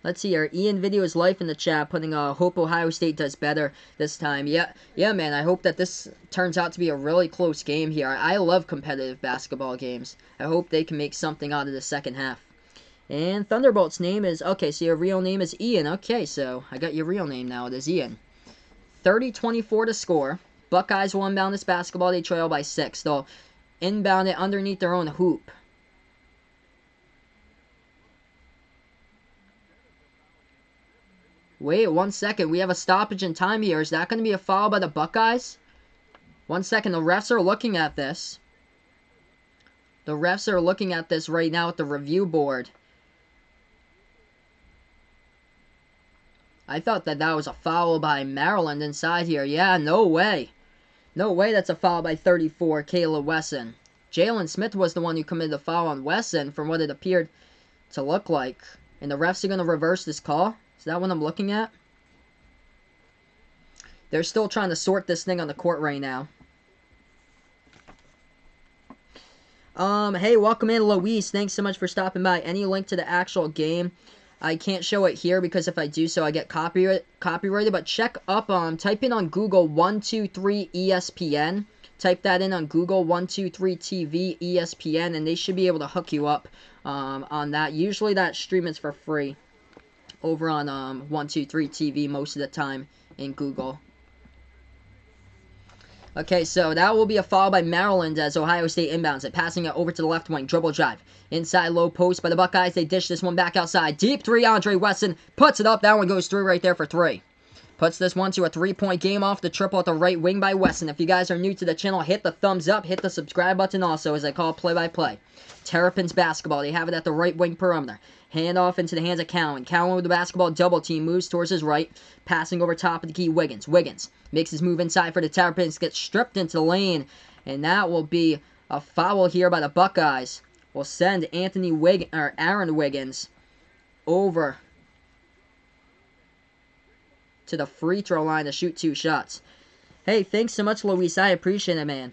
Let's see here. Ian Video's Life in the chat putting hope Ohio State does better this time. Yeah, man. I hope that this turns out to be a really close game here. I love competitive basketball games. I hope they can make something out of the second half. And Thunderbolt's name is... Okay, so your real name is Ian. Okay, so I got your real name now. It is Ian. 30-24 to score. Buckeyes will inbound this basketball. They trail by 6. They'll inbound it underneath their own hoop. Wait, 1 second. We have a stoppage in time here. Is that going to be a foul by the Buckeyes? 1 second. The refs are looking at this. The refs are looking at this right now at the review board. I thought that was a foul by Maryland inside here. Yeah, no way. No way that's a foul by 34, Caleb Wesson. Jalen Smith was the one who committed the foul on Wesson from what it appeared to look like. And the refs are going to reverse this call. Is that what I'm looking at? They're still trying to sort this thing on the court right now. Hey, welcome in, Luis. Thanks so much for stopping by. Any link to the actual game? I can't show it here because if I do so, I get copyrighted. But check up, type in on Google 123 ESPN. Type that in on Google 123 TV ESPN, and they should be able to hook you up on that. Usually that stream is for free over on 123 TV most of the time in Google. Okay, so that will be a foul by Maryland as Ohio State inbounds it, passing it over to the left wing. Dribble drive. Inside low post by the Buckeyes. They dish this one back outside. Deep three, Andre Wesson puts it up. That one goes through right there for 3. Puts this one to a 3-point game off the triple at the right wing by Wesson. If you guys are new to the channel, hit the thumbs up. Hit the subscribe button also as I call play-by-play. Terrapins basketball. They have it at the right wing perimeter. Hand off into the hands of Cowan. Cowan with the basketball. Double team. Moves towards his right. Passing over top of the key. Wiggins. Wiggins makes his move inside for the Terrapins. Gets stripped into the lane. And that will be a foul here by the Buckeyes. Will send Aaron Wiggins over to the free throw line to shoot 2 shots. Hey, thanks so much, Luis. I appreciate it, man.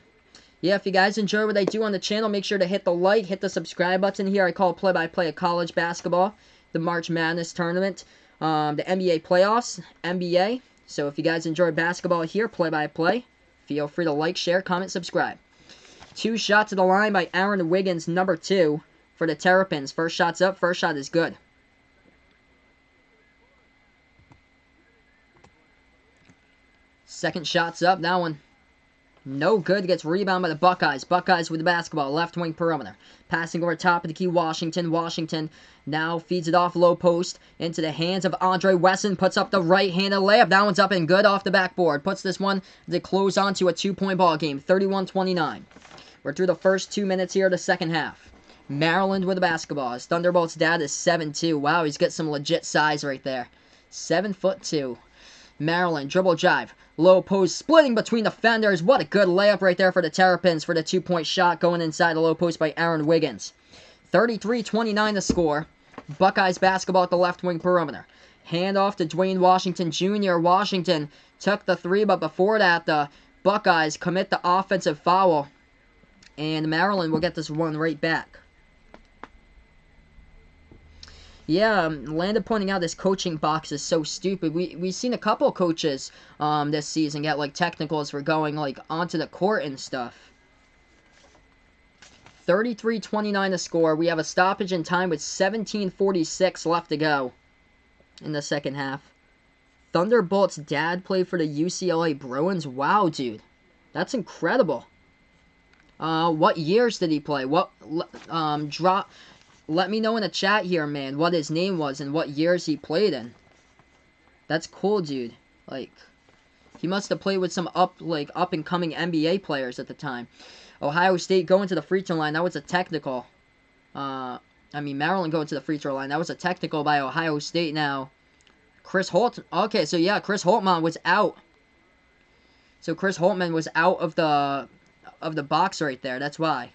Yeah, if you guys enjoy what I do on the channel, make sure to hit the like, hit the subscribe button here. I call play-by-play of college basketball, the March Madness tournament, the NBA playoffs, NBA. So if you guys enjoy basketball here, play-by-play, feel free to like, share, comment, subscribe. 2 shots to the line by Aaron Wiggins, number 2 for the Terrapins. First shot's up. First shot is good. Second shot's up. That one No good. Gets rebound by the Buckeyes. Buckeyes with the basketball. Left wing perimeter. Passing over top of the key. Washington. Washington now feeds it off low post into the hands of Andre Wesson. Puts up the right-handed layup. That one's up and good off the backboard. Puts this one to close on to a 2-point ball game. 31-29. We're through the first 2 minutes here of the second half. Maryland with the basketball. His Thunderbolt's dad is 7'2". Wow, he's got some legit size right there. 7'2". Maryland, dribble drive, low post, splitting between defenders. What a good layup right there for the Terrapins for the 2-point shot going inside the low post by Aaron Wiggins. 33-29 the score. Buckeyes basketball at the left wing perimeter. Hand off to Dwayne Washington Jr. Washington took the three, but before that, the Buckeyes commit the offensive foul. And Maryland will get this one right back. Yeah, Landon pointing out this coaching box is so stupid. We've seen a couple coaches this season get like technicals for going like onto the court and stuff. 33-29 to score. We have a stoppage in time with 17:46 left to go in the second half. Thunderbolt's dad played for the UCLA Bruins. Wow, dude. That's incredible. What years did he play? Let me know in the chat here, man, what his name was and what years he played in. That's cool, dude. Like, he must have played with some up-and-coming NBA players at the time. Ohio State going to the free throw line. That was a technical. Maryland going to the free throw line. That was a technical by Ohio State now. Chris Holt. Okay, so yeah, Chris Holtman was out. So Chris Holtman was out of the box right there. That's why.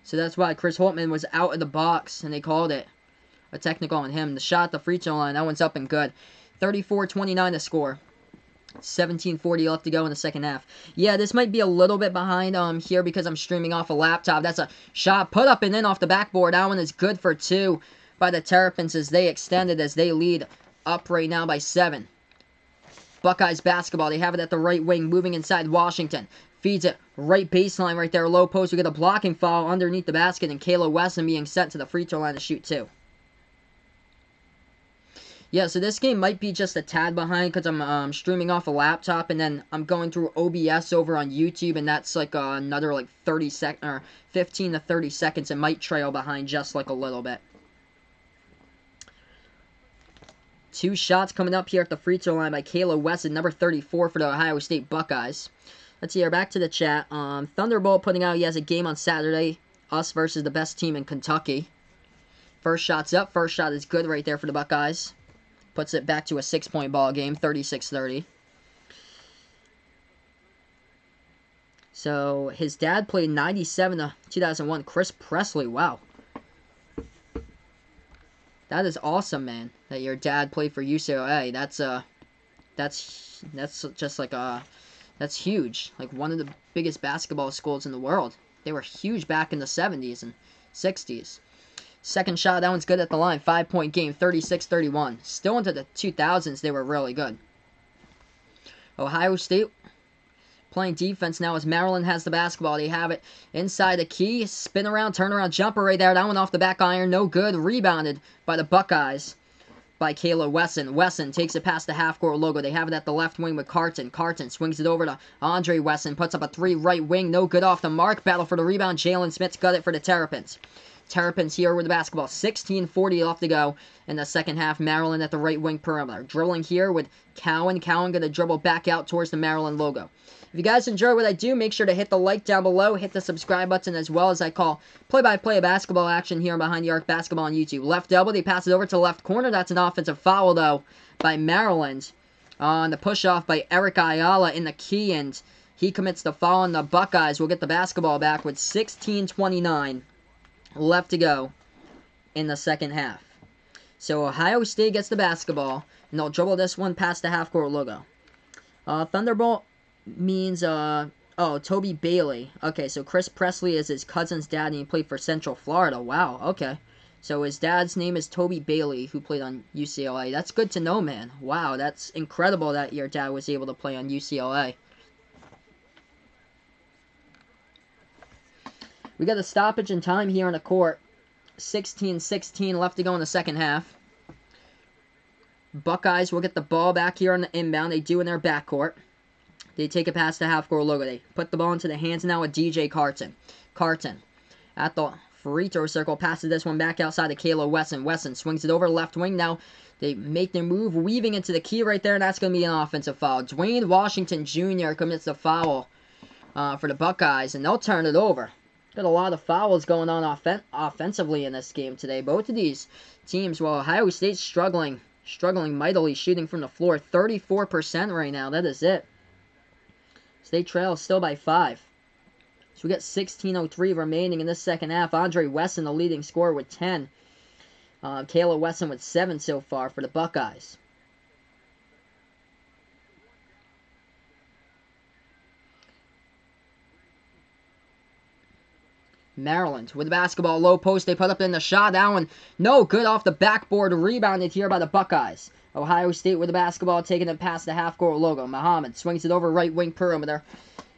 So that's why Chris Holtman was out of the box, and they called it a technical on him. The shot, the free throw line, that one's up and good. 34-29 to score. 17:40 left to go in the second half. Yeah, this might be a little bit behind here because I'm streaming off a laptop. That's a shot put up and in off the backboard. That one is good for 2 by the Terrapins as they extended, as they lead up right now by 7. Buckeyes basketball. They have it at the right wing, moving inside Washington. Feeds it right baseline right there, low post. We get a blocking foul underneath the basket, and Kayla Wesson being sent to the free throw line to shoot 2. Yeah, so this game might be just a tad behind because I'm streaming off a laptop, and then I'm going through OBS over on YouTube, and that's like another like 15 to 30 seconds. It might trail behind just like a little bit. 2 shots coming up here at the free throw line by Kayla Wesson, number 34 for the Ohio State Buckeyes. Let's see here, back to the chat. Thunderbolt putting out he has a game on Saturday. Us versus the best team in Kentucky. First shot's up. First shot is good right there for the Buckeyes. Puts it back to a 6-point ball game, 36-30. So, his dad played 97 to 2001. Chris Presley, wow. That is awesome, man. That your dad played for UCLA. That's just like that's huge. Like one of the biggest basketball schools in the world. They were huge back in the 70s and 60s. Second shot, that one's good at the line. 5-point game, 36-31. Still into the 2000s, they were really good. Ohio State playing defense now as Maryland has the basketball. They have it inside the key. Spin around, turn around, jumper right there. That one off the back iron. No good. Rebounded by the Buckeyes by Kayla Wesson. Wesson takes it past the half-court logo. They have it at the left wing with Carton. Carton swings it over to Andre Wesson. Puts up a 3 right wing. No good off the mark. Battle for the rebound. Jalen Smith's got it for the Terrapins. Terrapins here with the basketball. 16:40 left to go in the second half. Maryland at the right wing perimeter. Dribbling here with Cowan. Cowan going to dribble back out towards the Maryland logo. If you guys enjoy what I do, make sure to hit the like down below. Hit the subscribe button as well as I call play-by-play basketball action here on Behind the Arc Basketball on YouTube. Left elbow. They pass it over to left corner. That's an offensive foul, though, by Maryland. On the push-off by Eric Ayala in the key, and he commits the foul, and the Buckeyes will get the basketball back with 16:29 left to go in the second half. So Ohio State gets the basketball, and they'll dribble this one past the half-court logo. Thunderbolt means, Toby Bailey. Okay, so Chris Presley is his cousin's dad, and he played for Central Florida. Wow, okay. So his dad's name is Toby Bailey, who played on UCLA. That's good to know, man. Wow, that's incredible that your dad was able to play on UCLA. We got a stoppage in time here on the court. 16-16 left to go in the second half. Buckeyes will get the ball back here on the inbound. They do in their backcourt. They take it past the half-court logo. They put the ball into the hands now of DJ Carton. Carton at the free throw circle. Passes this one back outside to Kayla Wesson. Wesson swings it over left wing. Now they make their move, weaving into the key right there, and that's going to be an offensive foul. Dwayne Washington Jr. commits the foul for the Buckeyes, and they'll turn it over. Got a lot of fouls going on offensively in this game today. Both of these teams, well, Ohio State's struggling mightily, shooting from the floor. 34% right now. That is it. State trails still by 5. So we got 16:03 remaining in this second half. Andre Wesson, the leading scorer, with 10. Kayla Wesson with 7 so far for the Buckeyes. Maryland with the basketball, low post. They put up in the shot. That one, no good off the backboard. Rebounded here by the Buckeyes. Ohio State with the basketball, taking it past the half-court logo. Muhammad swings it over right wing perimeter.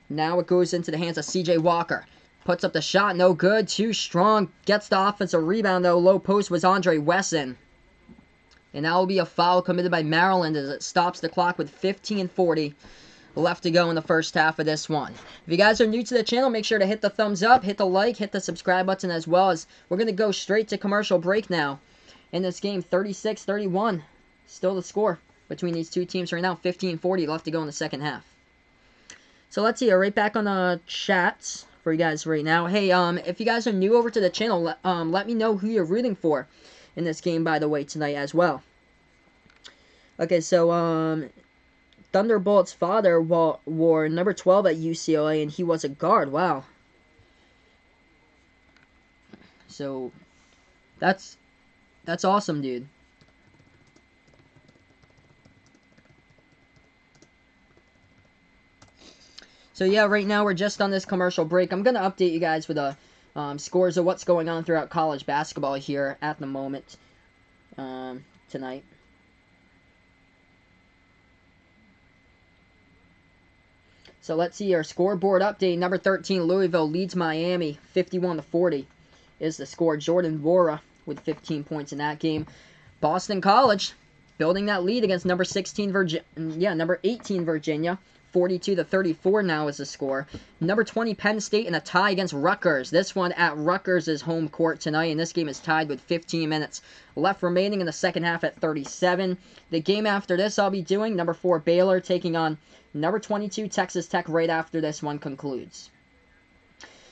Now it goes into the hands of C.J. Walker. Puts up the shot, no good. Too strong. Gets the offensive rebound, though. Low post was Andre Wesson. And that will be a foul committed by Maryland as it stops the clock with 15:40 left to go in the first half of this one. If you guys are new to the channel, make sure to hit the thumbs up, hit the like, hit the subscribe button as well, as we're going to go straight to commercial break now. In this game, 36-31. Still the score between these two teams right now. 15:40 left to go in the second half. So let's see. Right back on the chats for you guys right now. Hey, if you guys are new over to the channel, let me know who you're rooting for in this game, by the way, tonight as well. Okay, so Thunderbolt's father wore number 12 at UCLA, and he was a guard. Wow. So that's awesome, dude. So yeah, right now we're just on this commercial break. I'm going to update you guys with the scores of what's going on throughout college basketball here at the moment tonight. So let's see our scoreboard update. Number 13, Louisville leads Miami 51-40 is the score. Jordan Wara with 15 points in that game. Boston College building that lead against number 18 Virginia. 42-34 now is the score. Number 20 Penn State in a tie against Rutgers. This one at Rutgers' home court tonight, and this game is tied with 15 minutes left remaining in the second half at 37. The game after this I'll be doing, number 4 Baylor taking on number 22 Texas Tech right after this one concludes.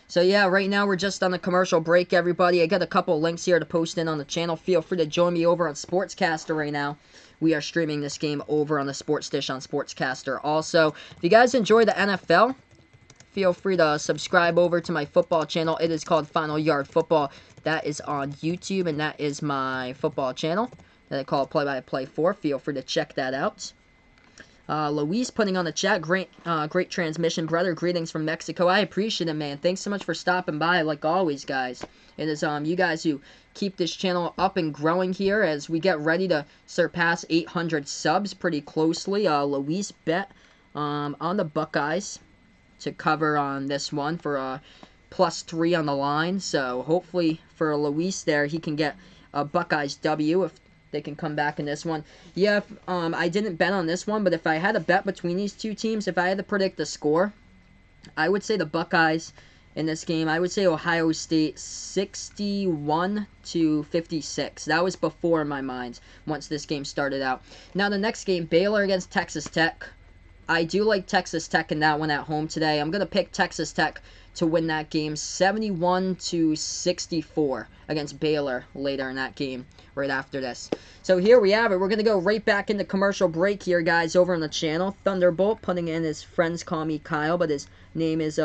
So yeah, right now we're just on the commercial break, everybody. I got a couple links here to post in on the channel. Feel free to join me over on Sportscaster right now. We are streaming this game over on the Sports Dish on Sportscaster. Also, if you guys enjoy the NFL, feel free to subscribe over to my football channel. It is called Final Yard Football. That is on YouTube, and that is my football channel that I call Play-by-Play for. Feel free to check that out. Luis putting on the chat, great transmission, brother. Greetings from Mexico. I appreciate it, man. Thanks so much for stopping by, like always, guys. It is you guys who keep this channel up and growing here as we get ready to surpass 800 subs pretty closely. Luis bet on the Buckeyes to cover on this one for +3 on the line. So hopefully for Luis there, he can get a Buckeyes W if they can come back in this one. Yeah, I didn't bet on this one, but if I had a bet between these two teams, if I had to predict the score, I would say the Buckeyes in this game. I would say Ohio State 61-56. That was before in my mind once this game started out. Now the next game, Baylor against Texas Tech. I do like Texas Tech in that one at home today. I'm going to pick Texas Tech to win that game 71-64 against Baylor later in that game right after this. So here we have it. We're going to go right back into commercial break here, guys, over on the channel. Thunderbolt putting in his friends call me Kyle, but his name is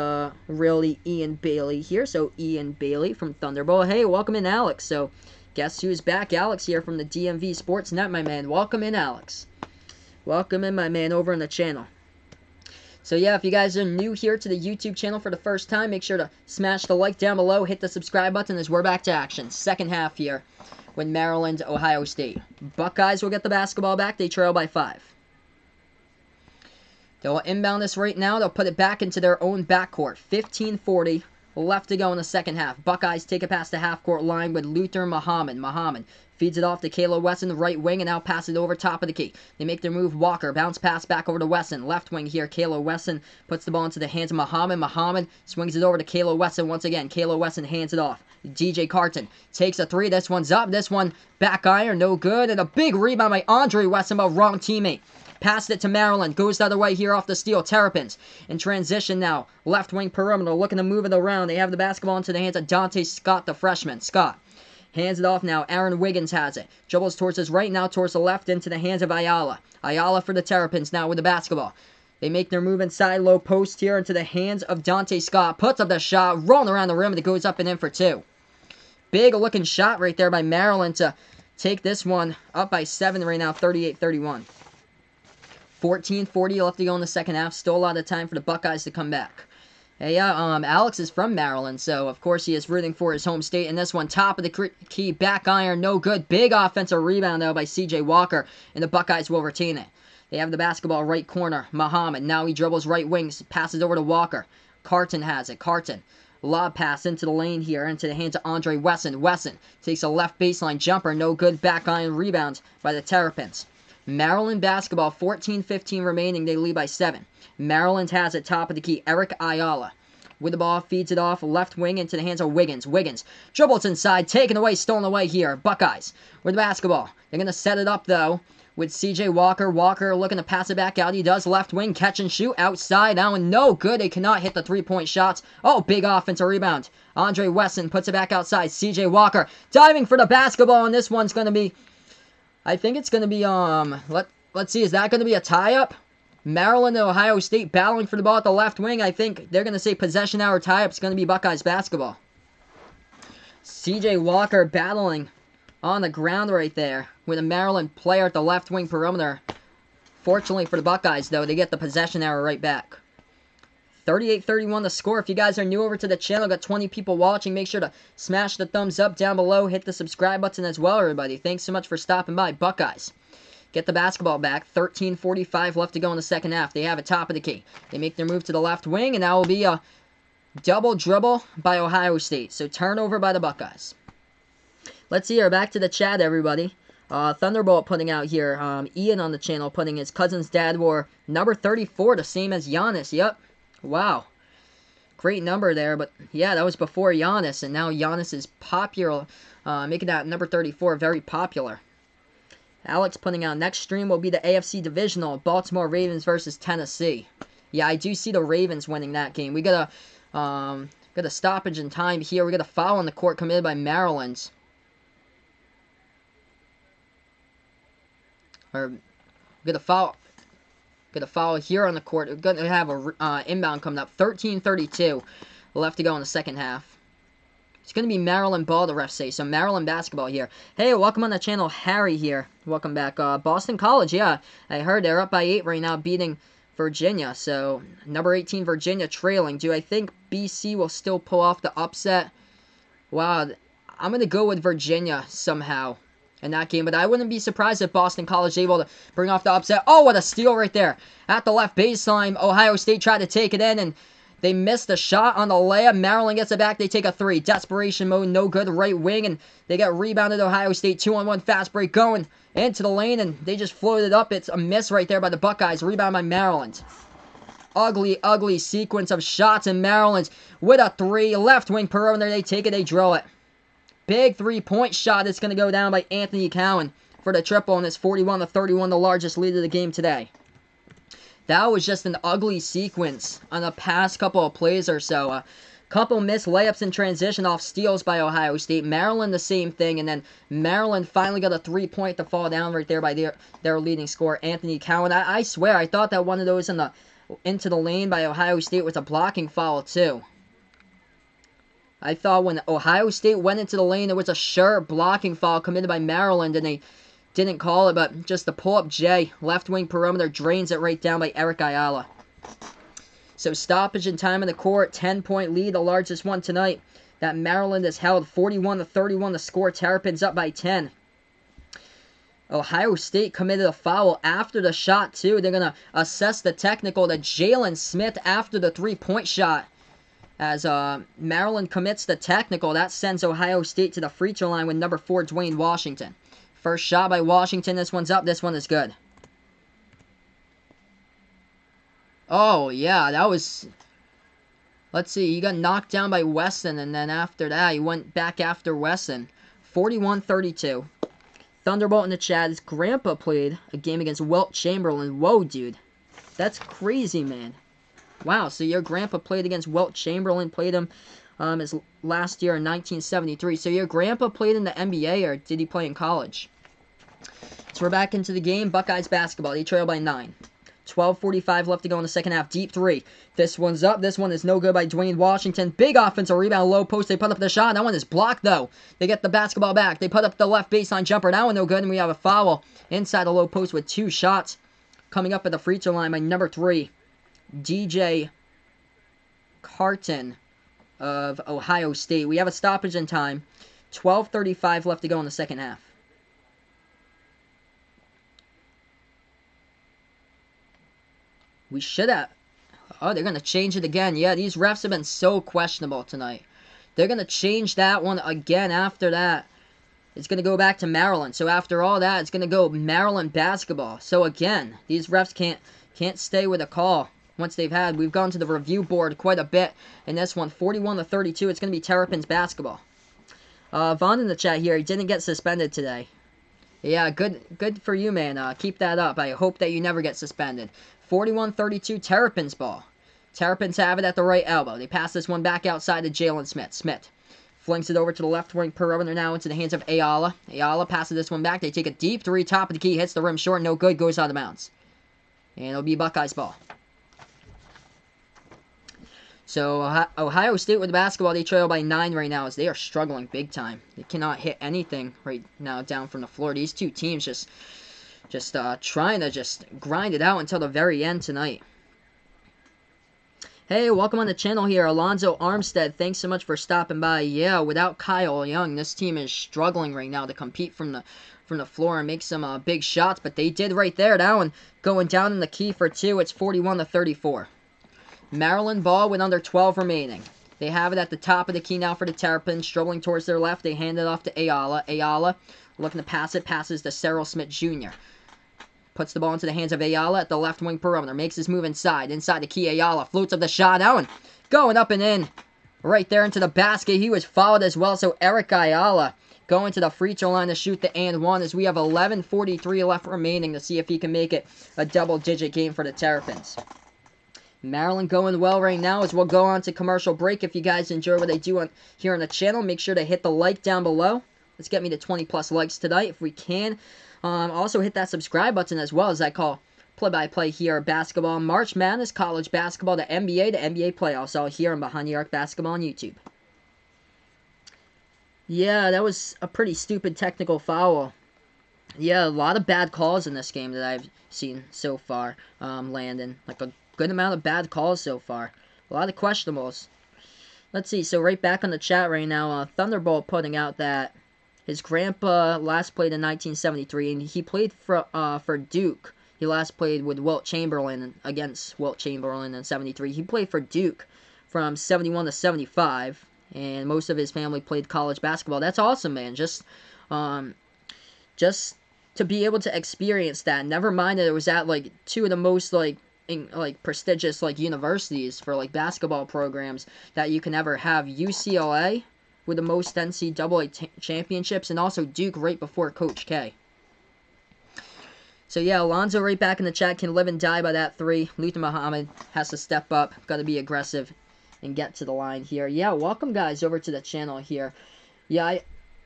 really Ian Bailey here. So Ian Bailey from Thunderbolt. Hey, welcome in, Alex. So guess who's back? Alex here from the DMV Sports Net, my man. Welcome in, Alex. Welcome in, my man, over on the channel. So yeah, if you guys are new here to the YouTube channel for the first time, make sure to smash the like down below, hit the subscribe button as we're back to action. Second half here with Maryland, Ohio State. Buckeyes will get the basketball back. They trail by 5. They'll inbound this right now. They'll put it back into their own backcourt. 15:40 left to go in the second half. Buckeyes take it past the half-court line with Luther Muhammad. Muhammad feeds it off to Kayla Wesson, right wing, and now passes it over top of the key. They make their move. Walker, bounce pass back over to Wesson. Left wing here, Kayla Wesson puts the ball into the hands of Muhammad. Muhammad swings it over to Kayla Wesson once again. Kayla Wesson hands it off. DJ Carton takes a three. This one's up. This one back iron, no good. And a big rebound by Andre Wesson, but wrong teammate. Passed it to Maryland. Goes the other way here off the steal. Terrapins in transition now. Left wing perimeter looking to move it around. They have the basketball into the hands of Dante Scott, the freshman. Scott hands it off now. Aaron Wiggins has it. Dribbles towards his right, now towards the left into the hands of Ayala. Ayala for the Terrapins now with the basketball. They make their move inside low post here into the hands of Dante Scott. Puts up the shot, rolling around the rim, and it goes up and in for two. Big looking shot right there by Maryland to take this one up by 7 right now, 38-31. 14:40 left to go in the second half. Still a lot of time for the Buckeyes to come back. Hey, Alex is from Maryland, so of course he is rooting for his home state. And this one, top of the key, back iron, no good. Big offensive rebound, though, by C.J. Walker, and the Buckeyes will retain it. They have the basketball right corner. Muhammad, now he dribbles right wings, passes over to Walker. Carton has it. Carton, lob pass into the lane here, into the hands of Andre Wesson. Wesson takes a left baseline jumper, no good. Back iron rebound by the Terrapins. Maryland basketball, 14-15 remaining. They lead by 7. Maryland has it top of the key. Eric Ayala with the ball, feeds it off left wing into the hands of Wiggins. Wiggins dribbles inside, taken away, stolen away here. Buckeyes with the basketball. They're going to set it up, though, with C.J. Walker. Walker looking to pass it back out. He does. Left wing, catch and shoot. Outside, that one no good. They cannot hit the three-point shots. Oh, big offensive rebound. Andre Wesson puts it back outside. C.J. Walker diving for the basketball, and this one's going to be... I think it's going to be, let's see, is that going to be a tie-up? Maryland and Ohio State battling for the ball at the left wing. I think they're going to say possession hour tie-up. It's going to be Buckeyes basketball. C.J. Walker battling on the ground right there with a Maryland player at the left wing perimeter. Fortunately for the Buckeyes, though, they get the possession hour right back. 38-31 the score. If you guys are new over to the channel, got 20 people watching, make sure to smash the thumbs up down below. Hit the subscribe button as well, everybody. Thanks so much for stopping by. Buckeyes get the basketball back. 13:45 left to go in the second half. They have it top of the key. They make their move to the left wing, and that will be a double dribble by Ohio State. So turnover by the Buckeyes. Let's see here. Back to the chat, everybody. Thunderbolt putting out here. Ian on the channel putting his cousin's dad wore number 34, the same as Giannis. Yep. Wow. Great number there, but yeah, that was before Giannis, and now Giannis is popular, making that number 34 very popular. Alex putting out next stream will be the AFC Divisional, Baltimore Ravens versus Tennessee. Yeah, I do see the Ravens winning that game. We got a stoppage in time here. We got a foul on the court committed by Maryland. Or we got a foul. Got a foul here on the court. We're going to have a inbound coming up. 13:32 left to go in the second half. It's going to be Maryland ball, the refs say. So Maryland basketball here. Hey, welcome on the channel. Harry here. Welcome back. Boston College, yeah. I heard they're up by 8 right now, beating Virginia. So number 18, Virginia trailing. Do I think BC will still pull off the upset? Wow, I'm going to go with Virginia somehow in that game, but I wouldn't be surprised if Boston College is able to bring off the upset. Oh, what a steal right there. At the left baseline, Ohio State tried to take it in, and they missed a shot on the layup. Maryland gets it back. They take a 3. Desperation mode, no good. Right wing, and they get rebounded. Ohio State 2-on-1 fast break going into the lane, and they just floated up. It's a miss right there by the Buckeyes. Rebound by Maryland. Ugly, ugly sequence of shots in Maryland with a 3. Left wing perimeter. They take it. They drill it. Big three-point shot. It's going to go down by Anthony Cowan for the triple, and it's 41-31, the largest lead of the game today. That was just an ugly sequence on the past couple of plays or so. A couple missed layups in transition off steals by Ohio State. Maryland, the same thing, and then Maryland finally got a 3-point to fall down right there by their leading scorer, Anthony Cowan. I swear, I thought that one of those into the lane by Ohio State was a blocking foul, too. I thought when Ohio State went into the lane, it was a sure blocking foul committed by Maryland, and they didn't call it, but just the pull-up J, left wing perimeter, drains it right down by Eric Ayala. So stoppage in time in the court, 10-point lead, the largest one tonight. That Maryland has held 41-31, the score. Terrapins up by 10. Ohio State committed a foul after the shot, too. They're going to assess the technical to Jalen Smith after the 3-point shot. As Maryland commits the technical, that sends Ohio State to the free throw line with number 4, Dwayne Washington. First shot by Washington. This one's up. This one is good. Oh, yeah, that was... Let's see, he got knocked down by Wesson, and then after that, he went back after Wesson. 41-32. Thunderbolt in the chat. His grandpa played a game against Wilt Chamberlain. Whoa, dude. That's crazy, man. Wow, so your grandpa played against Wilt Chamberlain, played him his last year in 1973. So your grandpa played in the NBA, or did he play in college? So we're back into the game. Buckeyes basketball. They trail by 9. 12:45 left to go in the second half. Deep three. This one's up. This one is no good by Dwayne Washington. Big offensive rebound, low post. They put up the shot. That one is blocked, though. They get the basketball back. They put up the left baseline jumper. That one no good, and we have a foul inside the low post with 2 shots. Coming up at the free throw line by number 3, DJ Carton of Ohio State. We have a stoppage in time. 12:35 left to go in the second half. We should have... Oh, they're going to change it again. Yeah, these refs have been so questionable tonight. They're going to change that one again after that. It's going to go back to Maryland. So after all that, it's going to go Maryland basketball. So again, these refs can't stay with a call once they've had. We've gone to the review board quite a bit in this one. 41-32. It's going to be Terrapins basketball. Vaughn in the chat here. He didn't get suspended today. Yeah, good for you, man. Keep that up. I hope that you never get suspended. 41-32, Terrapins ball. Terrapins have it at the right elbow. They pass this one back outside to Jalen Smith. Smith flings it over to the left wing perimeter now into the hands of Ayala. Ayala passes this one back. They take a deep three, top of the key, hits the rim short, no good, goes out of bounds. And it'll be Buckeyes ball. So Ohio State with the basketball, they trail by 9 right now as they are struggling big time. They cannot hit anything right now down from the floor. These two teams just trying to just grind it out until the very end tonight. Hey, welcome on the channel here, Alonzo Armstead. Thanks so much for stopping by. Yeah, without Kyle Young, this team is struggling right now to compete from the floor and make some big shots. But they did right there. That one going down in the key for 2. It's 41-34. Maryland ball with under 12 remaining. They have it at the top of the key now for the Terrapins. Strolling towards their left. They hand it off to Ayala. Ayala looking to pass it. Passes to Cyril Smith Jr. Puts the ball into the hands of Ayala at the left wing perimeter. Makes his move inside. Inside the key, Ayala floats up the shot. That one going up and in. Right there into the basket. He was fouled as well. So Eric Ayala going to the free throw line to shoot the and one as we have 11:43 left remaining to see if he can make it a double-digit game for the Terrapins. Maryland going well right now as we'll go on to commercial break. If you guys enjoy what I do here on the channel, make sure to hit the like down below. Let's get me to 20+ likes tonight if we can. Also hit that subscribe button as well as I call play-by-play here basketball, March Madness, college basketball, the NBA playoffs, all here on Behind the Arc Basketball on YouTube. Yeah, that was a pretty stupid technical foul. Yeah, a lot of bad calls in this game that I've seen so far, Landon. Like a good amount of bad calls so far. A lot of questionables. Let's see, so right back on the chat right now, Thunderbolt putting out that his grandpa last played in 1973, and he played for Duke. He last played with Wilt Chamberlain, against Wilt Chamberlain in 73. He played for Duke from 71 to 75, and most of his family played college basketball. That's awesome, man. Just to be able to experience that. Never mind that it was at, like, 2 of the most, like prestigious, like, universities for, like, basketball programs that you can ever have. UCLA with the most NCAA championships, and also Duke right before Coach K. So yeah, Alonzo right back in the chat, can live and die by that 3. Luther Muhammad has to step up, got to be aggressive and get to the line here. Yeah, welcome guys over to the channel here. Yeah,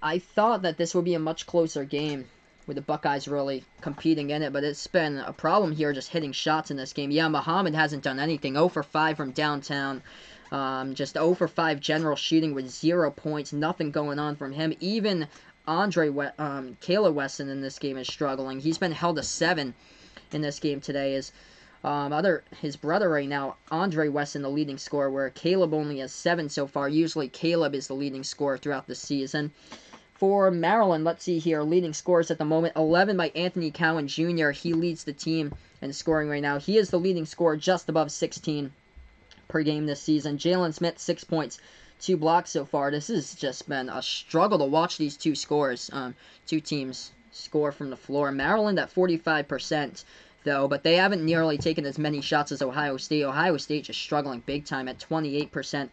I thought that this would be a much closer game with the Buckeyes really competing in it, but it's been a problem here just hitting shots in this game. Yeah, Muhammad hasn't done anything. 0 for 5 from downtown. Just 0 for 5 general shooting with 0 points. Nothing going on from him. Even Kayla Wesson in this game is struggling. He's been held to 7 in this game today. His brother right now, Andre Wesson, the leading scorer, where Caleb only has 7 so far. Usually Caleb is the leading scorer throughout the season. For Maryland, let's see here, leading scorers at the moment, 11 by Anthony Cowan Jr. He leads the team in scoring right now. He is the leading scorer, just above 16 per per game this season. Jalen Smith, 6 points, 2 blocks so far. This has just been a struggle to watch these two teams score from the floor. Maryland at 45%, though, but they haven't nearly taken as many shots as Ohio State. Ohio State just struggling big time at 28%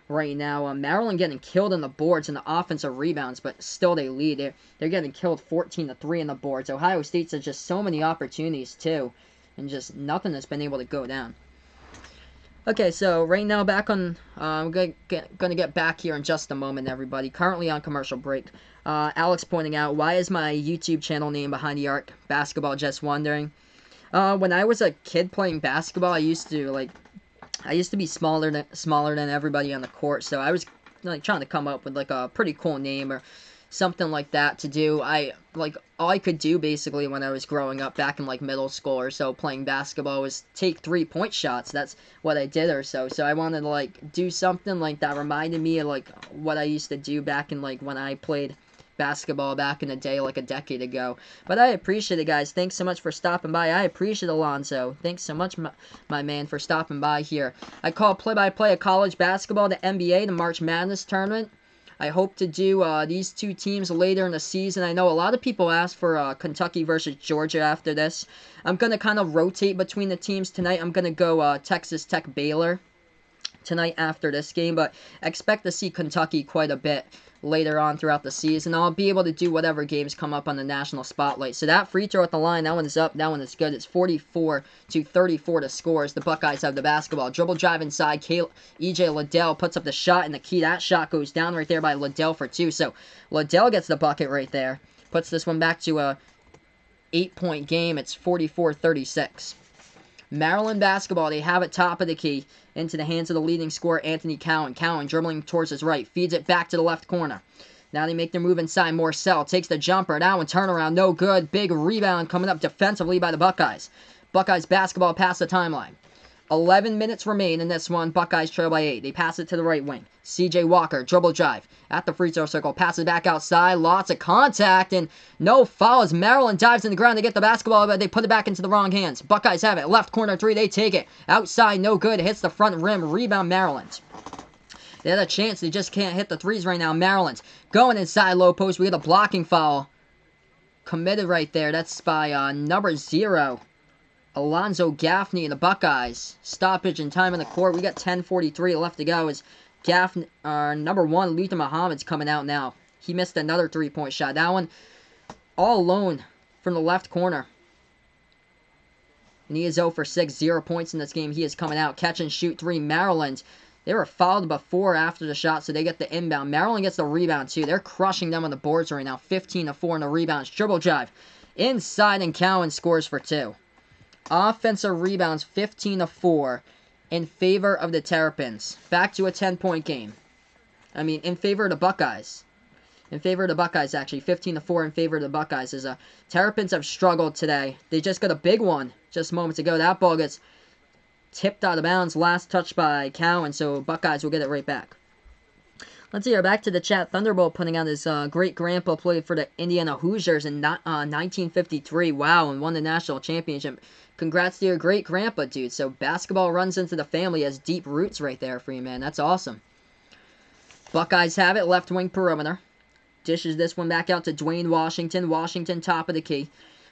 right now. Maryland getting killed on the boards and the offensive rebounds, but still they lead. They're getting killed 14-3 on the boards. Ohio State's had just so many opportunities, too, and just nothing has been able to go down. Okay, so right now back on, I'm gonna get back here in just a moment, everybody. Currently on commercial break. Alex pointing out, why is my YouTube channel name Behind the Arc Basketball? Just wondering. When I was a kid playing basketball, I used to be smaller than everybody on the court, so I was like trying to come up with like a pretty cool name or something like that to do. All I could do basically when I was growing up back in like middle school or so playing basketball was take 3-point shots. That's what I did or so. So I wanted to like do something like that reminded me of like what I used to do back in like when I played basketball back in the day like a decade ago. But I appreciate it, guys. Thanks so much for stopping by. I appreciate Alonzo. Thanks so much, my man, for stopping by here. I call play-by-play of college basketball, the NBA, the March Madness tournament. I hope to do these two teams later in the season. I know a lot of people asked for Kentucky versus Georgia after this. I'm going to kind of rotate between the teams tonight. I'm going to go Texas Tech Baylor tonight after this game, but expect to see Kentucky quite a bit later on throughout the season. I'll be able to do whatever games come up on the national spotlight. So that free throw at the line, that one is up, that one is good. It's 44-34 to score as the Buckeyes have the basketball. Dribble drive inside, E.J. Liddell puts up the shot, and the key, that shot goes down right there by Liddell for 2. So Liddell gets the bucket right there. Puts this one back to a 8-point game. It's 44-36. Maryland basketball, they have it top of the key into the hands of the leading scorer, Anthony Cowan. Cowan dribbling towards his right, feeds it back to the left corner. Now they make their move inside. Morcell takes the jumper. That one turnaround, no good. Big rebound coming up defensively by the Buckeyes. Buckeyes basketball past the timeline. 11 minutes remain in this one. Buckeyes trail by 8. They pass it to the right wing. C.J. Walker, dribble drive. At the free throw circle. Passes back outside. Lots of contact. And no foul as Maryland dives in the ground to get the basketball, but they put it back into the wrong hands. Buckeyes have it. Left corner 3. They take it. Outside, no good. Hits the front rim. Rebound Maryland. They had a chance. They just can't hit the threes right now. Maryland going inside low post. We get a blocking foul committed right there. That's by number 0. Alonzo Gaffney and the Buckeyes. Stoppage in time in the court. We got 10:43 left to go as Gaffney, number 1, Luther Muhammad's coming out now. He missed another 3-point shot. That one all alone from the left corner. And he is 0 for 6. 0 points in this game. He is coming out. Catch and shoot 3. Maryland. They were fouled before after the shot, so they get the inbound. Maryland gets the rebound, too. They're crushing them on the boards right now. 15-4 in the rebounds. Dribble drive. Inside, and Cowan scores for 2. Offensive rebounds, 15-4 in favor of the Terrapins. Back to a 10-point game. I mean, in favor of the Buckeyes. In favor of the Buckeyes, actually. 15-4 in favor of the Buckeyes. As Terrapins have struggled today. They just got a big one just moments ago. That ball gets tipped out of bounds. Last touch by Cowan, so Buckeyes will get it right back. Let's see here. Back to the chat. Thunderbolt putting out his great-grandpa played for the Indiana Hoosiers in 1953. Wow, and won the national championship. Congrats to your great-grandpa, dude. So basketball runs into the family. Has deep roots right there for you, man. That's awesome. Buckeyes have it. Left wing perimeter. Dishes this one back out to Dwayne Washington. Washington top of the key.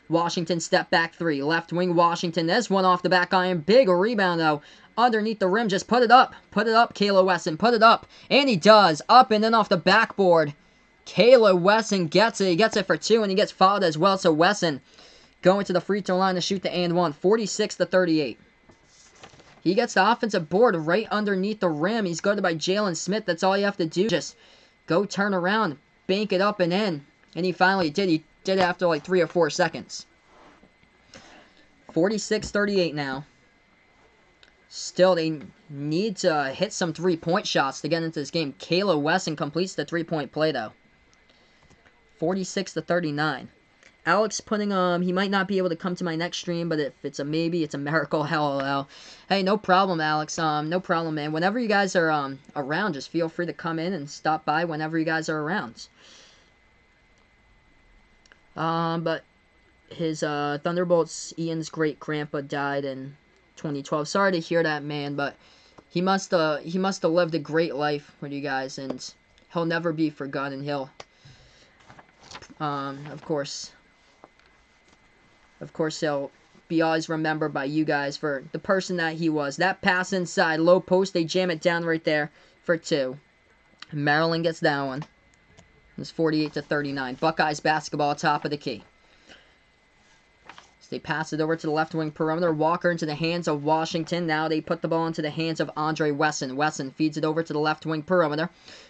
Washington step back 3. Left wing Washington. This one off the back iron. Big rebound, though. Underneath the rim. Just put it up. Put it up, Kayla Wesson. Put it up. And he does. Up and then off the backboard. Kayla Wesson gets it. He gets it for 2, and he gets fouled as well. So Wesson going to the free throw line to shoot the and 1. 46-38. He gets the offensive board right underneath the rim. He's guarded by Jalen Smith. That's all you have to do. Just go turn around, bank it up and in. And he finally did. He did it after like 3 or 4 seconds. 46-38 now. Still, they need to hit some 3-point shots to get into this game. Kayla Wesson completes the 3-point play, though. 46-39. Alex putting, he might not be able to come to my next stream, but if it's a maybe, it's a miracle, LOL. Hey, no problem, Alex. No problem, man. Whenever you guys are, around, just feel free to come in and stop by whenever you guys are around. But his, Thunderbolts, Ian's great-grandpa died in 2012. Sorry to hear that, man, but He must have lived a great life with you guys, and he'll never be forgotten. He'll, of course, he'll be always remembered by you guys for the person that he was. That pass inside, low post, they jam it down right there for 2. Maryland gets that one. It's 48-39. Buckeyes basketball, top of the key. So they pass it over to the left wing perimeter. Walker into the hands of Washington. Now they put the ball into the hands of Andre Wesson. Wesson feeds it over to the left wing perimeter.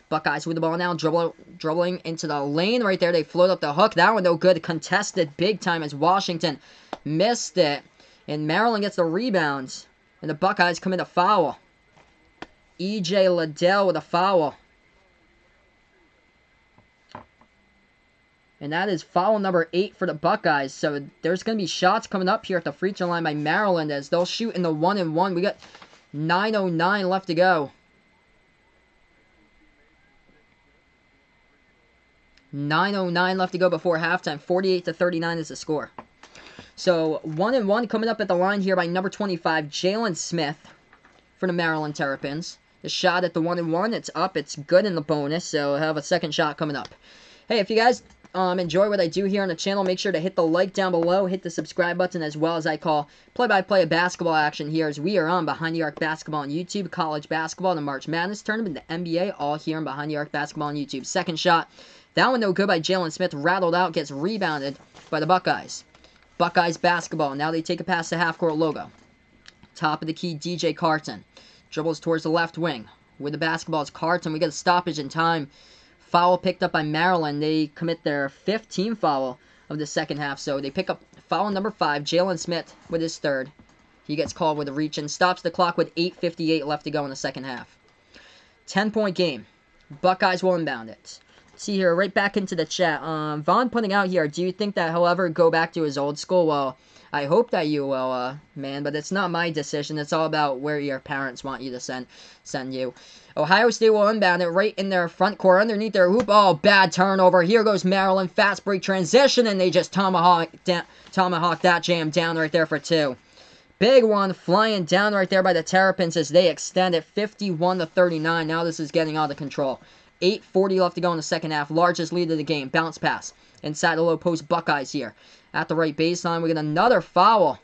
Buckeyes with the ball now, dribbling into the lane right there. They float up the hook. That one no good. Contested big time as Washington missed it. And Maryland gets the rebounds. And the Buckeyes commit a foul. E.J. Liddell with a foul. And that is foul number 8 for the Buckeyes. So there's going to be shots coming up here at the free throw line by Maryland as they'll shoot in the 1-and-1. We got 9:09 left to go. 9:09 left to go before halftime. 48-39 is the score. So 1-and-1 coming up at the line here by number 25, Jalen Smith for the Maryland Terrapins. The shot at the 1-and-1, it's up, it's good in the bonus, so we'll have a second shot coming up. Hey, if you guys enjoy what I do here on the channel, make sure to hit the like down below, hit the subscribe button, as well as I call play-by-play of basketball action here as we are on Behind the Arc Basketball on YouTube, college basketball, the March Madness Tournament, the NBA, all here on Behind the Arc Basketball on YouTube. Second shot, that one no good by Jalen Smith, rattled out, gets rebounded by the Buckeyes. Buckeyes basketball, now they take a pass to half-court logo. Top of the key, DJ Carton. Dribbles towards the left wing. With the basketball, it's Carton. We get a stoppage in time. Foul picked up by Maryland. They commit their 15th foul of the second half. So they pick up foul number 5. Jalen Smith with his 3rd. He gets called with a reach and stops the clock with 8:58 left to go in the second half. 10-point game. Buckeyes will inbound it. See here, right back into the chat. Vaughn putting out here, do you think that he'll ever go back to his old school? Well, I hope that you will, man, but it's not my decision. It's all about where your parents want you to send you. Ohio State will inbound it right in their front court underneath their hoop. Oh, bad turnover. Here goes Maryland. Fast break transition, and they just tomahawk that jam down right there for 2. Big one flying down right there by the Terrapins as they extend it 51-39. Now this is getting out of control. 8:40 left to go in the second half. Largest lead of the game. Bounce pass. Inside the low post, Buckeyes here. At the right baseline, we get another foul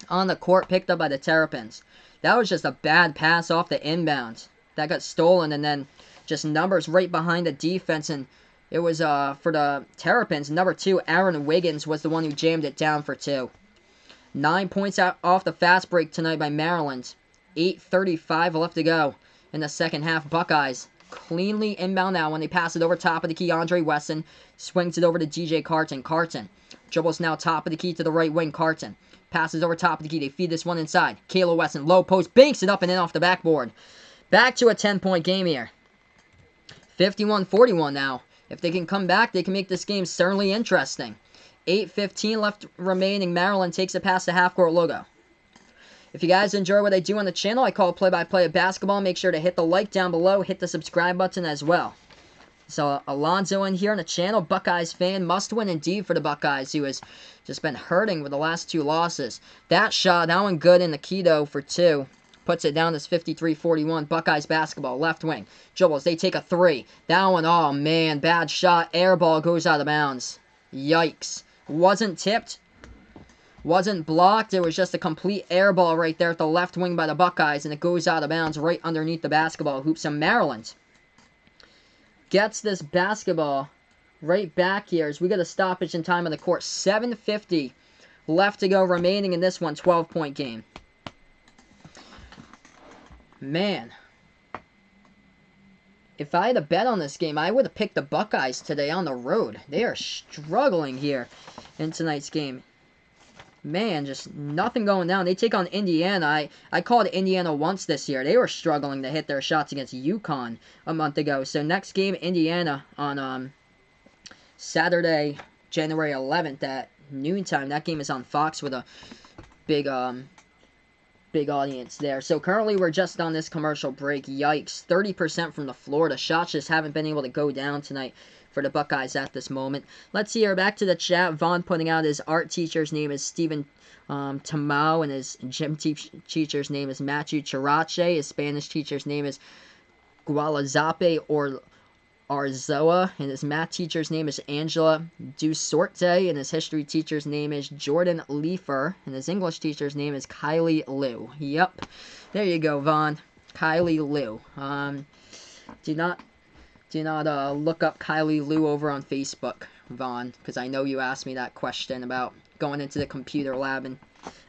on the court picked up by the Terrapins. That was just a bad pass off the inbound. That got stolen, and then just numbers right behind the defense. And it was for the Terrapins, number 2, Aaron Wiggins was the one who jammed it down for 2. 9 points out off the fast break tonight by Maryland. 8:35 left to go in the second half. Buckeyes cleanly inbound now when they pass it over top of the key. Andre Wesson swings it over to DJ Carton. Carton dribbles now top of the key to the right wing. Carton passes over top of the key. They feed this one inside. Kayla Wesson, low post, banks it up and in off the backboard. Back to a 10-point game here. 51-41 now. If they can come back, they can make this game certainly interesting. 8:15 left remaining. Maryland takes a pass to half-court logo. If you guys enjoy what I do on the channel, I call play-by-play of basketball. Make sure to hit the like down below. Hit the subscribe button as well. So, Alonzo in here on the channel. Buckeyes fan. Must win indeed for the Buckeyes, who has just been hurting with the last 2 losses. That shot, that one good in the key, though, for 2. Puts it down as 53-41. Buckeyes basketball. Left wing. Dribbles. They take a 3. That one, oh, man. Bad shot. Air ball goes out of bounds. Yikes. Wasn't tipped. Wasn't blocked. It was just a complete air ball right there at the left wing by the Buckeyes, and it goes out of bounds right underneath the basketball hoops. And Maryland gets this basketball right back here as we get a stoppage in time on the court. 7:50 left to go remaining in this one. 12-point game. Man. If I had a bet on this game, I would have picked the Buckeyes today on the road. They are struggling here in tonight's game. Man, just nothing going down. They take on Indiana. I called Indiana once this year. They were struggling to hit their shots against UConn a month ago. So next game, Indiana on Saturday, January 11th at noontime. That game is on Fox with a big audience there. So currently we're just on this commercial break. Yikes. 30% from the floor. The shots just haven't been able to go down tonight for the Buckeyes at this moment. Let's see here, back to the chat. Vaughn putting out his art teacher's name is Stephen Tamau, and his gym teacher's name is Matthew Chirache. His Spanish teacher's name is Gualazape or Arzoa, and his math teacher's name is Angela Dusorte, and his history teacher's name is Jordan Leifer, and his English teacher's name is Kylie Liu. Yep, there you go, Vaughn. Kylie Liu. Do not look up Kylie Liu over on Facebook, Vaughn, because I know you asked me that question about going into the computer lab and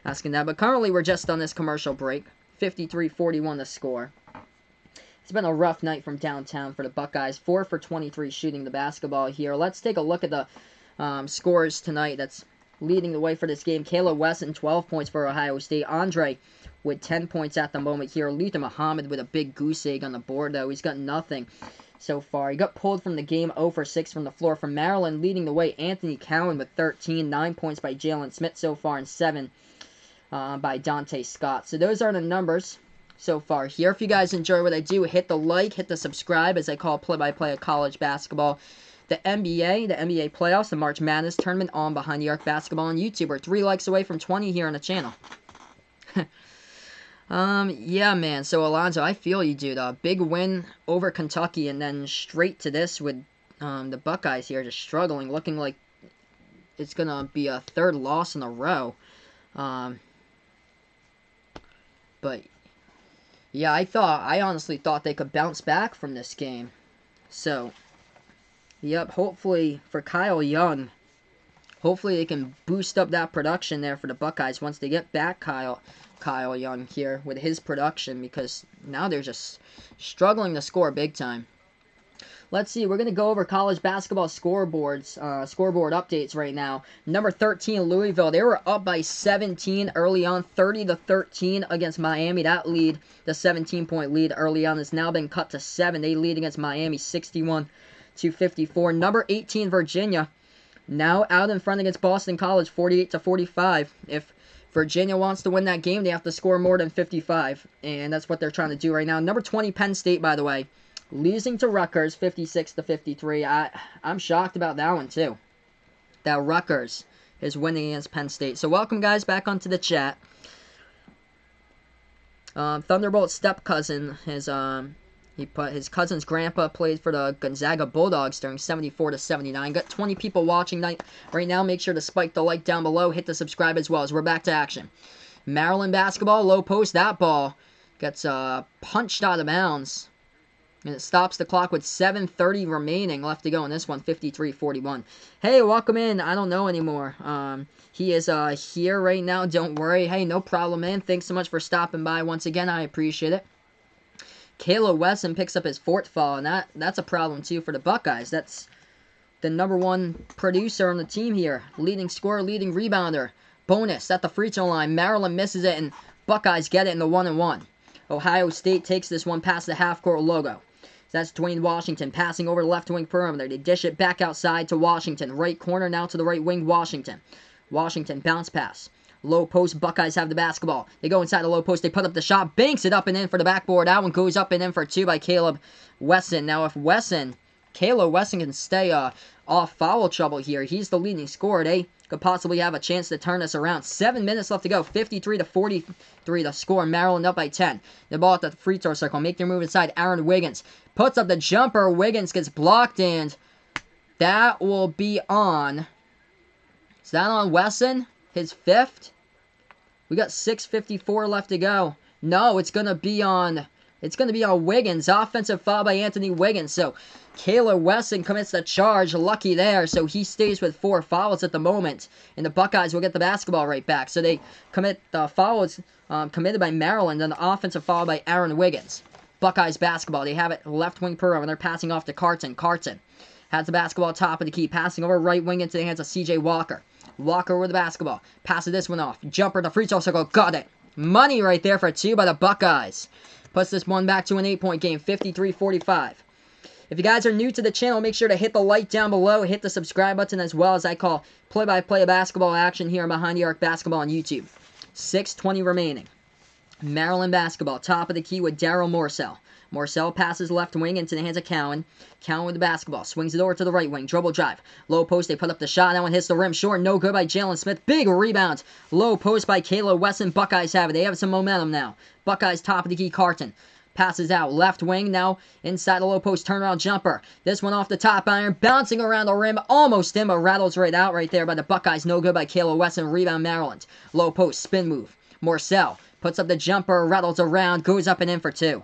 asking that. But currently, we're just on this commercial break. 53-41 the score. It's been a rough night from downtown for the Buckeyes. 4 for 23 shooting the basketball here. Let's take a look at the scores tonight that's leading the way for this game. Caleb Wesson, 12 points for Ohio State. Andre with 10 points at the moment here. Luther Muhammad with a big goose egg on the board, though. He's got nothing so far. He got pulled from the game, 0 for 6 from the floor. From Maryland, leading the way, Anthony Cowan with 13. 9 points by Jalen Smith so far, and 7 by Dante Scott. So those are the numbers so far here. If you guys enjoy what I do, hit the like, hit the subscribe, as I call play-by-play of college basketball. The NBA playoffs, the March Madness tournament on Behind the Arc Basketball on YouTube. We're 3 likes away from 20 here on the channel. Yeah, man. So, Alonzo, I feel you, dude. Big win over Kentucky, and then straight to this with the Buckeyes here just struggling, looking like it's going to be a 3rd loss in a row. But yeah, I honestly thought they could bounce back from this game. So, yep, hopefully for Kyle Young, hopefully they can boost up that production there for the Buckeyes once they get back Kyle Young here with his production, because now they're just struggling to score big time. Let's see, we're going to go over college basketball scoreboard updates right now. Number 13, Louisville. They were up by 17 early on, 30-13 against Miami. That lead, the 17-point lead early on, has now been cut to 7. They lead against Miami 61-54. Number 18, Virginia, now out in front against Boston College, 48-45. If Virginia wants to win that game, they have to score more than 55, and that's what they're trying to do right now. Number 20, Penn State, by the way, losing to Rutgers, 56-53. I'm shocked about that one, too. That Rutgers is winning against Penn State. So welcome, guys, back onto the chat. Thunderbolt's step cousin, his cousin's grandpa played for the Gonzaga Bulldogs during 74-79. Got 20 people watching right now. Make sure to spike the like down below. Hit the subscribe as well, as we're back to action. Maryland basketball, low post. That ball gets punched out of bounds. And it stops the clock with 7:30 remaining left to go in this one, 53-41. Hey, welcome in. I don't know anymore. He is here right now. Don't worry. Hey, no problem, man. Thanks so much for stopping by once again. I appreciate it. Caleb Wesson picks up his 4th foul, and that's a problem, too, for the Buckeyes. That's the number 1 producer on the team here. Leading scorer, leading rebounder. Bonus at the free throw line. Maryland misses it, and Buckeyes get it in the 1-and-1. Ohio State takes this one past the half-court logo. So that's Dwayne Washington passing over the left wing perimeter. They dish it back outside to Washington. Right corner now to the right wing, Washington. Washington bounce pass. Low post, Buckeyes have the basketball. They go inside the low post. They put up the shot. Banks it up and in for the backboard. That one goes up and in for 2 by Caleb Wesson. Now if Caleb Wesson can stay off foul trouble here, he's the leading scorer. They could possibly have a chance to turn this around. 7 minutes left to go. 53-43 the score. Maryland up by 10. The ball at the free throw circle. Make their move inside. Aaron Wiggins puts up the jumper. Wiggins gets blocked, and that will be on. Is that on Wesson? His 5th? We got 6:54 left to go. No, it's gonna be on Wiggins. Offensive foul by Anthony Wiggins. So Caleb Wesson commits the charge. Lucky there. So he stays with 4 fouls at the moment. And the Buckeyes will get the basketball right back. So they commit the fouls committed by Maryland, and the offensive foul by Aaron Wiggins. Buckeyes basketball. They have it left wing perimeter. They're passing off to Carton. Carton has the basketball top of the key. Passing over right wing into the hands of C.J. Walker. Walker with the basketball. Passes this one off. Jumper to free throw circle. Got it. Money right there for 2 by the Buckeyes. Puts this one back to an 8-point game. 53-45. If you guys are new to the channel, make sure to hit the like down below. Hit the subscribe button as well, as I call play-by-play basketball action here on Behind the Arc Basketball on YouTube. 6:20 remaining. Maryland basketball. Top of the key with Daryl Morsell. Morcell passes left wing into the hands of Cowan. Cowan with the basketball. Swings it over to the right wing. Dribble drive. Low post. They put up the shot. That one hits the rim. Short. No good by Jalen Smith. Big rebound. Low post by Kayla Wesson. Buckeyes have it. They have some momentum now. Buckeyes top of the key. Carton. Passes out. Left wing now. Inside the low post. Turnaround jumper. This one off the top iron. Bouncing around the rim. Almost in, but rattles right out right there by the Buckeyes. No good by Kayla Wesson. Rebound Maryland. Low post. Spin move. Morcell puts up the jumper. Rattles around. Goes up and in for two.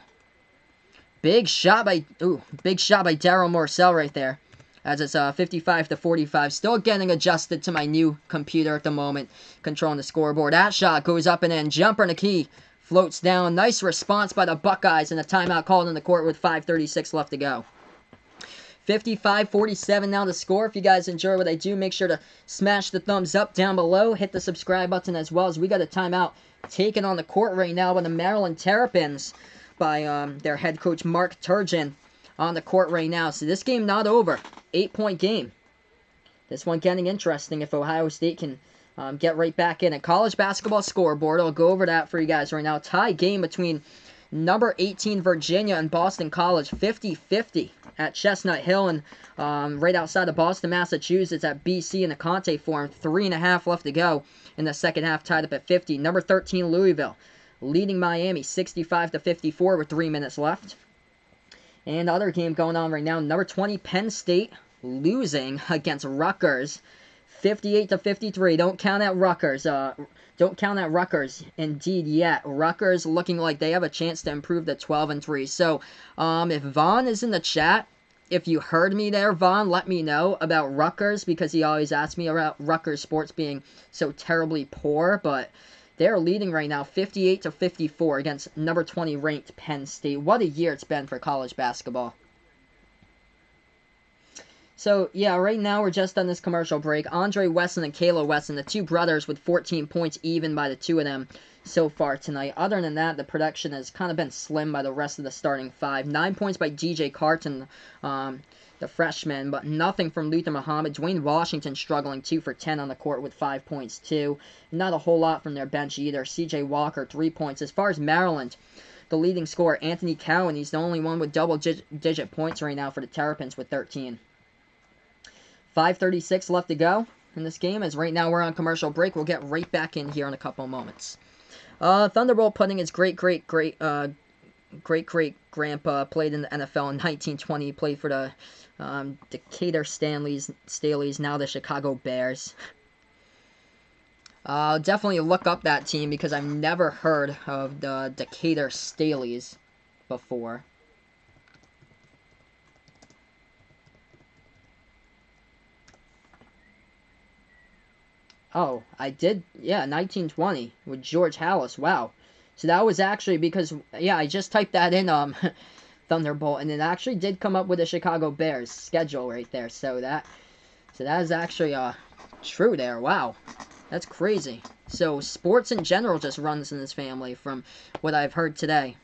Big shot by Daryl Morcell right there. As it's 55-45. Still getting adjusted to my new computer at the moment. Controlling the scoreboard. That shot goes up and in. Jumper in the key. Floats down. Nice response by the Buckeyes, and a timeout called in the court with 5:36 left to go. 55-47 now the score. If you guys enjoy what I do, make sure to smash the thumbs up down below. Hit the subscribe button as well, as we got a timeout taken on the court right now by the Maryland Terrapins by their head coach Mark Turgeon on the court right now. So this game not over. 8-point game. This one getting interesting if Ohio State can get right back in. A college basketball scoreboard. I'll go over that for you guys right now. Tie game between number 18 Virginia and Boston College. 50-50 at Chestnut Hill and right outside of Boston, Massachusetts at BC in the Conte Forum. 3.5 left to go in the second half. Tied up at 50. Number 13 Louisville leading Miami 65-54 with 3 minutes left. And the other game going on right now. Number 20 Penn State losing against Rutgers. 58-53. Don't count out Rutgers. Don't count out Rutgers indeed yet. Rutgers looking like they have a chance to improve to 12-3. So, if Vaughn is in the chat, if you heard me there, Vaughn, let me know about Rutgers, because he always asks me about Rutgers sports being so terribly poor. But they're leading right now 58-54 against number 20 ranked Penn State. What a year it's been for college basketball. So, yeah, right now we're just on this commercial break. Andre Wesson and Kayla Wesson, the two brothers with 14 points even by the two of them so far tonight. Other than that, the production has kind of been slim by the rest of the starting five. 9 points by DJ Carton, the freshman, but nothing from Luther Muhammad. Dwayne Washington struggling 2 for 10 on the court with 5 points too. Not a whole lot from their bench either. CJ Walker, 3 points. As far as Maryland, the leading scorer, Anthony Cowan, he's the only one with double-digit points right now for the Terrapins with 13. 5:36 left to go in this game, as right now we're on commercial break. We'll get right back in here in a couple moments. Thunderbolt putting his great-great-grandpa played in the NFL in 1920. He played for the Decatur Staleys, now the Chicago Bears. I'll definitely look up that team because I've never heard of the Decatur Staleys before. Oh, I did, yeah, 1920 with George Halas, wow. So that was actually because, yeah, I just typed that in, Thunderbolt, and it actually did come up with the Chicago Bears schedule right there, so that is actually, true there, wow. That's crazy. So, sports in general just runs in this family, from what I've heard today,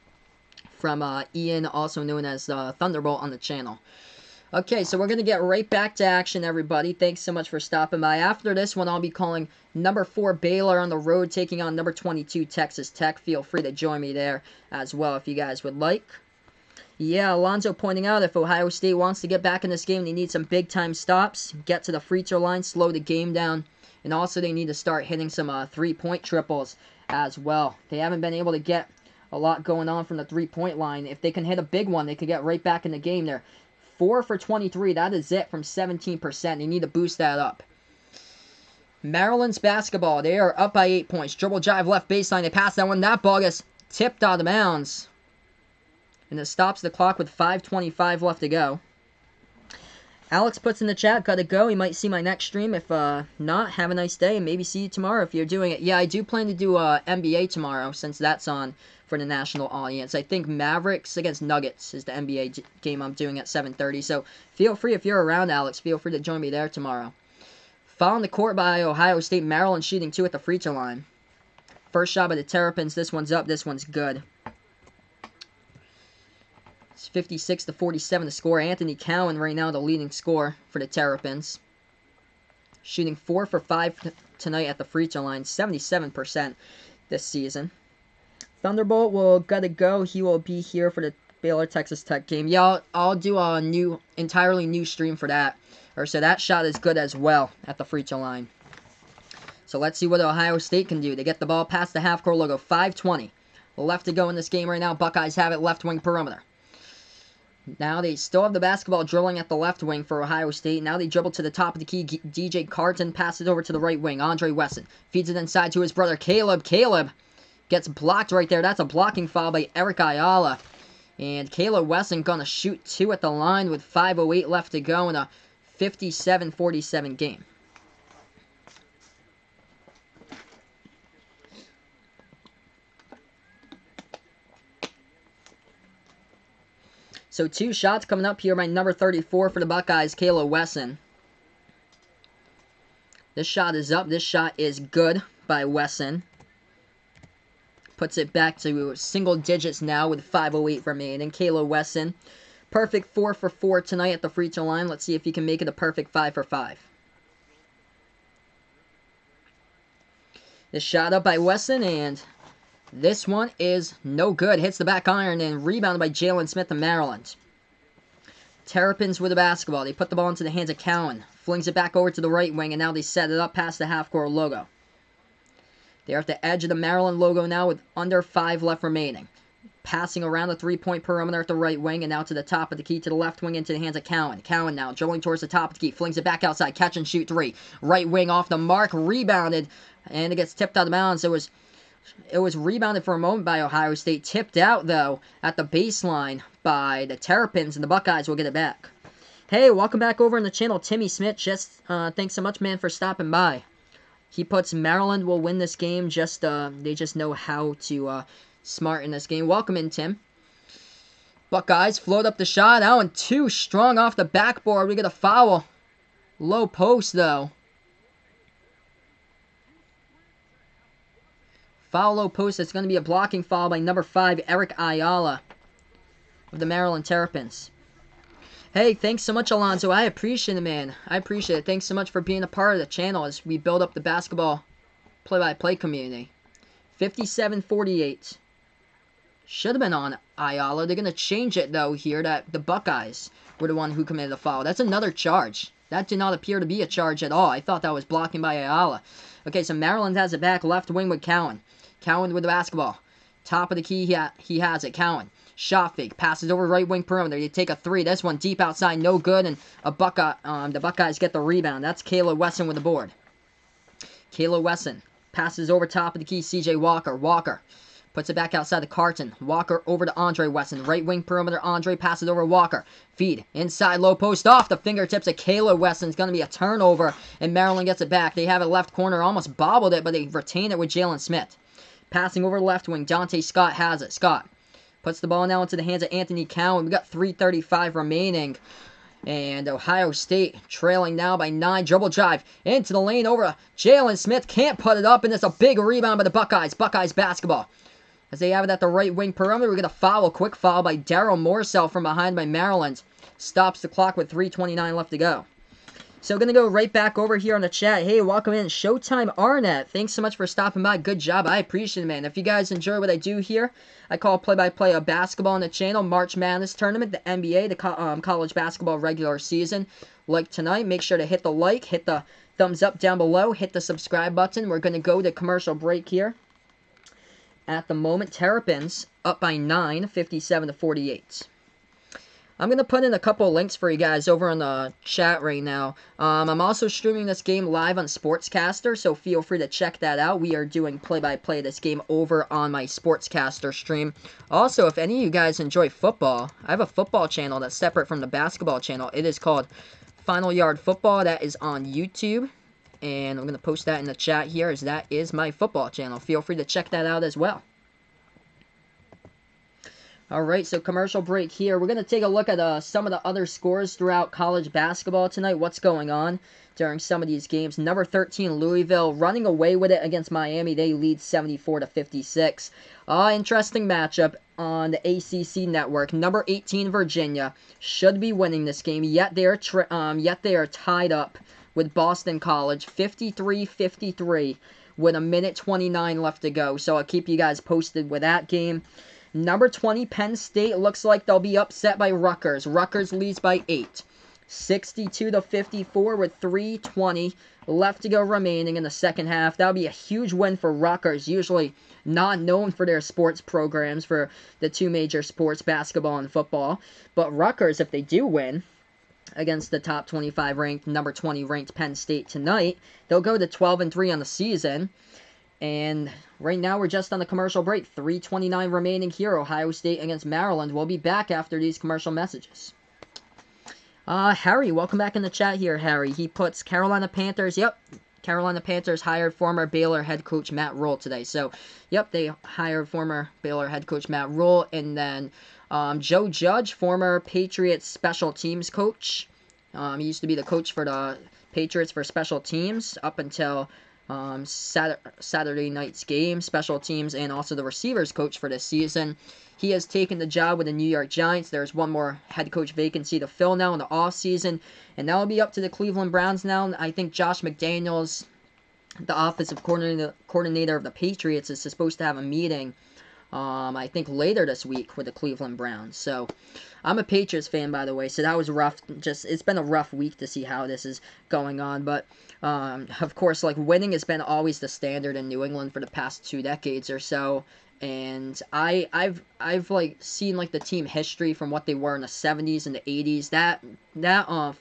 from, Ian, also known as, Thunderbolt on the channel. Okay, so we're going to get right back to action, everybody. Thanks so much for stopping by. After this one, I'll be calling number 4 Baylor on the road, taking on number 22 Texas Tech. Feel free to join me there as well if you guys would like. Yeah, Alonzo pointing out if Ohio State wants to get back in this game, they need some big-time stops, get to the free throw line, slow the game down, and also they need to start hitting some three-point triples as well. They haven't been able to get a lot going on from the three-point line. If they can hit a big one, they could get right back in the game there. 4 for 23, that is it from 17%. They need to boost that up. Maryland's basketball, they are up by 8 points. Dribble drive left baseline, they pass that one. That ball gets tipped out of bounds. And it stops the clock with 5:25 left to go. Alex puts in the chat, gotta go. You might see my next stream. If not, have a nice day, and maybe see you tomorrow if you're doing it. Yeah, I do plan to do NBA tomorrow, since that's on for the national audience. I think Mavericks against Nuggets is the NBA game I'm doing at 7:30. So feel free, if you're around, Alex, feel free to join me there tomorrow. Foul the court by Ohio State. Maryland shooting 2 at the free throw line. First shot by the Terrapins. This one's up. This one's good. It's 56-47 to score. Anthony Cowan right now the leading scorer for the Terrapins. Shooting 4 for 5 tonight at the free throw line. 77% this season. Thunderbolt will gotta go. He will be here for the Baylor Texas Tech game. Yeah, I'll do a entirely new stream for that. So that shot is good as well at the free throw line. So let's see what Ohio State can do. They get the ball past the half-court logo. 5:20 left to go in this game right now. Buckeyes have it left wing perimeter. Now they still have the basketball dribbling at the left wing for Ohio State. Now they dribble to the top of the key. DJ Carton passes over to the right wing. Andre Wesson feeds it inside to his brother Caleb. Caleb gets blocked right there. That's a blocking foul by Eric Ayala. And Caleb Wesson gonna shoot 2 at the line with 5:08 left to go in a 57-47 game. So 2 shots coming up here by number 34 for the Buckeyes, Caleb Wesson. This shot is up. This shot is good by Wesson. Puts it back to single digits now with 5:08 remaining. Caleb Wesson, perfect 4 for 4 tonight at the free throw line. Let's see if he can make it a perfect 5 for 5. This shot up by Wesson, and this one is no good. Hits the back iron and rebounded by Jalen Smith of Maryland. Terrapins with the basketball. They put the ball into the hands of Cowan. Flings it back over to the right wing, and now they set it up past the half-court logo. They're at the edge of the Maryland logo now with under 5 left remaining. Passing around the three-point perimeter at the right wing, and now to the top of the key to the left wing into the hands of Cowan. Cowan now dribbling towards the top of the key. Flings it back outside. Catch and shoot 3. Right wing off the mark. Rebounded, and it gets tipped out of bounds. It was rebounded for a moment by Ohio State. Tipped out, though, at the baseline by the Terrapins, and the Buckeyes will get it back. Hey, welcome back over on the channel. Timmy Smith, thanks so much, man, for stopping by. He puts Maryland will win this game. They just know how to smart in this game. Welcome in, Tim. Buckeyes float up the shot. That one too strong off the backboard. We get a foul. Low post, though. Foul low post. It's going to be a blocking foul by number 5, Eric Ayala of the Maryland Terrapins. Hey, thanks so much, Alonzo. I appreciate it, man. I appreciate it. Thanks so much for being a part of the channel as we build up the basketball play-by-play community. 57-48. Should have been on Ayala. They're going to change it, though, here that the Buckeyes were the one who committed the foul. That's another charge. That did not appear to be a charge at all. I thought that was blocking by Ayala. Okay, so Maryland has it back. Left wing with Cowan. Cowan with the basketball. Top of the key, he has it. Cowan. Shot fake. Passes over right wing perimeter. They take a 3. This one deep outside. No good. And the Buckeyes get the rebound. That's Caleb Wesson with the board. Caleb Wesson. Passes over top of the key. C.J. Walker. Walker. Puts it back outside the Carton. Walker over to Andre Wesson. Right wing perimeter. Andre passes over Walker. Feed. Inside low post off the fingertips of Caleb Wesson. It's going to be a turnover. And Maryland gets it back. They have it left corner. Almost bobbled it, but they retain it with Jalen Smith. Passing over left wing. Dante Scott has it. Scott puts the ball now into the hands of Anthony Cowan. We got 3:35 remaining. And Ohio State trailing now by 9. Dribble drive into the lane over Jalen Smith. Can't put it up, and it's a big rebound by the Buckeyes. Buckeyes basketball. As they have it at the right wing perimeter, we get a foul. A quick foul by Daryl Morsell from behind by Maryland. Stops the clock with 3:29 left to go. So going to go right back over here on the chat. Hey, welcome in. Showtime Arnett. Thanks so much for stopping by. Good job. I appreciate it, man. If you guys enjoy what I do here, I call play-by-play of basketball on the channel. March Madness Tournament, the NBA, the college basketball regular season. Like tonight, make sure to hit the like, hit the thumbs up down below, hit the subscribe button. We're going to go to commercial break here. At the moment, Terrapins up by 9, 57-48. I'm going to put in a couple of links for you guys over in the chat right now. I'm also streaming this game live on Sportscaster, so feel free to check that out. We are doing play-by-play this game over on my Sportscaster stream. Also, if any of you guys enjoy football, I have a football channel that's separate from the basketball channel. It is called Final Yard Football. That is on YouTube, and I'm going to post that in the chat here, as that is my football channel. Feel free to check that out as well. Alright, so commercial break here. We're going to take a look at some of the other scores throughout college basketball tonight. What's going on during some of these games. Number 13, Louisville, running away with it against Miami. They lead 74-56. Interesting matchup on the ACC network. Number 18, Virginia, should be winning this game, yet they are tied up with Boston College, 53-53, with a minute 29 left to go. So I'll keep you guys posted with that game. Number 20, Penn State, looks like they'll be upset by Rutgers. Rutgers leads by 8. 62-54 with 3:20 left to go remaining in the second half. That would be a huge win for Rutgers, usually not known for their sports programs for the two major sports, basketball and football. But Rutgers, if they do win against the top 25 ranked, number 20 ranked Penn State tonight, they'll go to 12-3 on the season. And right now we're just on the commercial break. 3:29 remaining here. Ohio State against Maryland. We'll be back after these commercial messages. Harry, welcome back in the chat here, Harry. He puts Carolina Panthers, yep, Carolina Panthers hired former Baylor head coach Matt Rule today. So, yep, they hired former Baylor head coach Matt Rule. And then Joe Judge, former Patriots special teams coach. He used to be the coach for the Patriots for special teams up until Saturday night's game, special teams, and also the receivers coach for this season. He has taken the job with the New York Giants. There's one more head coach vacancy to fill now in the offseason, and that will be up to the Cleveland Browns now. I think Josh McDaniels, the offensive coordinator of the Patriots, is supposed to have a meeting, I think, later this week with the Cleveland Browns. So, I'm a Patriots fan, by the way, so that was rough. It's been a rough week to see how this is going on, but of course, like, winning has been always the standard in New England for the past 2 decades or so. And I've like seen like the team history from what they were in the 70s and the 80s. That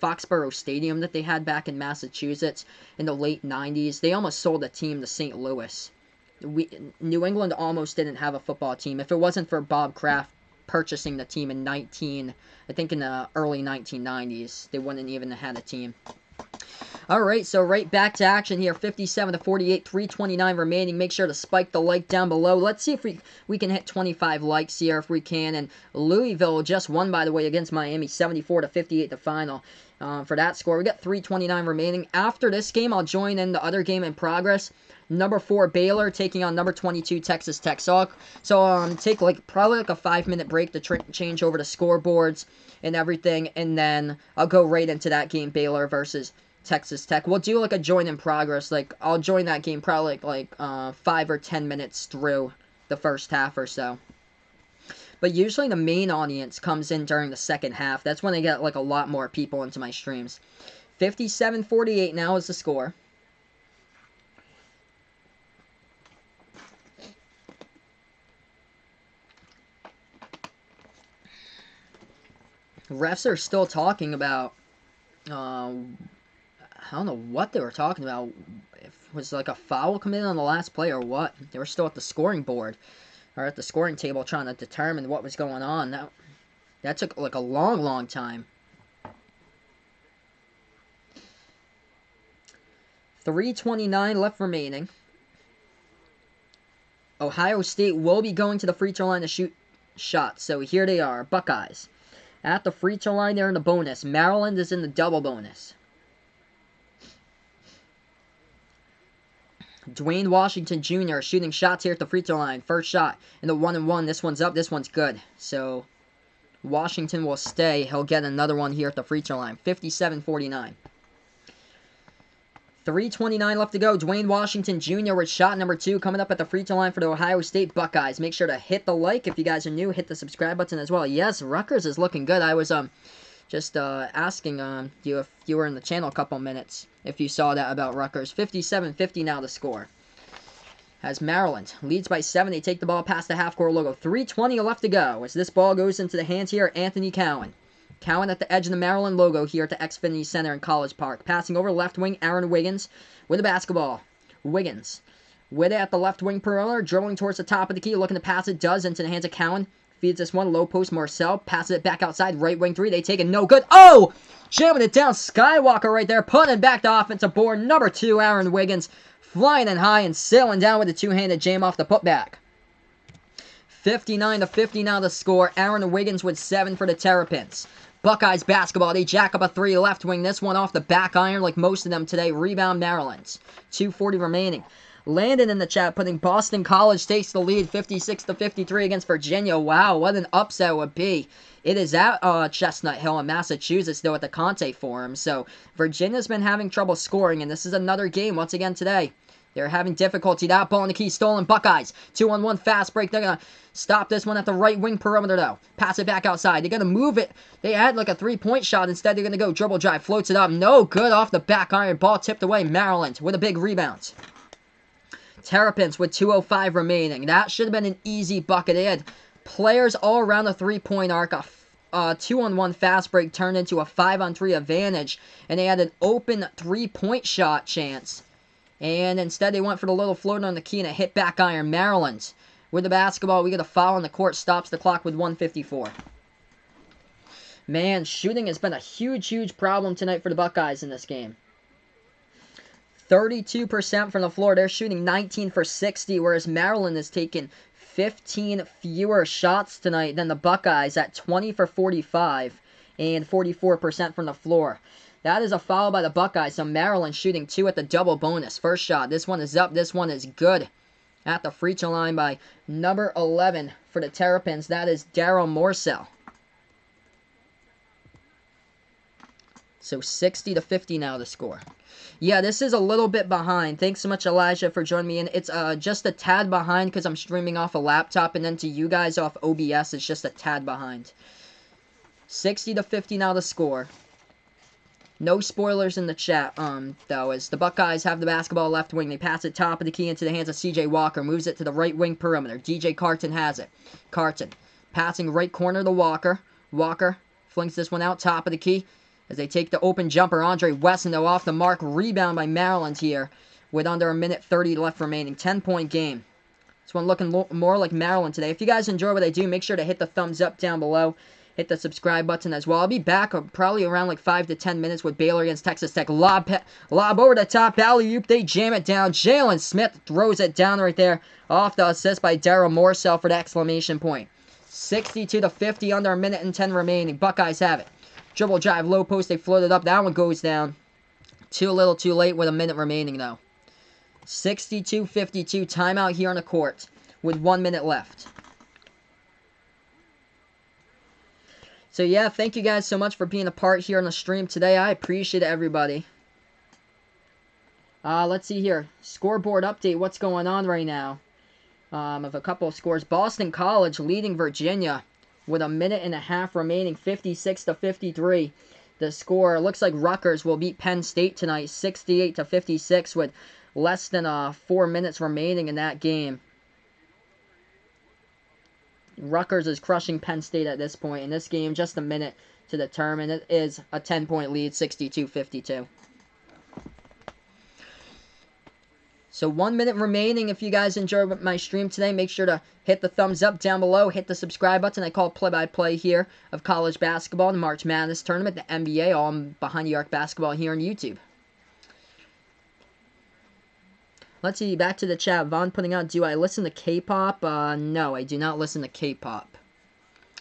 Foxborough Stadium that they had back in Massachusetts in the late 90s, they almost sold the team to St. Louis. New England almost didn't have a football team. If it wasn't for Bob Kraft purchasing the team in I think in the early 1990s, they wouldn't even have had a team. Alright, so right back to action here, 57-48, 3:29 remaining. Make sure to spike the like down below. Let's see if we can hit 25 likes here if we can. And Louisville just won, by the way, against Miami, 74-58 the final. For that score, we got 3:29 remaining. After this game, I'll join in the other game in progress. Number 4 Baylor taking on number 22 Texas Tech. So take probably a 5-minute break to change over the scoreboards and everything, and then I'll go right into that game, Baylor versus Texas Tech. We'll do like a join in progress. Like, I'll join that game probably like 5 or 10 minutes through the first half or so. But usually the main audience comes in during the second half. That's when I get like a lot more people into my streams. 57-48 now is the score. Refs are still talking about I don't know what they were talking about. If it was like a foul committed on the last play or what. They were still at the scoring board, or at the scoring table, trying to determine what was going on. That took like a long time. 3:29 left remaining. Ohio State will be going to the free throw line to shoot shots. So here they are, Buckeyes. At the free throw line, they're in the bonus. Maryland is in the double bonus. Dwayne Washington Jr. shooting shots here at the free throw line. First shot in the 1-and-1. This one's up. This one's good. So Washington will stay. He'll get another one here at the free throw line. 57-49. 3:29 left to go. Dwayne Washington Jr. with shot number 2 coming up at the free throw line for the Ohio State Buckeyes. Make sure to hit the like. If you guys are new, hit the subscribe button as well. Yes, Rutgers is looking good. I was just asking you if you were in the channel a couple minutes, if you saw that about Rutgers. 57-50 now the score. As Maryland leads by 7, they take the ball past the half-court logo. 3:20 left to go as this ball goes into the hands here of Anthony Cowan. Cowan at the edge of the Maryland logo here at the Xfinity Center in College Park. Passing over left wing, Aaron Wiggins with the basketball. Wiggins with it at the left wing perimeter, dribbling towards the top of the key, looking to pass it, does, into the hands of Cowan. Feeds this one, low post, Marcel, passes it back outside, right wing 3, they take it, no good. Oh! Jamming it down, Skywalker right there, putting back the offensive board. Number 2, Aaron Wiggins, flying in high and sailing down with a two-handed jam off the putback. 59-50 now the score. Aaron Wiggins with 7 for the Terrapins. Buckeyes basketball, they jack up a 3 left wing. This one off the back iron like most of them today. Rebound Maryland's. 2:40 remaining. Landon in the chat putting Boston College takes the lead 56-53 against Virginia. Wow, what an upset it would be. It is at Chestnut Hill in Massachusetts, though, at the Conte Forum. So Virginia's been having trouble scoring, and this is another game once again today. They're having difficulty. That ball in the key stolen. Buckeyes. 2-on-1 fast break. They're going to stop this one at the right wing perimeter, though. Pass it back outside. They're going to move it. They had like a three-point shot. Instead, they're going to go dribble drive. Floats it up. No good off the back iron. Ball tipped away. Maryland with a big rebound. Terrapins with 2:05 remaining. That should have been an easy bucket. They had players all around the three-point arc. A 2-on-1 fast break turned into a 5-on-3 advantage. And they had an open three-point shot chance. And instead, they went for the little floater on the key and a hit back iron. Maryland with the basketball. We get a foul on the court. Stops the clock with 1:54. Man, shooting has been a huge problem tonight for the Buckeyes in this game. 32% from the floor. They're shooting 19 for 60, whereas Maryland has taken 15 fewer shots tonight than the Buckeyes at 20 for 45 and 44% from the floor. That is a foul by the Buckeyes. So Maryland shooting 2 at the double bonus. First shot. This one is up. This one is good. At the free throw line by number 11 for the Terrapins. That is Daryl Morsell. So 60-50 now the score. Yeah, this is a little bit behind. Thanks so much, Elijah, for joining me. And it's just a tad behind because I'm streaming off a laptop. And then to you guys off OBS, it's just a tad behind. 60-50 now the score. No spoilers in the chat, though, as the Buckeyes have the basketball left wing. They pass it top of the key into the hands of C.J. Walker. Moves it to the right wing perimeter. DJ Carton has it. Carton passing right corner to Walker. Walker flings this one out top of the key as they take the open jumper. Andre Wesson, though, off the mark. Rebound by Maryland here with under a minute 30 left remaining. 10-point game. This one looking more like Maryland today. If you guys enjoy what I do, make sure to hit the thumbs up down below. Hit the subscribe button as well. I'll be back probably around like 5 to 10 minutes with Baylor against Texas Tech. Lob over the top. Alley-oop. They jam it down. Jalen Smith throws it down right there. Off the assist by Daryl Morsell for the exclamation point. 62-50 under a minute and 10 remaining. Buckeyes have it. Dribble drive. Low post. They float it up. That one goes down. Too little too late with a minute remaining though. 62-52. Timeout here on the court with 1 minute left. So yeah, thank you guys so much for being a part here on the stream today. I appreciate everybody. Let's see here. Scoreboard update. What's going on right now? Of a couple of scores. Boston College leading Virginia with a minute and a half remaining. 56-53. The score. Looks like Rutgers will beat Penn State tonight. 68-56 with less than 4 minutes remaining in that game. Rutgers is crushing Penn State at this point. In this game, just a minute to determine. It is a 10-point lead, 62-52. So 1 minute remaining. If you guys enjoyed my stream today, make sure to hit the thumbs up down below. Hit the subscribe button. I call play-by-play here of college basketball, the March Madness tournament, the NBA, all behind the arc basketball here on YouTube. Let's see, back to the chat. Vaughn putting out, do I listen to K-pop? No, I do not listen to K-pop.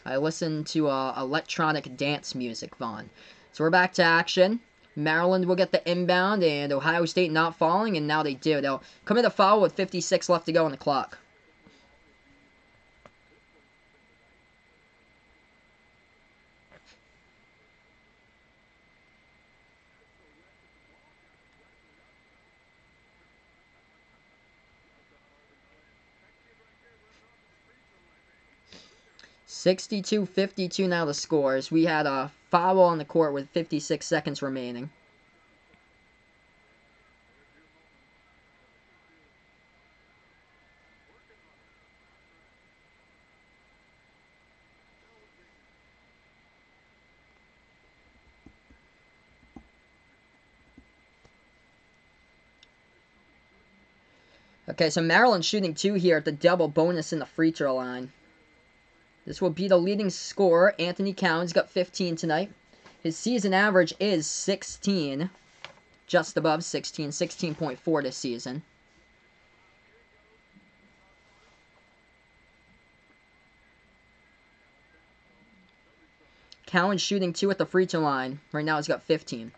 I listen to electronic dance music, Vaughn. So we're back to action. Maryland will get the inbound, and Ohio State not falling, and now they do. They'll commit a foul with 56 left to go on the clock. $62-52 now the scores. We had a foul on the court with 56 seconds remaining. Okay, so Maryland shooting 2 here at the double bonus in the free throw line. This will be the leading scorer. Anthony Cowan's got 15 tonight. His season average is 16. Just above 16. 16.4 this season. Cowan's shooting 2 at the free throw line. Right now he's got 15.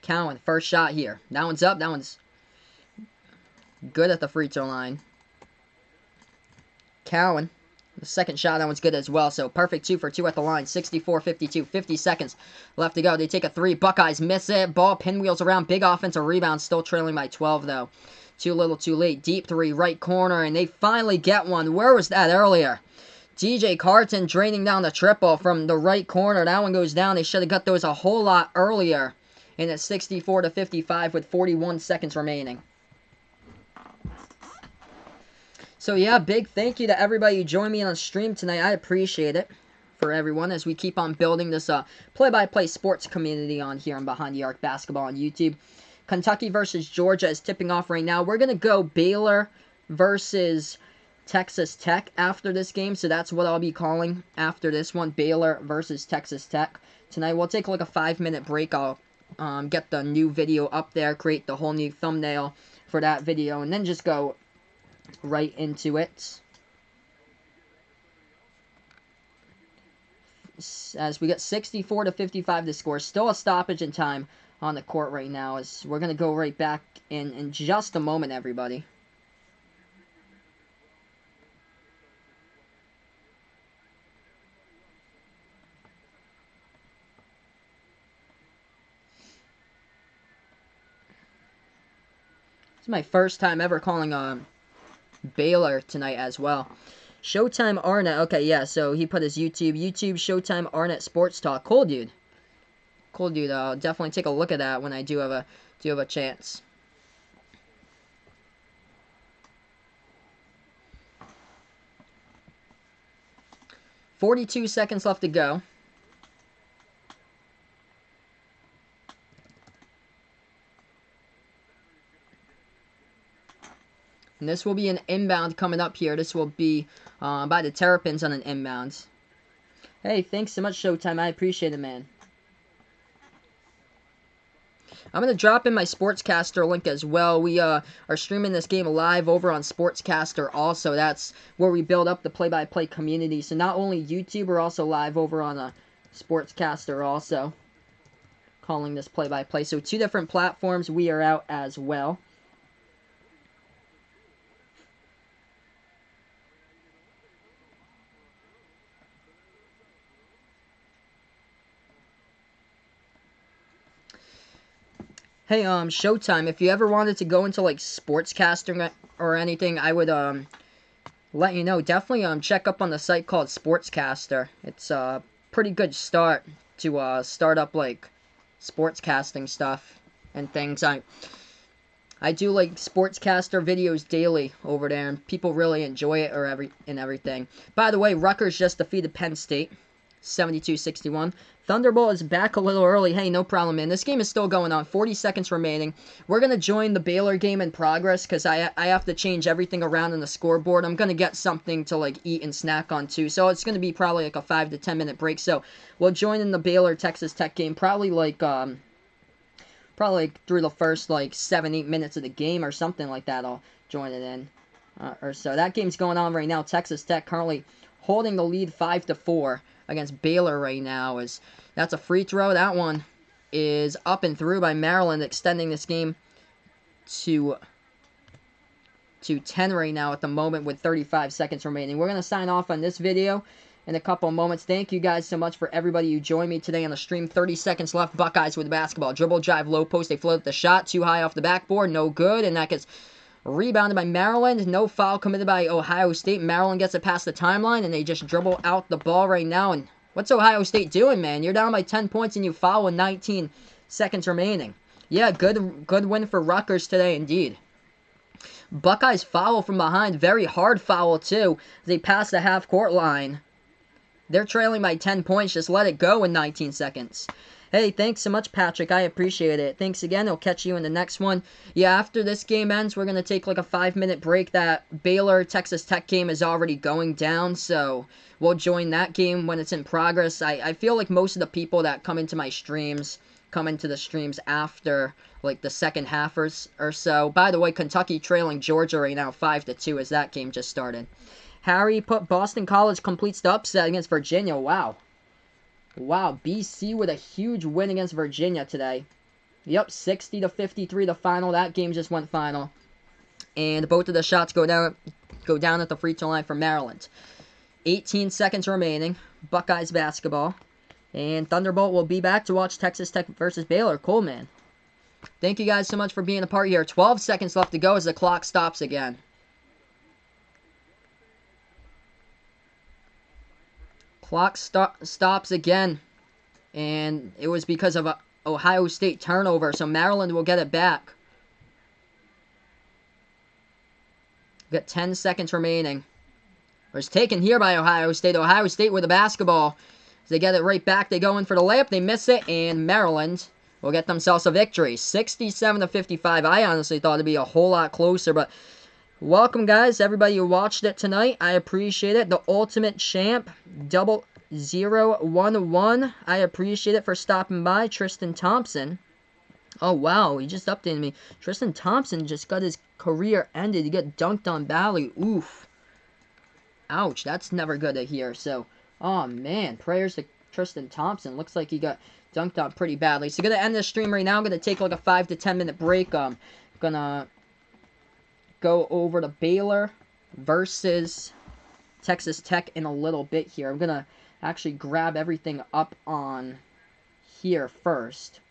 Cowan, first shot here. That one's up. That one's good at the free throw line. Cowan The second shot, that one's good as well. So perfect 2 for 2 at the line. 64-52, 50 seconds left to go. They take a 3. Buckeyes miss it. Ball pinwheels around. Big offensive rebound. Still trailing by 12, though. Too little, too late. Deep 3, right corner, and they finally get one. Where was that earlier? DJ Carton draining down the triple from the right corner. That one goes down. They should have got those a whole lot earlier. And it's 64-55 with 41 seconds remaining. So yeah, big thank you to everybody who joined me on the stream tonight. I appreciate it for everyone as we keep on building this play-by-play sports community on here on Behind the Arc Basketball on YouTube. Kentucky versus Georgia is tipping off right now. We're going to go Baylor versus Texas Tech after this game. So that's what I'll be calling after this one, Baylor versus Texas Tech. Tonight we'll take like a 5-minute break. I'll get the new video up there, create the whole new thumbnail for that video, and then just go right into it. As we get 64-55 to score. Still a stoppage in time on the court right now. As we're going to go right back in just a moment, everybody. This is my first time ever calling Baylor tonight as well. Showtime Arnett. Okay, yeah, so he put his YouTube Showtime Arnett Sports Talk. Cool, dude. Cool, dude. I'll definitely take a look at that when I do have a chance. "42 seconds left to go. And this will be an inbound coming up here. This will be by the Terrapins on an inbound. Hey, thanks so much, Showtime. I appreciate it, man. I'm going to drop in my Sportscaster link as well. We are streaming this game live over on Sportscaster also. That's where we build up the play-by-play community. So not only YouTube, we're also live over on Sportscaster also. Calling this play-by-play. So 2 different platforms we are out as well. Hey, Showtime, if you ever wanted to go into, like, sportscasting or anything, I would, let you know. Definitely, check up on the site called Sportscaster. It's a pretty good start to, start up, like, sportscasting stuff and things. I do, like, sportscaster videos daily over there, and people really enjoy it and everything. By the way, Rutgers just defeated Penn State, 72-61. Thunderbolt is back a little early. Hey, no problem, man. This game is still going on. 40 seconds remaining. We're going to join the Baylor game in progress because I have to change everything around on the scoreboard. I'm going to get something to, like, eat and snack on, too. So it's going to be probably, like, a 5 to 10 minute break. So we'll join in the Baylor-Texas Tech game probably, like, through the first, like, 7-8 minutes of the game or something like that. I'll join it in. Or so. That game's going on right now. Texas Tech currently holding the lead 5-4 against Baylor right now. That's a free throw. That one is up and through by Maryland, extending this game to 10 right now at the moment with 35 seconds remaining. We're going to sign off on this video in a couple of moments. Thank you guys so much for everybody who joined me today on the stream. 30 seconds left. Buckeyes with the basketball. Dribble, drive, low post. They float the shot. Too high off the backboard. No good. And that gets rebounded by Maryland. No foul committed by Ohio State. Maryland gets it past the timeline, and they just dribble out the ball right now. And what's Ohio State doing, man? You're down by 10 points, and you foul with 19 seconds remaining. Yeah, good win for Rutgers today, indeed. Buckeyes foul from behind. Very hard foul, too. They pass the half-court line. They're trailing by 10 points. Just let it go in 19 seconds. Hey, thanks so much, Patrick. I appreciate it. Thanks again. I'll catch you in the next one. Yeah, after this game ends, we're going to take like a 5-minute break. That Baylor-Texas Tech game is already going down, so we'll join that game when it's in progress. I feel like most of the people that come into my streams come into the streams after like the second half or so. By the way, Kentucky trailing Georgia right now 5-2 as that game just started. Harry put Boston College completes the upset against Virginia. Wow. Wow, BC with a huge win against Virginia today. Yep, 60-53 the final. That game just went final. And both of the shots go down at the free throw line for Maryland. 18 seconds remaining. Buckeyes basketball. And Thunderbolt will be back to watch Texas Tech versus Baylor. Coleman. Thank you guys so much for being a part here. 12 seconds left to go as the clock stops again. Clock stops again. And it was because of a Ohio State turnover. So Maryland will get it back. Got 10 seconds remaining. It was taken here by Ohio State. Ohio State with the basketball. As they get it right back, they go in for the layup. They miss it, and Maryland will get themselves a victory. 67-55. I honestly thought it'd be a whole lot closer, but welcome, guys. Everybody who watched it tonight, I appreciate it. The Ultimate Champ, 0011. I appreciate it for stopping by. Tristan Thompson. Oh, wow. He just updated me. Tristan Thompson just got his career ended. He got dunked on badly. Oof. Ouch. That's never good to hear. So, oh, man. Prayers to Tristan Thompson. Looks like he got dunked on pretty badly. So, going to end this stream right now. I'm going to take like a 5 to 10 minute break. Going to go over to Baylor versus Texas Tech in a little bit here. I'm going to actually grab everything up on here first,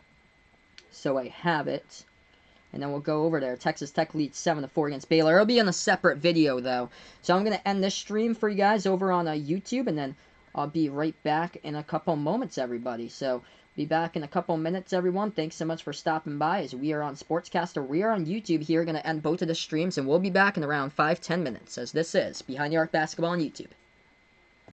so I have it, and then we'll go over there. Texas Tech leads 7-4 against Baylor. It'll be in a separate video, though. So I'm going to end this stream for you guys over on YouTube, and then I'll be right back in a couple moments, everybody. So, be back in a couple minutes, everyone. Thanks so much for stopping by, as we are on Sportscaster. We are on YouTube here. Going to end both of the streams, and we'll be back in around 5-10 minutes, as this is Behind the Arc Basketball on YouTube.